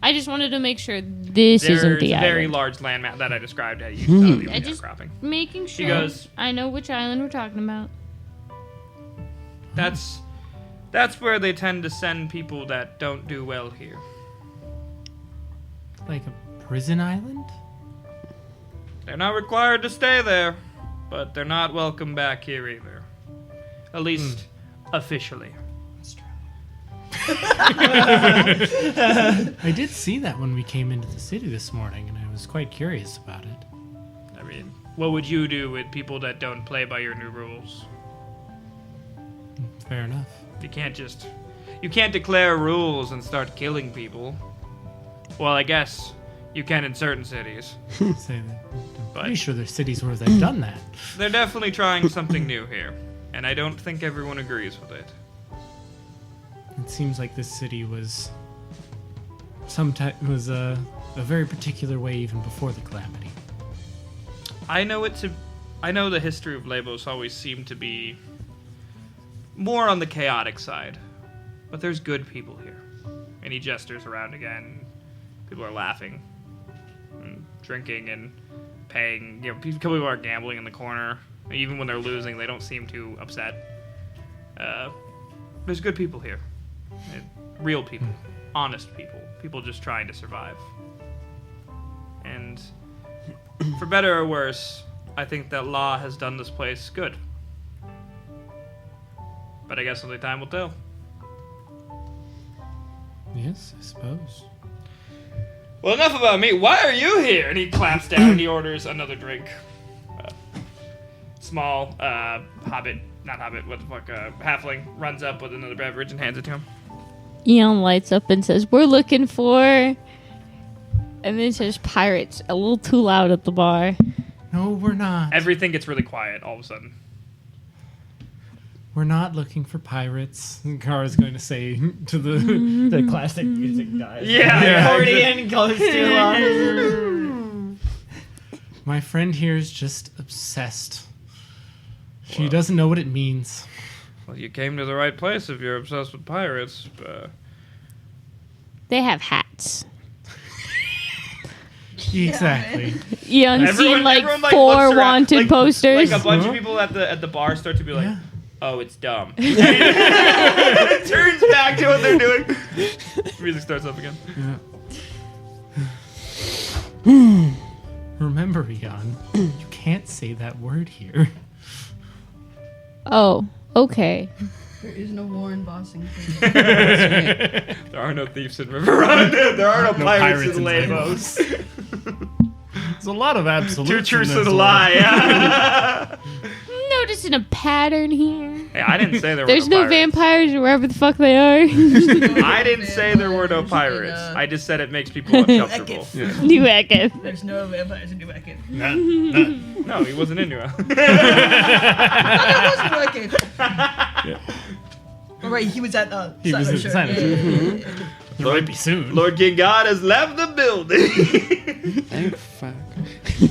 I just wanted to make sure this isn't There's the a very island. large land map that I described how you used the I just- outcropping. Making sure goes- I know which island we're talking about. That's where they tend to send people that don't do well here. Like a prison island? They're not required to stay there, but they're not welcome back here either. At least officially. That's true. I did see that when we came into the city this morning, and I was quite curious about it. I mean, what would you do with people that don't play by your new rules? Fair enough. You can't declare rules and start killing people. Well, I guess you can in certain cities. Say that. I'm But- pretty sure there's cities where they've done that. They're definitely trying something new here, and I don't think everyone agrees with it. It seems like this city was a very particular way even before the calamity. I know the history of Leibos always seemed to be more on the chaotic side, but there's good people here. And he gestures around again. People are laughing, and drinking, and paying. You know, people are gambling in the corner. Even when they're losing, they don't seem too upset. There's good people here, real people, honest people, people just trying to survive. And for better or worse, I think that law has done this place good. But I guess only time will tell. Yes, I suppose. Well, enough about me. Why are you here? And he claps down and he orders another drink. Small halfling runs up with another beverage and hands it to him. Eon lights up and says, "We're looking for," and then says "pirates" a little too loud at the bar. No, we're not. Everything gets really quiet all of a sudden. We're not looking for pirates. And Kara's going to say to the... The classic music dies. Yeah. Accordion goes too long. My friend here is just obsessed. She doesn't know what it means. Well, you came to the right place if you're obsessed with pirates. They have hats. Exactly. Eon's seen like everyone, 4 looks around, wanted posters. Like a bunch of people at the bar start to be like, Yeah. "Oh, it's dumb." It turns back to what they're doing. Music starts up again. Yeah. Remember, Eon, you can't say that word here. Oh, okay. There is no Warren bossing. There are no thieves in River Run. There are no pirates in Leibos. There's a lot of absolutes. Two truths in and this a one. lie. Yeah. Noticing a pattern here. Hey, I didn't say there were There's no no pirates. vampires or wherever the fuck they are. I didn't say there were no pirates. I just said it makes people uncomfortable. New Ecketh. There's no vampires in New Eckett. No, he wasn't into it. Oh, right, he was at He was at Silent Silent There might be soon. Lord King God has left the building. Thank fuck.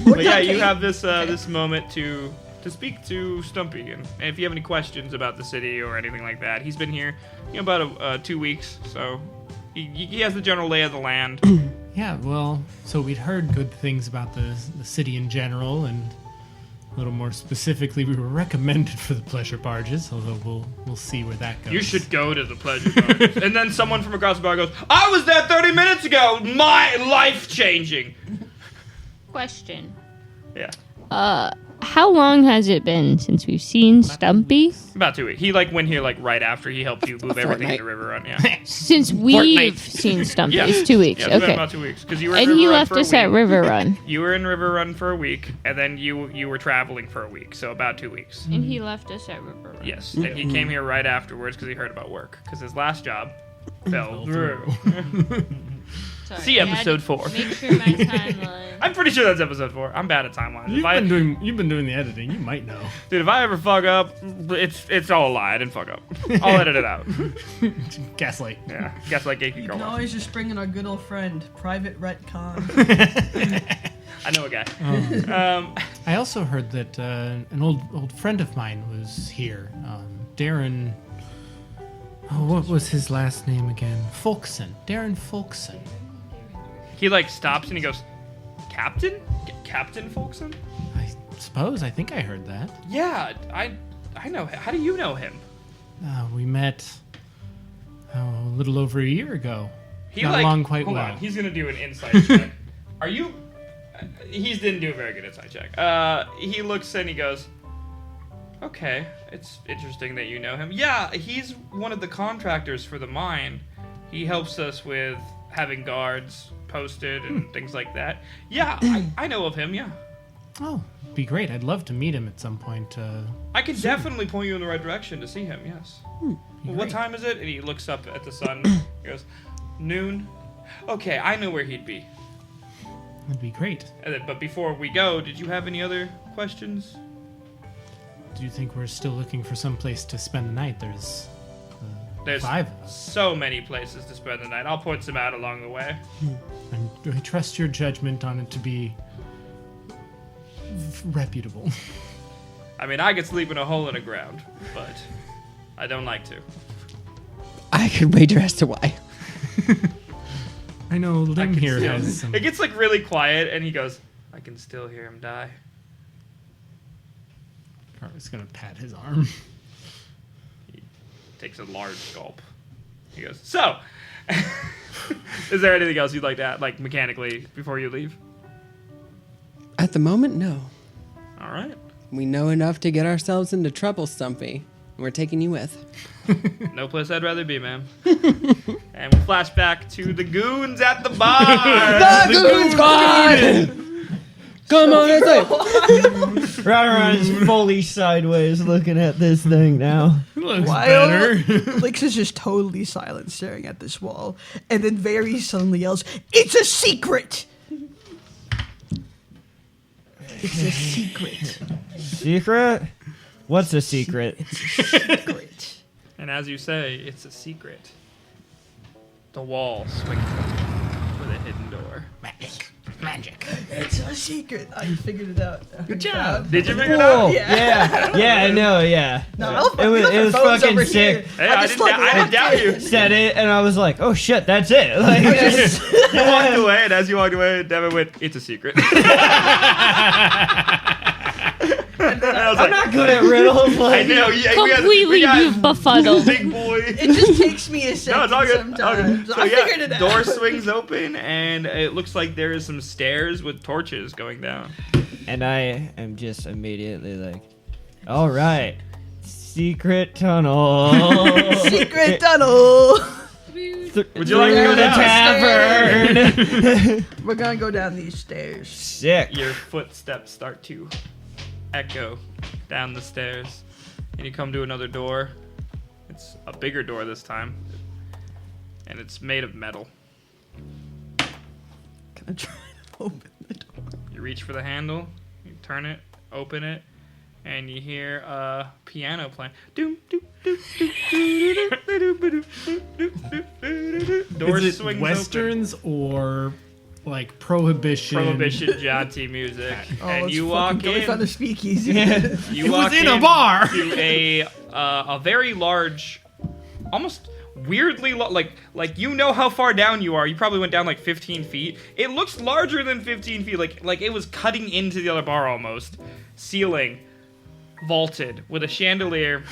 But yeah, you have this this moment to speak to Stumpy, and if you have any questions about the city or anything like that, he's been here, about 2 weeks, so he has the general lay of the land. Yeah, well, so we'd heard good things about the city in general, and a little more specifically, we were recommended for the pleasure barges, although we'll see where that goes. You should go to the pleasure barges. And then someone from across the bar goes, "I was there 30 minutes ago. My life changing." Question. Yeah. How long has it been since we've seen Stumpy? About 2 weeks. He went here right after he helped you move everything fortnight. into River Run. Yeah. Since we've seen Stumpy. Yeah. It's 2 weeks. Yeah, it's been Okay. about 2 weeks because you were in And River he Run left for a us at week. River Run. You were in River Run for a week, and then you were traveling for a week, so about 2 weeks. And he left us at River Run. Yes, and he came here right afterwards because he heard about work because his last job fell through. Sorry, See I had episode to 4. Make sure my timeline. I'm pretty sure that's episode 4. I'm bad at timelines. You've been doing the editing. You might know. Dude, if I ever fuck up, it's all a lie. I didn't fuck up. I'll edit it out. Gaslight. Yeah, guess like Geeky You Girl. can always just bring in our good old friend, Private Retcon. I know a guy. I also heard that an old friend of mine was here. Darren. Oh, what was his last name again? Folkson. Darren Folkson. He stops and he goes, "Captain? Captain Folkson?" I think I heard that. Yeah, I know him. How do you know him? We met a little over a year ago. He Got along quite hold well. on, he's gonna do an insight check. Are you? He didn't do a very good insight check. He looks and he goes, "Okay, it's interesting that you know him. Yeah, he's one of the contractors for the mine. He helps us with having guards posted and things like that. Yeah, I know of him. Yeah, Oh, be great. I'd love to meet him at some point. I can definitely point you in the right direction to see him. Yes. Well, what time is it?" And he looks up at the sun. He goes, "Noon. Okay, I know where he'd be." That'd be great. And then, but before we go, did you have any other questions? Do you think we're still looking for some place to spend the night? There's There's 5 of us. so many places to spend the night. I'll point some out along the way. And I trust your judgment on it to be reputable. I mean, I could sleep in a hole in the ground, but I don't like to. I could wager as to why. I know Lim can here still- has some. It gets really quiet, and he goes, "I can still hear him die." I was gonna pat his arm. Takes a large gulp. He goes, "So, is there anything else you'd like to add, mechanically, before you leave?" At the moment, no. All right. We know enough to get ourselves into trouble, Stumpy. We're taking you with. No place I'd rather be, man. And we flash back to the goons at the bar. The Goon Squad! Come on inside. Ron is fully sideways looking at this thing now. Looks While better. Lix is just totally silent, staring at this wall, and then very suddenly yells, "It's a secret! It's a secret! Secret? What's a secret? It's a secret!" And as you say, it's a secret. The wall swings with a hidden door. Magic. It's a secret. I figured it out. Good job. Did you figure it Whoa. out? Yeah, I know, yeah. No, It was fucking sick. Hey, I didn't doubt you. Said it, and I was like, oh shit, that's it. Like, You walked away, and as you walked away, Devin went, "It's a secret." And I was I'm like, not good at riddles. I Like, know. Completely befuddled. Big boy. It just takes me a No, second it's all good. All good. sometimes. So I figured it out. door swings open, and it looks like there is some stairs with torches going down. and I am just immediately like, all right, secret tunnel. Secret tunnel. Would you like to go the down? tavern? We're gonna go down these stairs. Sick. Your footsteps start to echo down the stairs, and you come to another door. It's a bigger door this time, and it's made of metal. Can I try to open the door? You reach for the handle, you turn it, open it, and you hear a piano playing. Door Is it swings westerns or like prohibition? Prohibition jaunty music, and let's you fucking walk go. We found in. a speakeasy. You It walk was in a bar. to a very large, almost weirdly like you know how far down you are. You probably went down like 15 feet. It looks larger than 15 feet, like it was cutting into the other bar almost. Ceiling vaulted with a chandelier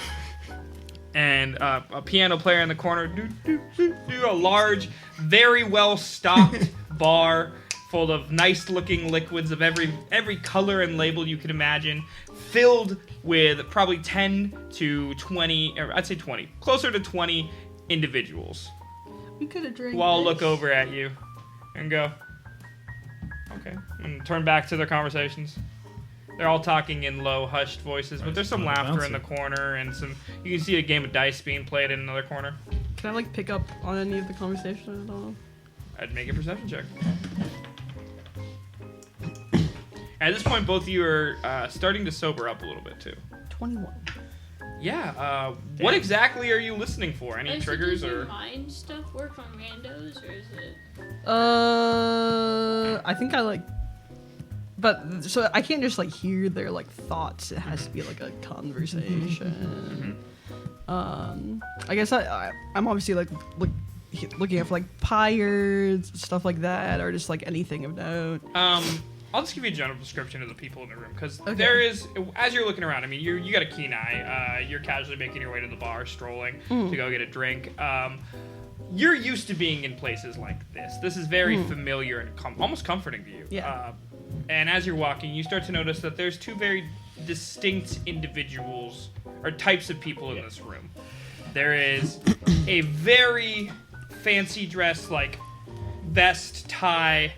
and a piano player in the corner. A large, very well stocked bar full of nice looking liquids of every color and label you can imagine, filled with probably 10 to 20, or I'd say 20, closer to 20 individuals, We could have drank. who all this. look over at you and go, okay, and turn back to their conversations. They're all talking in low, hushed voices, but there's some laughter in the corner, and you can see a game of dice being played in another corner. Can I like pick up on any of the conversation at all? I'd make a perception check. At this point, both of you are starting to sober up a little bit too. 21. Yeah. What exactly are you listening for? Any triggers does or? your mind stuff work on randos, or is it? I think I like. But so I can't just like hear their like thoughts. It has to be like a conversation. I guess I'm obviously like looking at for like pyres, stuff like that, or just like anything of note. I'll just give you a general description of the people in the room, because Okay. there is, as you're looking around, I mean, you got a keen eye. You're casually making your way to the bar, strolling to go get a drink. You're used to being in places like this. This is very familiar and almost comforting to you. Yeah. And as you're walking, you start to notice that there's two very distinct individuals or types of people in this room. There is a very fancy dress, like vest, tie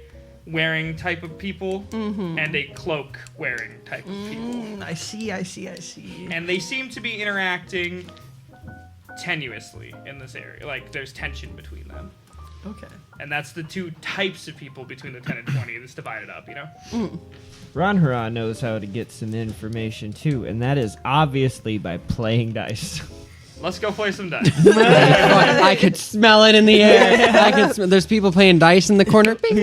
wearing type of people, and a cloak wearing type of people. I see. And they seem to be interacting tenuously in this area. Like there's tension between them. Okay. And that's the two types of people between the 10 and 20 that's divided up, you know? Ron Hurrah knows how to get some information too, and that is obviously by playing dice. Let's go play some dice. I could smell it in the air. There's people playing dice in the corner. Bing.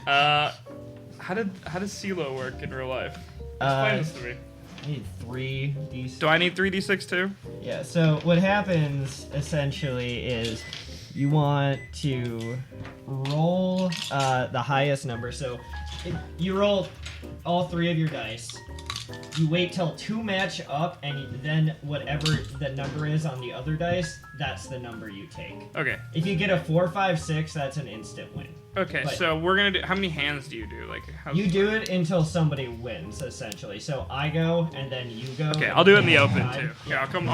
How does CeeLo work in real life? Explain this to me. I need 3 d6. Do I need 3d6 too? Yeah, so what happens essentially is you want to roll the highest number. So you roll all 3 of your dice, You wait till 2 match up, and then whatever the number is on the other dice, that's the number you take. Okay. If you get a 4, 5, 6, that's an instant win. Okay, But- so we're gonna do. How many hands do you do? Like, how's You do it until somebody wins, essentially. So I go, and then you go. Okay, and I'll do it in the then open I- too. Yeah, I'll come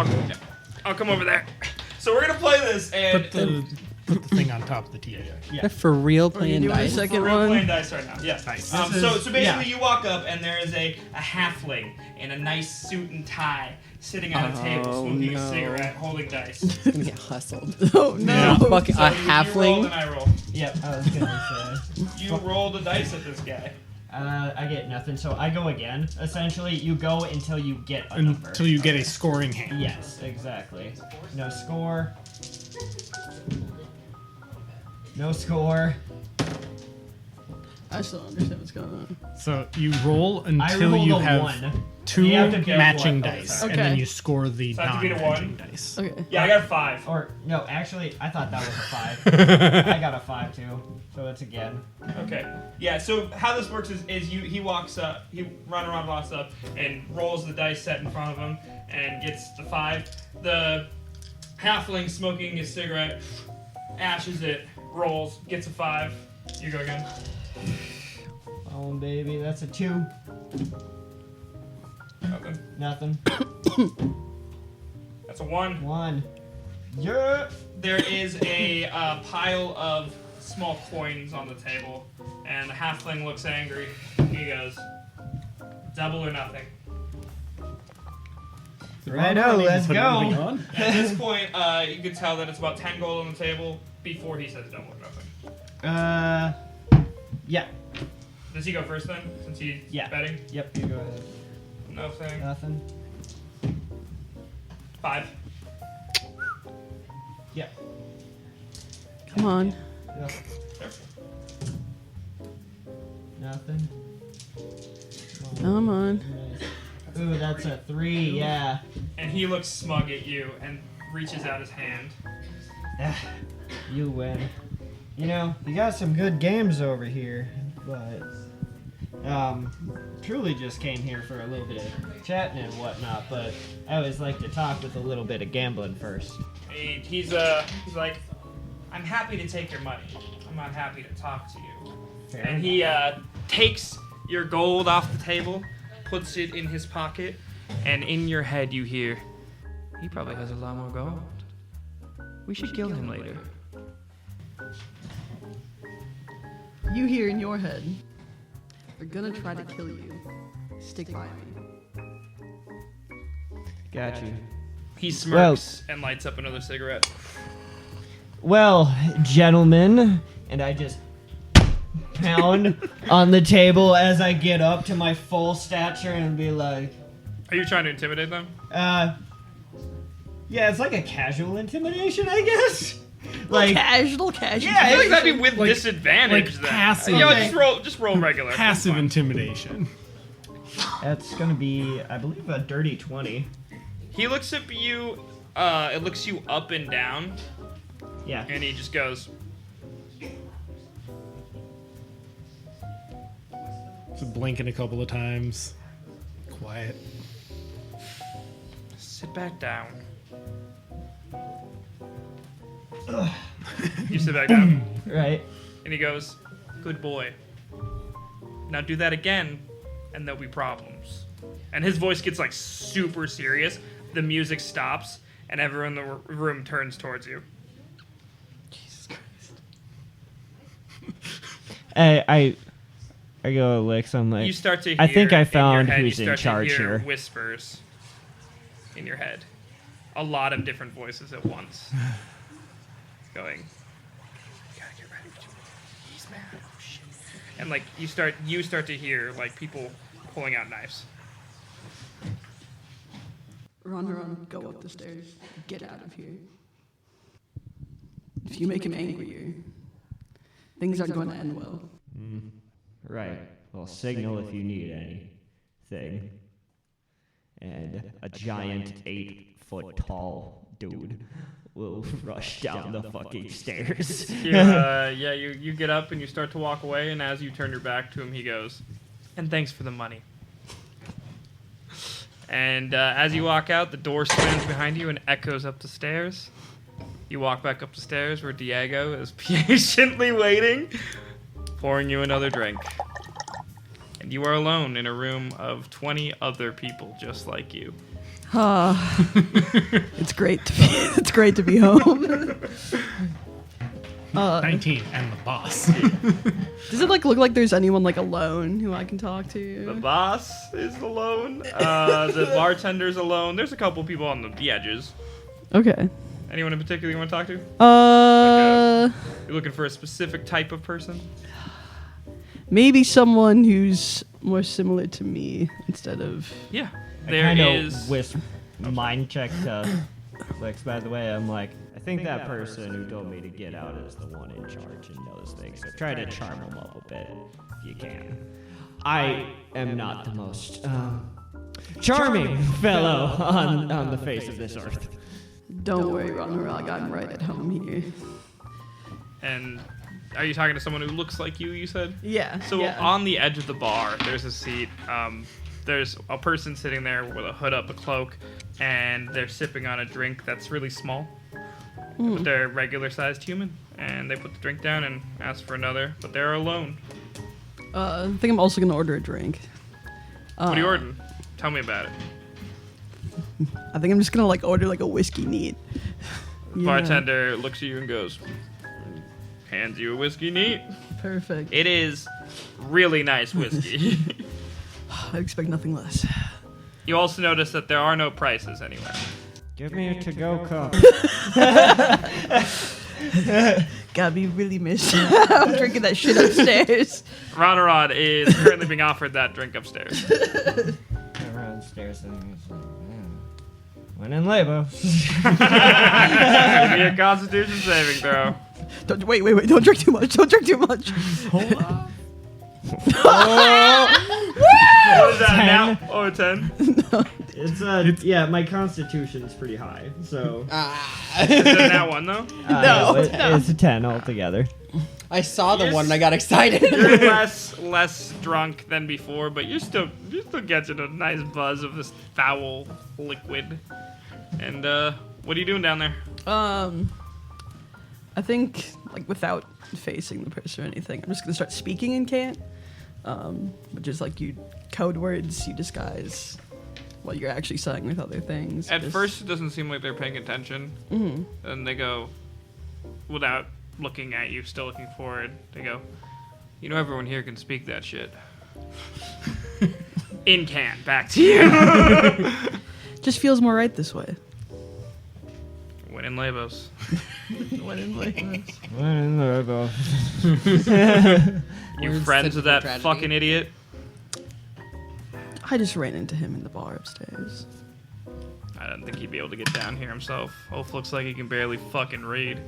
over there. So we're gonna play this, and Put the thing on top of the TA. Yeah. They're for real Are you playing doing a dice. second we're playing one? dice right now. Yes. Nice. So This is- basically, yeah. you walk up, and there is a halfling in a nice suit and tie, sitting on a table, Oh, smoking no. a cigarette, holding dice. It's gonna get hustled. Oh no. Yeah. Fuck, So a you roll, halfling. and I roll. Yep, I was gonna say. You roll the dice at this guy. I get nothing, so I go again. Essentially, you go until you get a number. Until you get a scoring hand. Yes, exactly. No score. No score. I still don't understand what's going on. So you roll I until rolled you a have 1. 2 You have to get matching one. dice, Okay. and then you score the So I have to beat a non-matching 1? dice. Okay. Yeah, I got a 5. Or, no, actually, I thought that was a 5. I got a 5 too. So it's again. Okay. Yeah. So how this works is he walks up, Ron walks up and rolls the dice set in front of him and gets the 5. The halfling smoking his cigarette ashes it, rolls, gets a 5. You go again. Oh, baby, that's a 2. Nothing. Nothing. That's a 1. 1. Yeah. There is a pile of small coins on the table, and the halfling looks angry. He goes, "Double or nothing." Righto, let's Put everything go. on. At this point, you can tell that it's about 10 gold on the table before he says double or nothing. Yeah. Does he go first then, since he's Yeah. betting? Yep, you go ahead. Nothing. Nothing. 5. Yep. Come on. Yep. Nothing. Come on. Nice. Ooh, that's a 3, yeah. And he looks smug at you and reaches out his hand. You win. You know, you got some good games over here, but truly just came here for a little bit of chatting and whatnot, but I always like to talk with a little bit of gambling first. He's like, "I'm happy to take your money. I'm not happy to talk to you." Fair And he takes your gold off the table, puts it in his pocket, and in your head you hear, "He probably has a lot more gold. We should kill him later." You hear in your head, "They're gonna try to kill you. Stick by me." Got you. He smirks and lights up another cigarette. Well, gentlemen, and I just pound on the table as I get up to my full stature and be like, Are you trying to intimidate them? yeah, it's like a casual intimidation, I guess. Like, Casual. I feel like that'd be with Like- disadvantage. like then. passive. You know, Okay. just roll regular. Passive That's fine. intimidation. that's gonna be, I believe, a dirty 20. He looks at you. It looks you up and down, Yeah. and he just goes, So blinking a couple of times. Quiet. "Sit back down." You sit back down, Right. and he goes, "Good boy. Now do that again, and there'll be problems." And his voice gets like super serious. The music stops, and everyone in the room turns towards you. I go licks. I'm like, You start to hear. I think I in your found head, who's you in start to charge hear here. Whispers in your head, a lot of different voices at once, going. "You gotta get ready. He's mad. Oh shit!" And like you start to hear like people pulling out knives. Run, go up the stairs. Get out of here. If you make him angrier, things aren't going to end well. right. Well, signal if you need anything. And a giant 8-foot tall dude will rush down the fucking stairs. You get up and you start to walk away, and as you turn your back to him, he goes, "And thanks for the money." And as you walk out, the door spins behind you and echoes up the stairs. You walk back up the stairs where Diego is patiently waiting, pouring you another drink. And you are alone in a room of 20 other people just like you. It's great to be home. 19 and the boss. Does it like look like there's anyone like alone who I can talk to? The boss is alone. The bartender's alone. There's a couple people on the edges. Okay. Anyone in particular you want to talk to? You're looking for a specific type of person? Maybe someone who's more similar to me instead of. Yeah. I There kind is. of whisper mind check to Flex, by the way. I'm like, I think that person who told me to get out is the one in charge and knows things. So try to charm him up a bit if you can. I am not the most charming fellow on the face of this earth. Don't worry, Ronarog, I'm right at home here. And are you talking to someone who looks like you said? Yeah. So yeah. on the edge of the bar, there's a seat. There's a person sitting there with a hood up, a cloak, and they're sipping on a drink that's really small. But they're a regular-sized human, and they put the drink down and ask for another, but they're alone. I think I'm also gonna order a drink. What are you ordering? Tell me about it. I think I'm just gonna like order like a whiskey neat. Yeah. Bartender looks at you and goes, hands you a whiskey neat. Perfect. It is really nice whiskey. I expect nothing less. You also notice that there are no prices anywhere. Give me a to-go cup. Gotta be really missed. I'm drinking that shit upstairs. Ronarod is currently being offered that drink upstairs. Downstairs and he's like, when in Leibos. Give me a Constitution saving throw. Don't, wait. Don't drink too much. Don't drink too much. Hold up. What is that 10. now? Oh, a 10? It's yeah, my constitution's pretty high, so Is it a nat 1 though? No. it's a 10 altogether. I saw the Yes. one and I got excited. You're less drunk than before, but you're still getting a nice buzz of this foul liquid. And what are you doing down there? I think like without facing the person or anything, I'm just gonna start speaking in cant. Which is like you code words you disguise what you're actually saying with other things. At Just- first, it doesn't seem like they're paying attention. And they go, without looking at you, still looking forward, they go, you know, everyone here can speak that shit. In can, back to you. just feels more right this way. Win in Leibos. When in like When in Leibos. You Words friends stood with for that tragedy. fucking idiot? I just ran into him in the bar upstairs. I don't think he'd be able to get down here himself. Wolf looks like he can barely fucking read.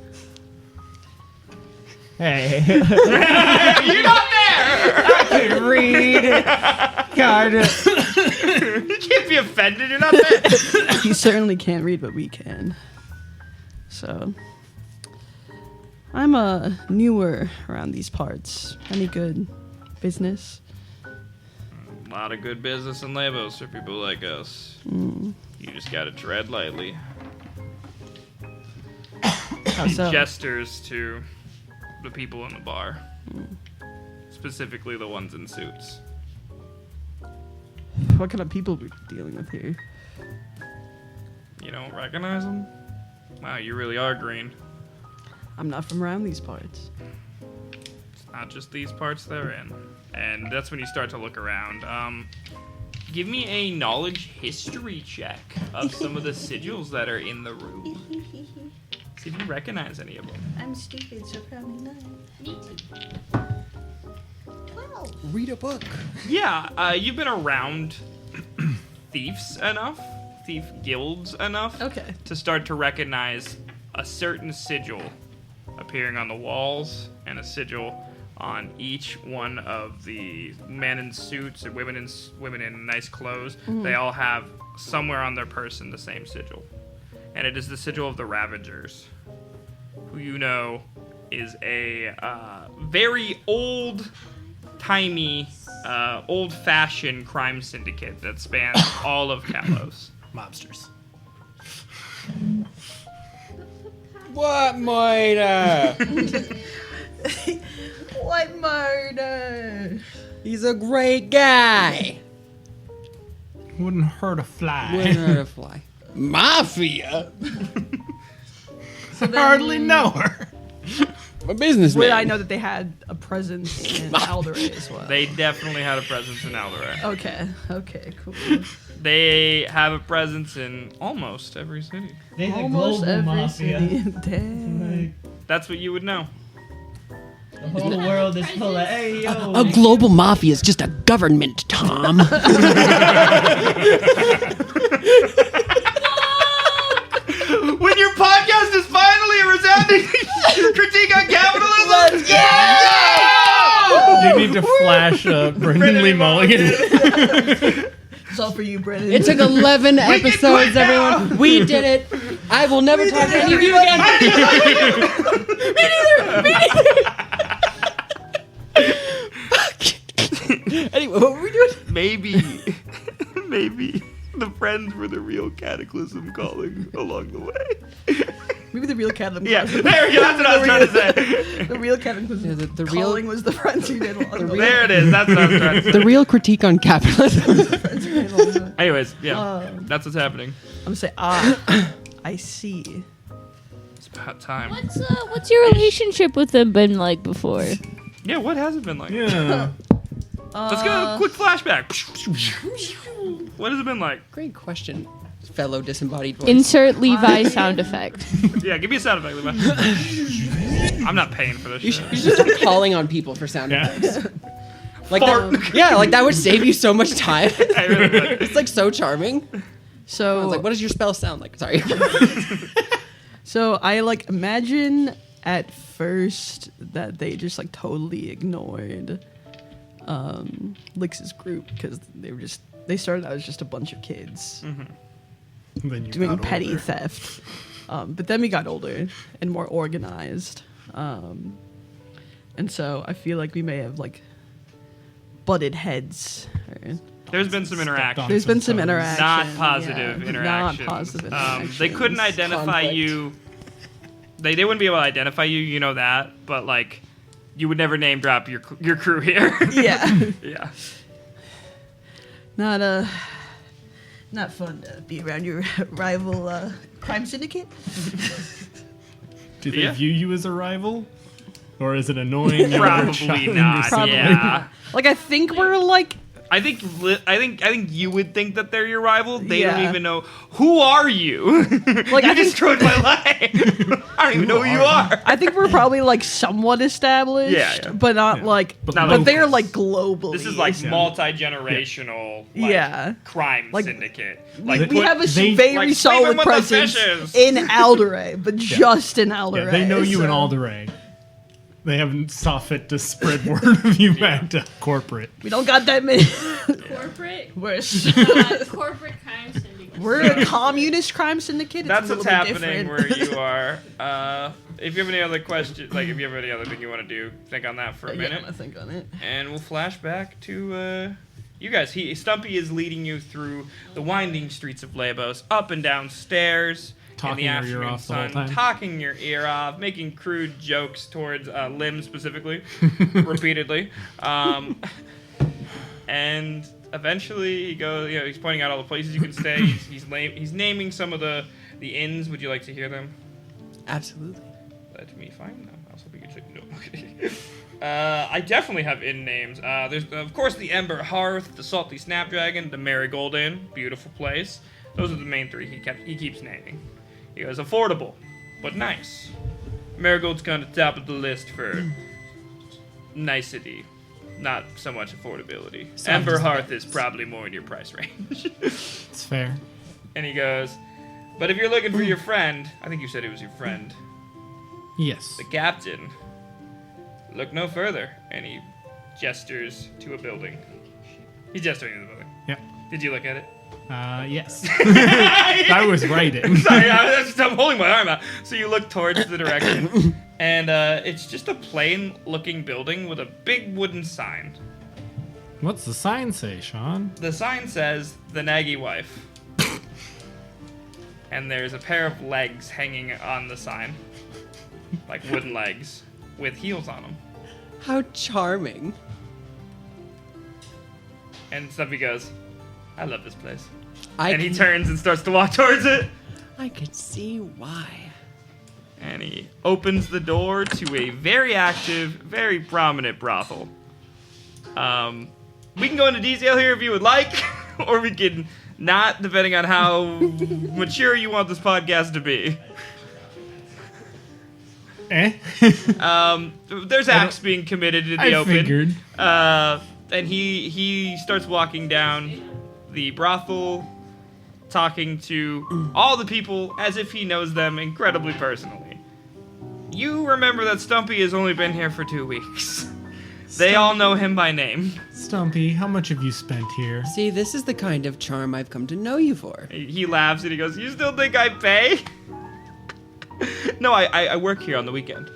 Hey. You're not there! I can read. God. You can't be offended, you're not there! He certainly can't read, but we can. So, I'm newer around these parts. Any good business? A lot of good business in Leibos for people like us. You just gotta tread lightly. How He so? gestures to the people in the bar. Specifically the ones in suits. What kind of people we're dealing with here? You don't recognize them? Wow, you really are green. I'm not from around these parts. It's not just these parts they're in. And that's when you start to look around. Give me a knowledge history check of some of the sigils that are in the room. See if you recognize any of them. I'm stupid, so probably not. Read a book. Yeah, you've been around thieves enough, thief guilds enough, Okay. to start to recognize a certain sigil appearing on the walls and a sigil on each one of the men in suits or women in nice clothes. They all have somewhere on their person the same sigil. And it is the sigil of the Ravagers, who you know is a very old-timey old-fashioned crime syndicate that spans all of Kalos. Mobsters. What murder? What murder? He's a great guy. Wouldn't hurt a fly. Wouldn't hurt a fly. Mafia? I hardly know her. A businessman. Would I know that they had a presence in Alderay as well? They definitely had a presence in Alderay. Okay, cool. They have a presence in almost every city. They're the Almost global every mafia. city. Damn. That's what you would know. The whole world is full of, hey, yo. A global mafia is just a government, Tom. When your podcast is finally a resounding critique on capitalism, You need to flash Brendan Lee Mulligan. It's all for you, Brennan. It took 11 quit episodes, now. everyone. We did it. I will never talk to any of you again. Anyway, what were we doing? maybe the friends were the real Cataclysm calling along the way. Maybe the real Cataclysm. Yeah, there we go. That's what I was trying to say. The real Cataclysm. Yeah, the real- calling was the friends who did along the way. There it is. That's what I was trying to say. The real critique on capitalism. Friends who did along the way. Anyways, yeah, that's what's happening. I'm gonna say, I see. It's about time. What's your relationship with them been like before? Yeah, what has it been like? Yeah. Let's go a quick flashback. What has it been like? Great question, fellow disembodied voice. Insert Levi sound effect. Yeah, give me a sound effect, Levi. I'm not paying for this You shit. should just start calling on people for sound Yeah. effects. Like Fart. that, yeah, like that would save you so much time. I really would. It's like so charming. I So, was like, what does your spell sound like? Sorry. so I like imagine at first that they just like totally ignored Lix's group because they started out as just a bunch of kids Then you doing got petty older. theft. But then we got older and more organized. And so I feel like we may have like butted heads. There's been some interaction. There's been some toes. interaction. Not positive yeah, interaction. Not positive They interaction. couldn't identify Conflict. you. They wouldn't be able to identify you. You know that, but like, you would never name drop your crew here. Yeah. Yeah. Not fun to be around your rival crime syndicate. Do they Yeah. view you as a rival? Or is it annoying? younger Probably child not. Probably Yeah. Like I think we're like I think you would think that they're your rival. They don't Yeah. even know who are you. Like you I think- destroyed my life. I don't even know who you are. I think we're probably like somewhat established, Yeah. but not Yeah. like But but, locals. they're like globally. This is like Yeah. multi-generational, like, Yeah. crime Like, syndicate. we Like we have a they- very like, solid sleeping with the presence fishes. in Alderay, but just in Alderay. Yeah, they know you in so Alderay. They haven't saw fit to spread word of you back to corporate. We don't got that many. Corporate? We're Corporate crime syndicate. we're a communist crime syndicate. It's that's a what's little bit happening different. where you are. If you have any other questions, like if you have any other thing you want to do, think on that for a Yeah, minute, I'm gonna think on it. and we'll flash back to you guys. Stumpy is leading you through the winding streets of Leibos, up and down stairs. Talking in the your ear afternoon off the whole sun, time. talking your ear off, making crude jokes towards Lim specifically, repeatedly, and eventually he goes. You know, he's pointing out all the places you can stay. He's naming some of the inns. Would you like to hear them? Absolutely. Let me find them. I was hoping you'd say no. I definitely have inn names. There's of course the Ember Hearth, the Salty Snapdragon, the Marigold Inn, beautiful place. Those are the main three he keeps naming. He goes affordable, but nice. Marigold's kind of top of the list for nicety, not so much affordability. Ember Hearth is probably more in your price range. It's fair. And he goes, but if you're looking for your friend, I think you said it was your friend, Yes. the captain, look no further. And he gestures to a building. He's gesturing to the building. Yep. Did you look at it? Yes. I was writing. Sorry, I'm holding my arm out. So you look towards the direction, and it's just a plain-looking building with a big wooden sign. What's the sign say, Sean? The sign says the Nagy wife. And there's a pair of legs hanging on the sign. Like wooden legs with heels on them. How charming. And Stumpy goes, I love this place. And he turns and starts to walk towards it. I could see why. And he opens the door to a very active, very prominent brothel. We can go into detail here if you would like, or we can not, depending on how mature you want this podcast to be. There's acts being committed in the open. Figured. And he starts walking down the brothel, talking to all the people as if he knows them incredibly personally. You remember that Stumpy has only been here for 2 weeks. They all know him by name. Stumpy, how much have you spent here? See, this is the kind of charm I've come to know you for. He laughs and he goes, you still think I pay? No, I work here on the weekend.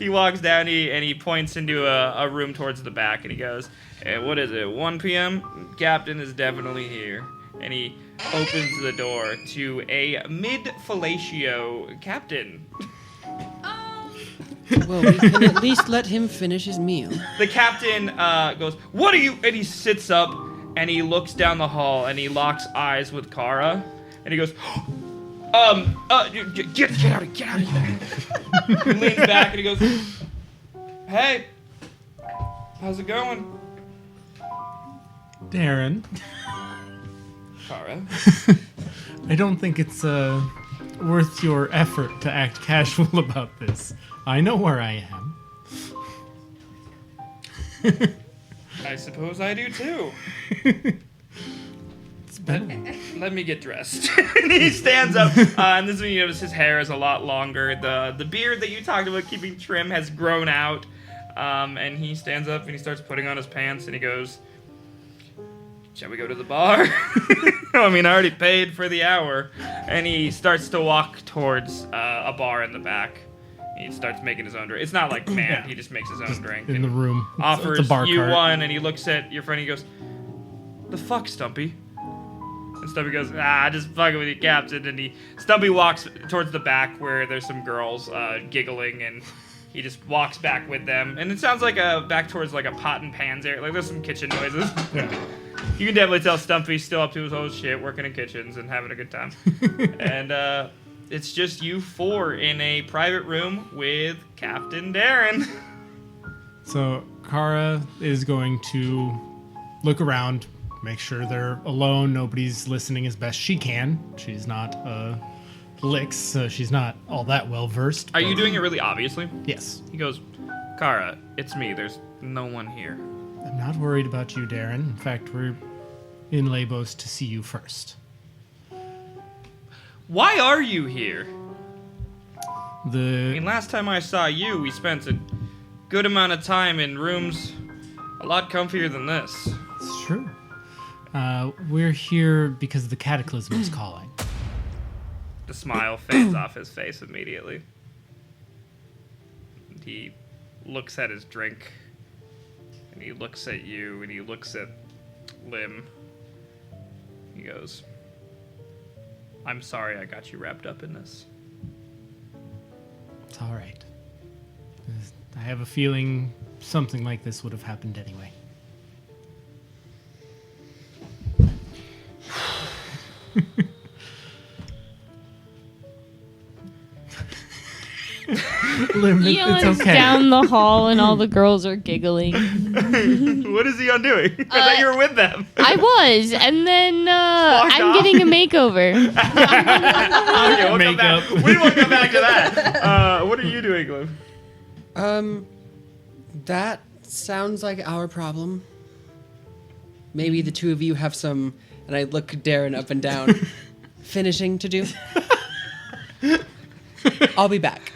He walks down and he points into a room towards the back and he goes, what is it, 1 p.m.? Captain is definitely here. And he opens the door to a mid-fellatio captain. Well, we can at least let him finish his meal. The captain goes, what are you? And he sits up and he looks down the hall and he locks eyes with Kara. And he goes, get out of here. He leans back and he goes, hey, how's it going? Darren, Kara. I don't think it's worth your effort to act casual about this. I know where I am. I suppose I do too. It's been Let me get dressed. And he stands up, and this is when you notice his hair is a lot longer. The beard that you talked about keeping trim has grown out. And he stands up and he starts putting on his pants and he goes, shall we go to the bar? I mean, I already paid for the hour. And he starts to walk towards a bar in the back. He starts making his own drink. It's not like man, he just makes his own drink. in and the room. offers it's a bar you cart. one, and he looks at your friend and he goes, the fuck, Stumpy? And Stumpy goes, just fucking with you, Captain. And Stumpy walks towards the back where there's some girls giggling, and he just walks back with them. And it sounds like back towards like a pot and pans area. Like there's some kitchen noises. Yeah. You can definitely tell Stumpy's still up to his old shit, working in kitchens and having a good time. And it's just you four in a private room with Captain Darren. So Kara is going to look around, make sure they're alone, nobody's listening as best she can. She's not licks, so she's not all that well versed. Are you doing it really obviously? Yes. He goes, Kara, it's me. There's no one here. I'm not worried about you, Darren. In fact, we're in Leibos to see you first. Why are you here? I The mean, last time I saw you, we spent a good amount of time in rooms a lot comfier than this. It's true. We're here because the Cataclysm is calling. The smile fades off his face immediately. And he looks at his drink, and he looks at you, and he looks at Lim. He goes, I'm sorry I got you wrapped up in this. It's all right. I have a feeling something like this would have happened anyway. Lim, it's Yawns okay. down the hall and all the girls are giggling. What is he on doing? I thought you were with them. I was, and then Fuck I'm off. getting a makeover. Okay, we'll come back. Makeup. We won't come back to that. What are you doing, Lim? That sounds like our problem. Maybe the two of you have some, and I look Darren up and down, finishing to do. I'll be back.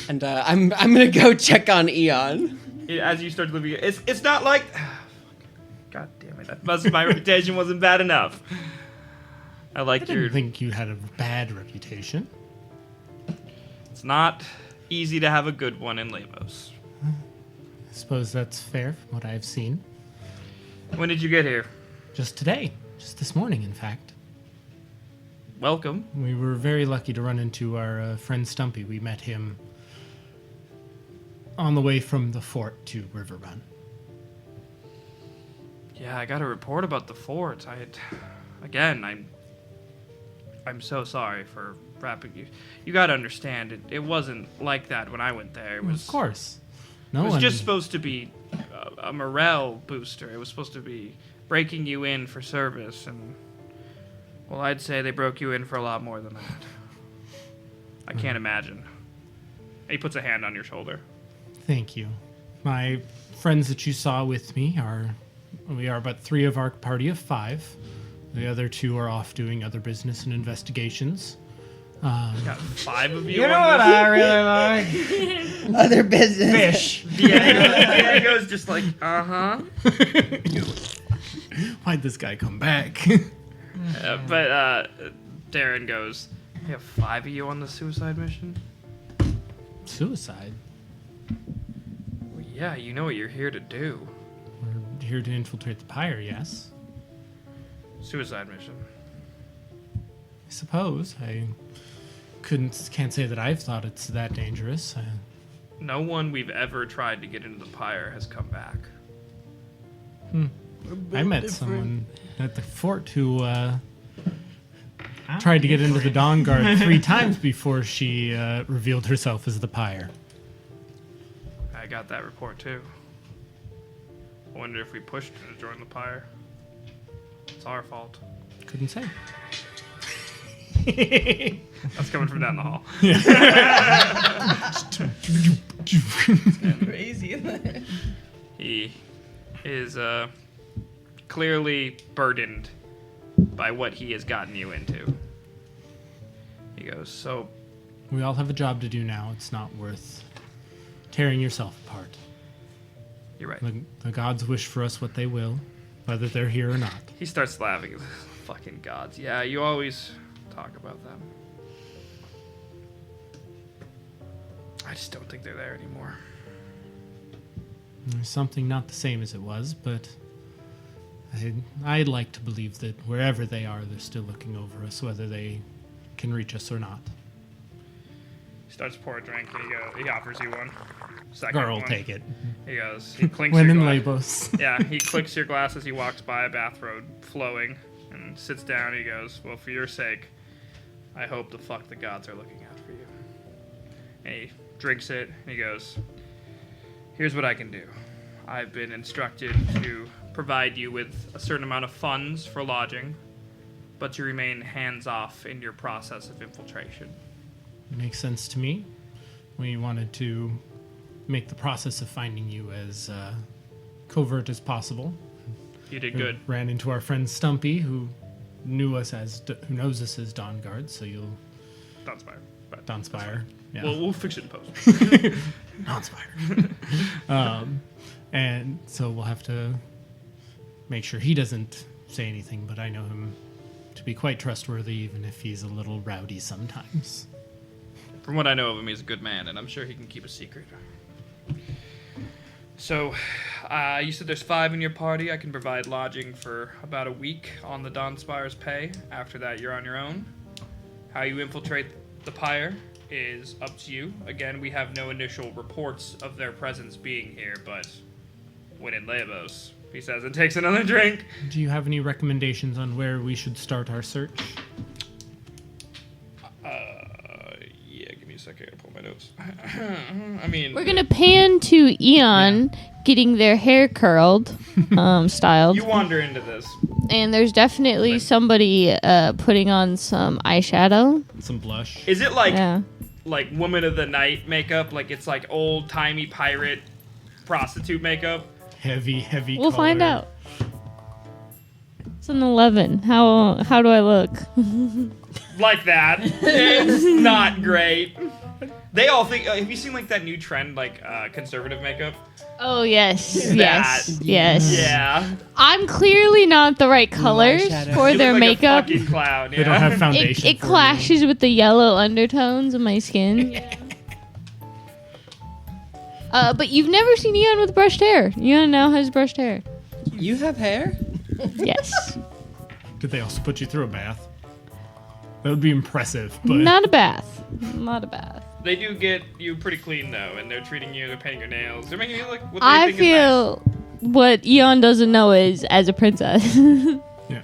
And I'm gonna go check on Eon. As you start to live, it's not like. God damn it! My reputation wasn't bad enough. I I like didn't your. think you had a bad reputation. It's not easy to have a good one in Leibos. suppose that's fair from what I've seen. When did you get here? Just today. Just this morning, in fact. Welcome. We were very lucky to run into our friend Stumpy. We met him on the way from the fort to River Run. Yeah, I got a report about the fort. I'm so sorry for wrapping you. You gotta understand, it wasn't like that when I went there. It was, Of course. it was just supposed to be a morale booster. It was supposed to be breaking you in for service, and well, I'd say they broke you in for a lot more than that. I can't imagine. He puts a hand on your shoulder. Thank you. My friends that you saw with me we are but 3 of our party of 5. The other 2 are off doing other business and investigations. Got 5 of you. You know on what this. I really like? Other business. Fish. Diego's just like, uh-huh. Why'd this guy come back? But Darren goes, you have 5 of you on the suicide mission? Suicide? Well, yeah, you know what you're here to do. We're here to infiltrate the pyre, yes? Suicide mission. I suppose. I can't say that I've thought it's that dangerous. No one we've ever tried to get into the pyre has come back. I met someone at the fort who tried to get into the Dawn Guard 3 times before she revealed herself as the pyre. I got that report too. I wonder if we pushed her to join the pyre. It's our fault. Couldn't say. That's coming from down the hall. Crazy in there. He is clearly burdened by what he has gotten you into. He goes, so We all have a job to do now. It's not worth tearing yourself apart. you're right. The gods wish for us what they will, whether they're here or not. He starts laughing. Fucking gods. Yeah, you always talk about them. I just don't think they're there anymore. There's something not the same as it was, but I'd like to believe that wherever they are, they're still looking over us, whether they can reach us or not. He starts to pour a drink and he offers you one. Second Girl, one. take it. He goes, he clinks When your in glass. Leibos. Yeah, he clicks your glass as he walks by, a bathrobe flowing, and sits down. He goes, well, for your sake, I hope the fuck the gods are looking out for you. And he drinks it, and he goes, here's what I can do. I've been instructed to provide you with a certain amount of funds for lodging, but to remain hands-off in your process of infiltration. Makes sense to me. We wanted to make the process of finding you as covert as possible. You did We good. Ran into our friend Stumpy, who knows us as Dawn Guard, so you'll Dawnspire. But Dawnspire. Yeah. we'll fix it in post. Dawnspire. And so we'll have to make sure he doesn't say anything, but I know him to be quite trustworthy, even if he's a little rowdy sometimes. From what I know of him, he's a good man, and I'm sure he can keep a secret. So, you said there's 5 in your party. I can provide lodging for about a week on the Dawnspire's pay. After that, you're on your own. How you infiltrate the pyre is up to you. Again, we have no initial reports of their presence being here, but when in Leibos, he says and takes another drink. Do you have any recommendations on where we should start our search? Yeah, give me a second. I gotta pull my notes. I mean, We're gonna pan to Eon getting their hair curled, styled, you wander into this. and there's definitely somebody putting on some eyeshadow. Some blush. Is it like Yeah. like Woman of the Night makeup? Like it's like old timey pirate prostitute makeup? Heavy We'll find color. out. It's an 11. How do I look? Like that. It's not great. They all think. Have you seen like that new trend, like conservative makeup? Oh yes, That. yes, yes. Yeah. I'm clearly not the right colors eyeshadow. for You their look like makeup. A fucking clown. Yeah. They don't have foundation. It for clashes with the yellow undertones of my skin. But you've never seen Eon with brushed hair. Eon now has brushed hair. You have hair? Yes. Did they also put you through a bath? That would be impressive, but Not a bath. Not a bath. They do get you pretty clean though, and they're treating you. They're painting your nails. They're making you look. What they I think is nice. feel what Eon doesn't know is, as a princess, yeah.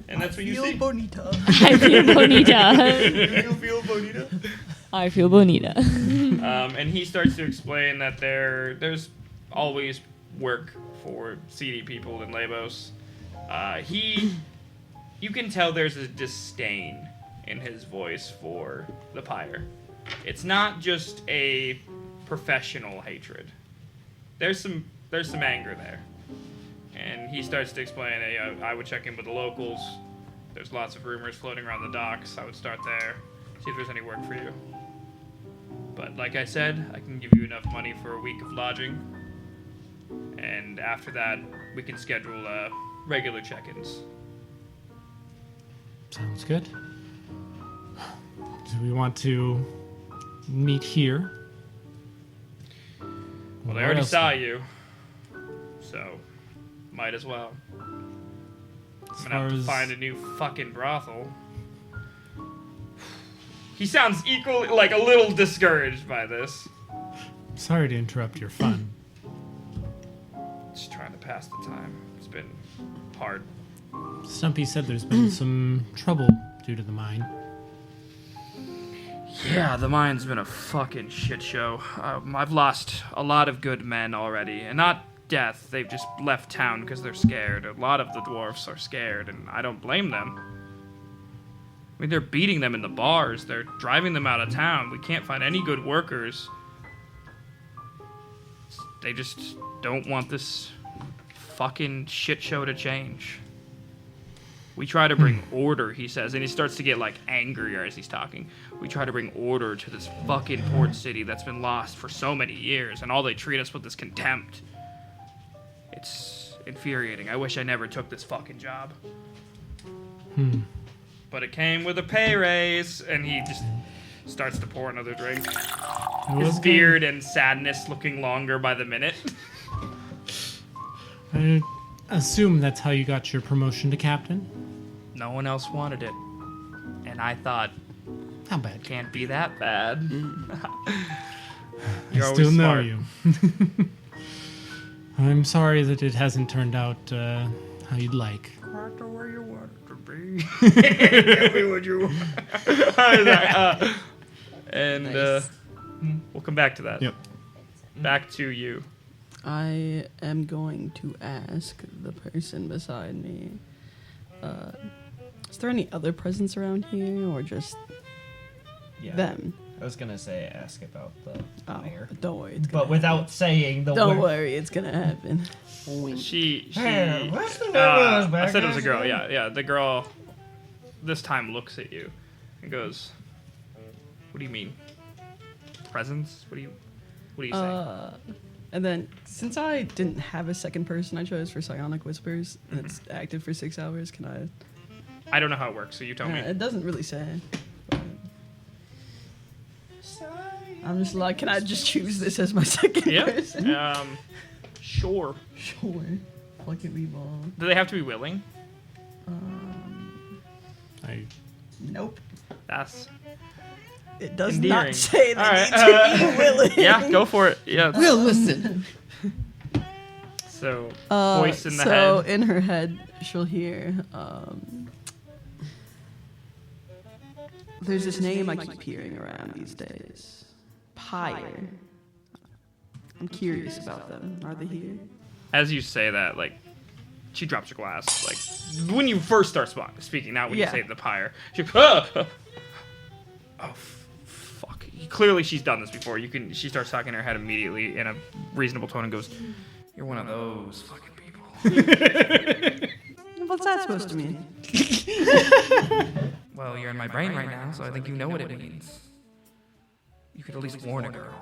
And that's what you Feel see. bonita. I feel bonita. You feel bonita. I feel bonita. And he starts to explain that there's always work for seedy people in Leibos. You can tell there's a disdain in his voice for the pyre. It's not just a professional hatred. There's some anger there. And he starts to explain, hey, I would check in with the locals. There's lots of rumors floating around the docks. I would start there, see if there's any work for you. But like I said, I can give you enough money for a week of lodging. And after that, we can schedule regular check-ins. Sounds good. Do we want to meet here? Well, they Where already else? saw you, so might as well. As I'm gonna have far to as- find a new fucking brothel. He sounds equally, like, a little discouraged by this. Sorry to interrupt your fun. Just trying to pass the time. It's been hard. Stumpy said there's been some trouble due to the mine. Yeah, the mine's been a fucking shit show. I've lost a lot of good men already, and not death. They've just left town because they're scared. A lot of the dwarfs are scared, and I don't blame them. I mean, they're beating them in the bars. They're driving them out of town. We can't find any good workers. They just don't want this fucking shit show to change. We try to bring order, he says, and he starts to get, like, angrier as he's talking. We try to bring order to this fucking port city that's been lost for so many years, and all they treat us with is contempt. It's infuriating. I wish I never took this fucking job. But it came with a pay raise, and he just starts to pour another drink. His beard and sadness looking longer by the minute. I assume that's how you got your promotion to captain? No one else wanted it. And I thought, How bad? can't be that bad. I You're still always know smart. you. I'm sorry that it hasn't turned out how you'd like. Right to where you want it to be. Tell me what you want. And we'll come back to that. Yep. Back to you. I am going to ask the person beside me, is there any other presents around here, or just Yeah. them? I was gonna say ask about the Oh, mayor, don't worry. It's gonna but without saying the Don't word. worry, it's gonna happen. She Hey, what's the name of those I bad said it was a guys girl. again? Yeah. The girl this time looks at you and goes, "What do you mean? Presents? What do you say?" And then, since I didn't have a second person I chose for Psionic Whispers, and it's active for 6 hours, can I? I don't know how it works, so you tell me. It doesn't really say. but I'm just like, can I just choose this as my second person? Yeah. Sure. Sure. Fuck it, we ball. Do they have to be willing? Nope. That's It does endearing. not say they All need right, to be willing. yeah, go for it. Yeah. We'll listen. So, voice in the so head. in her head, she'll hear, there's this name I keep hearing around these days. Pyre. I'm curious about them. Are they here? As you say that, like, she drops her glass. Like, when you first start speaking, not when Yeah. you say the pyre. She, oh, fuck. Clearly, she's done this before. She starts talking in her head immediately in a reasonable tone and goes, "You're one of those fucking people." What's that supposed to mean? Well, you're in my brain right now, so I think you know what it means. You could at least warn a girl.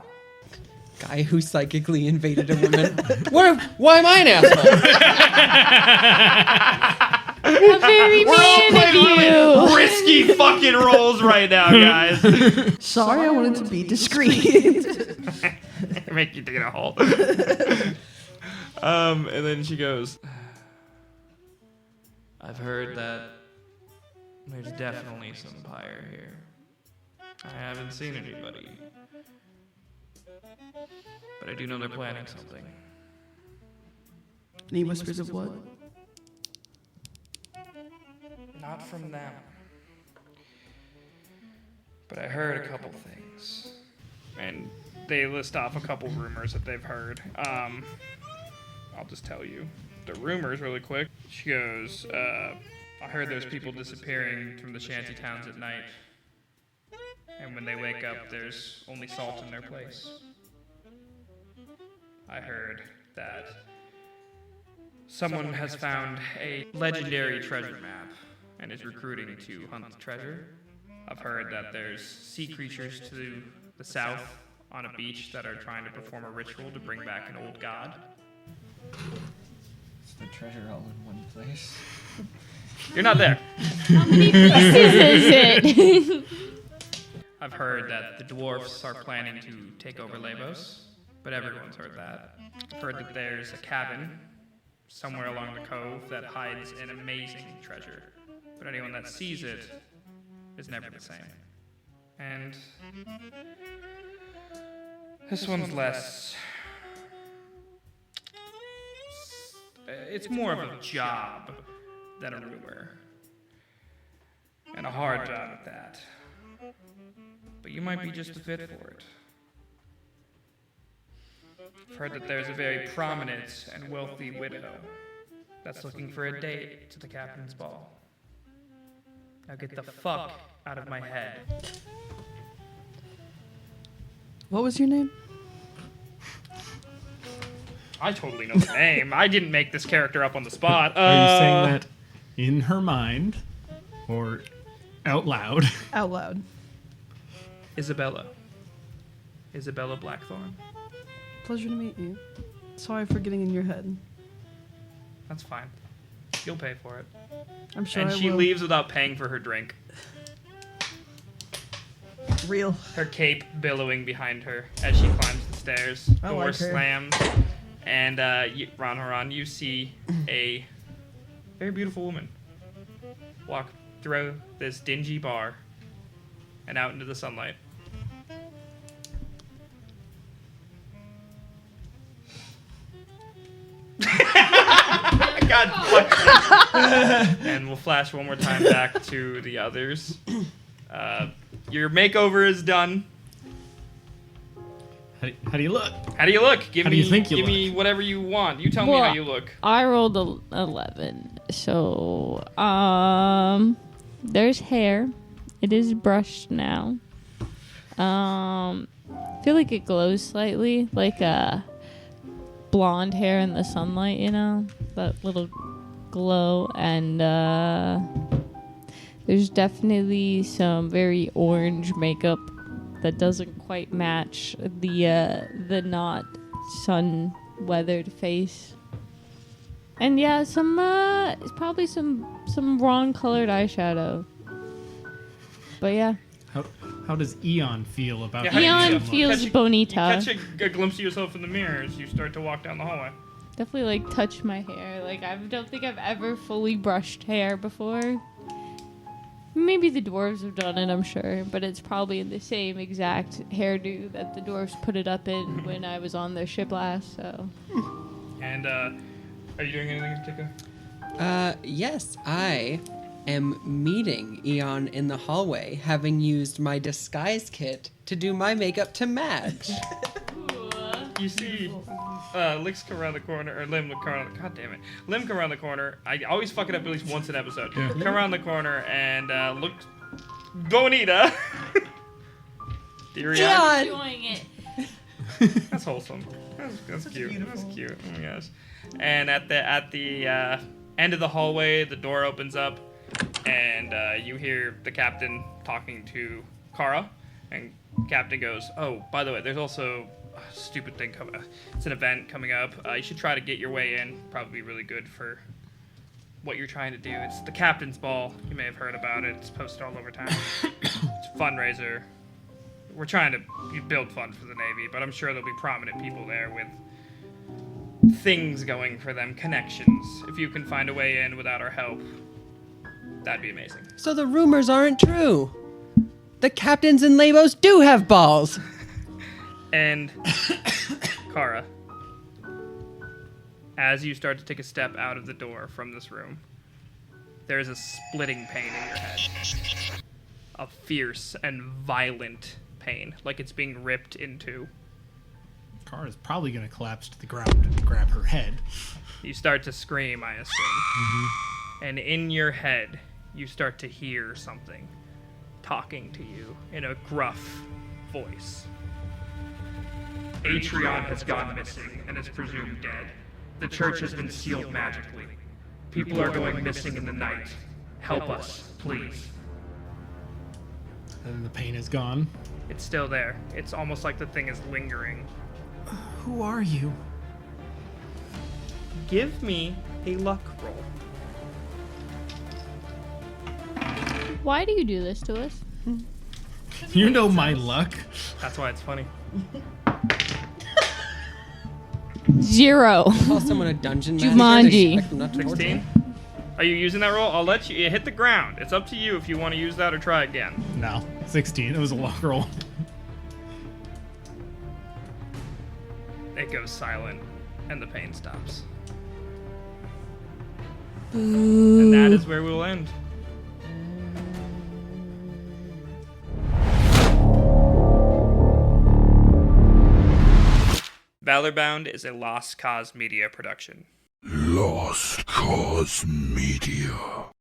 Guy who psychically invaded a woman. Why am I an asshole? How very mean of you. Risky fucking rolls right now, guys. Sorry, I wanted to be discreet. Make you dig a hole. And then she goes, I've heard that there's definitely some pyre here. I haven't seen anybody. But I do know they're planning something. Any whispers of what? Not from them. But I heard a couple things. And they list off a couple rumors that they've heard. I'll just tell you the rumors really quick. She goes, I heard there's people disappearing from the shanty towns at night. And when they wake up, there's only salt in their place. I heard that someone has found a legendary treasure map and is recruiting to hunt the treasure. I've heard that there's sea creatures to the south on a beach that are trying to perform a ritual to bring back an old god. Is the treasure all in one place? You're not there. How many pieces is it? I've heard that the dwarfs are planning to take over Leibos, but everyone's heard that. I've heard that there's a cabin somewhere along the cove that hides an amazing treasure, but anyone that sees it is never the same. And this one's less... It's more of a job than a rumor. And a hard job at that. But you might be just a fit for it. I've heard that there's a very prominent and wealthy widow that's looking for a date to the captain's ball. Now get the fuck out of my head. What was your name? I totally know the name. I didn't make this character up on the spot. Are you saying that in her mind or out loud? Out loud. Isabella. Isabella Blackthorn. Pleasure to meet you. Sorry for getting in your head. That's fine. You'll pay for it. I'm sure And I she will. leaves without paying for her drink. Real. Her cape billowing behind her as she climbs the stairs. I Door like her. slams. And Ron, you see a very beautiful woman walk through this dingy bar and out into the sunlight. God fuck. And we'll flash one more time back to the others. Your makeover is done. How do you look? How do you look? Give How do me, you think you give me look? whatever you want. You tell me how you look. I rolled 11. So, there's hair. It is brushed now. I feel like it glows slightly, like blonde hair in the sunlight, you know? That little glow. And there's definitely some very orange makeup that doesn't quite match the not sun weathered face. And yeah, it's probably some wrong colored eyeshadow. But yeah. How does Eon feel about Yeah, that? how do you Eon feel? feels You bonita. catch a glimpse of yourself in the mirror as you start to walk down the hallway. Definitely like touch my hair. Like I don't think I've ever fully brushed hair before. Maybe the dwarves have done it, I'm sure, but it's probably in the same exact hairdo that the dwarves put it up in when I was on their ship last. So. And are you doing anything in particular? Yes, I am meeting Eon in the hallway, having used my disguise kit to do my makeup to match. You see, Lix come around the corner, or Lim come around. God damn it, Lim come around the corner. I always fuck it up at least once an episode. Yeah. Come around the corner and look, bonita. Do you react? Enjoying it. That's wholesome. That's cute. That's cute. Oh my gosh. And at the end of the hallway, the door opens up, and you hear the captain talking to Kara. And captain goes, "Oh, by the way, there's also a stupid thing coming. It's an event coming up. You should try to get your way in. Probably be really good for what you're trying to do. It's the captain's ball. You may have heard about it. It's posted all over town. It's a fundraiser. we're trying to build funds for the Navy, but I'm sure there'll be prominent people there with things going for them, connections. If you can find a way in without our help, that'd be amazing. So the rumors aren't true. The captains in Leibos do have balls. And Kara, as you start to take a step out of the door from this room, there is a splitting pain in your head. A fierce and violent pain, like it's being ripped in two. Kara's probably going to collapse to the ground and grab her head. You start to scream, I assume. And in your head, you start to hear something talking to you in a gruff voice. Atrion has gone missing and is presumed dead. The church has been sealed magically. People are going missing in the night. Help us, please. And the pain is gone. It's still there. It's almost like the thing is lingering. Who are you? Give me a luck roll. Why do you do this to us? You know my luck. That's why it's funny. 0. Call someone a dungeon master. Jumanji. Expect them not to torture 16? them. Are you using that roll? I'll let you hit the ground. It's up to you if you want to use that or try again. No, 16. It was a luck roll. It goes silent, and the pain stops. Boo. And that is where we'll end. Valorbound is a Lost Cause Media production. Lost Cause Media.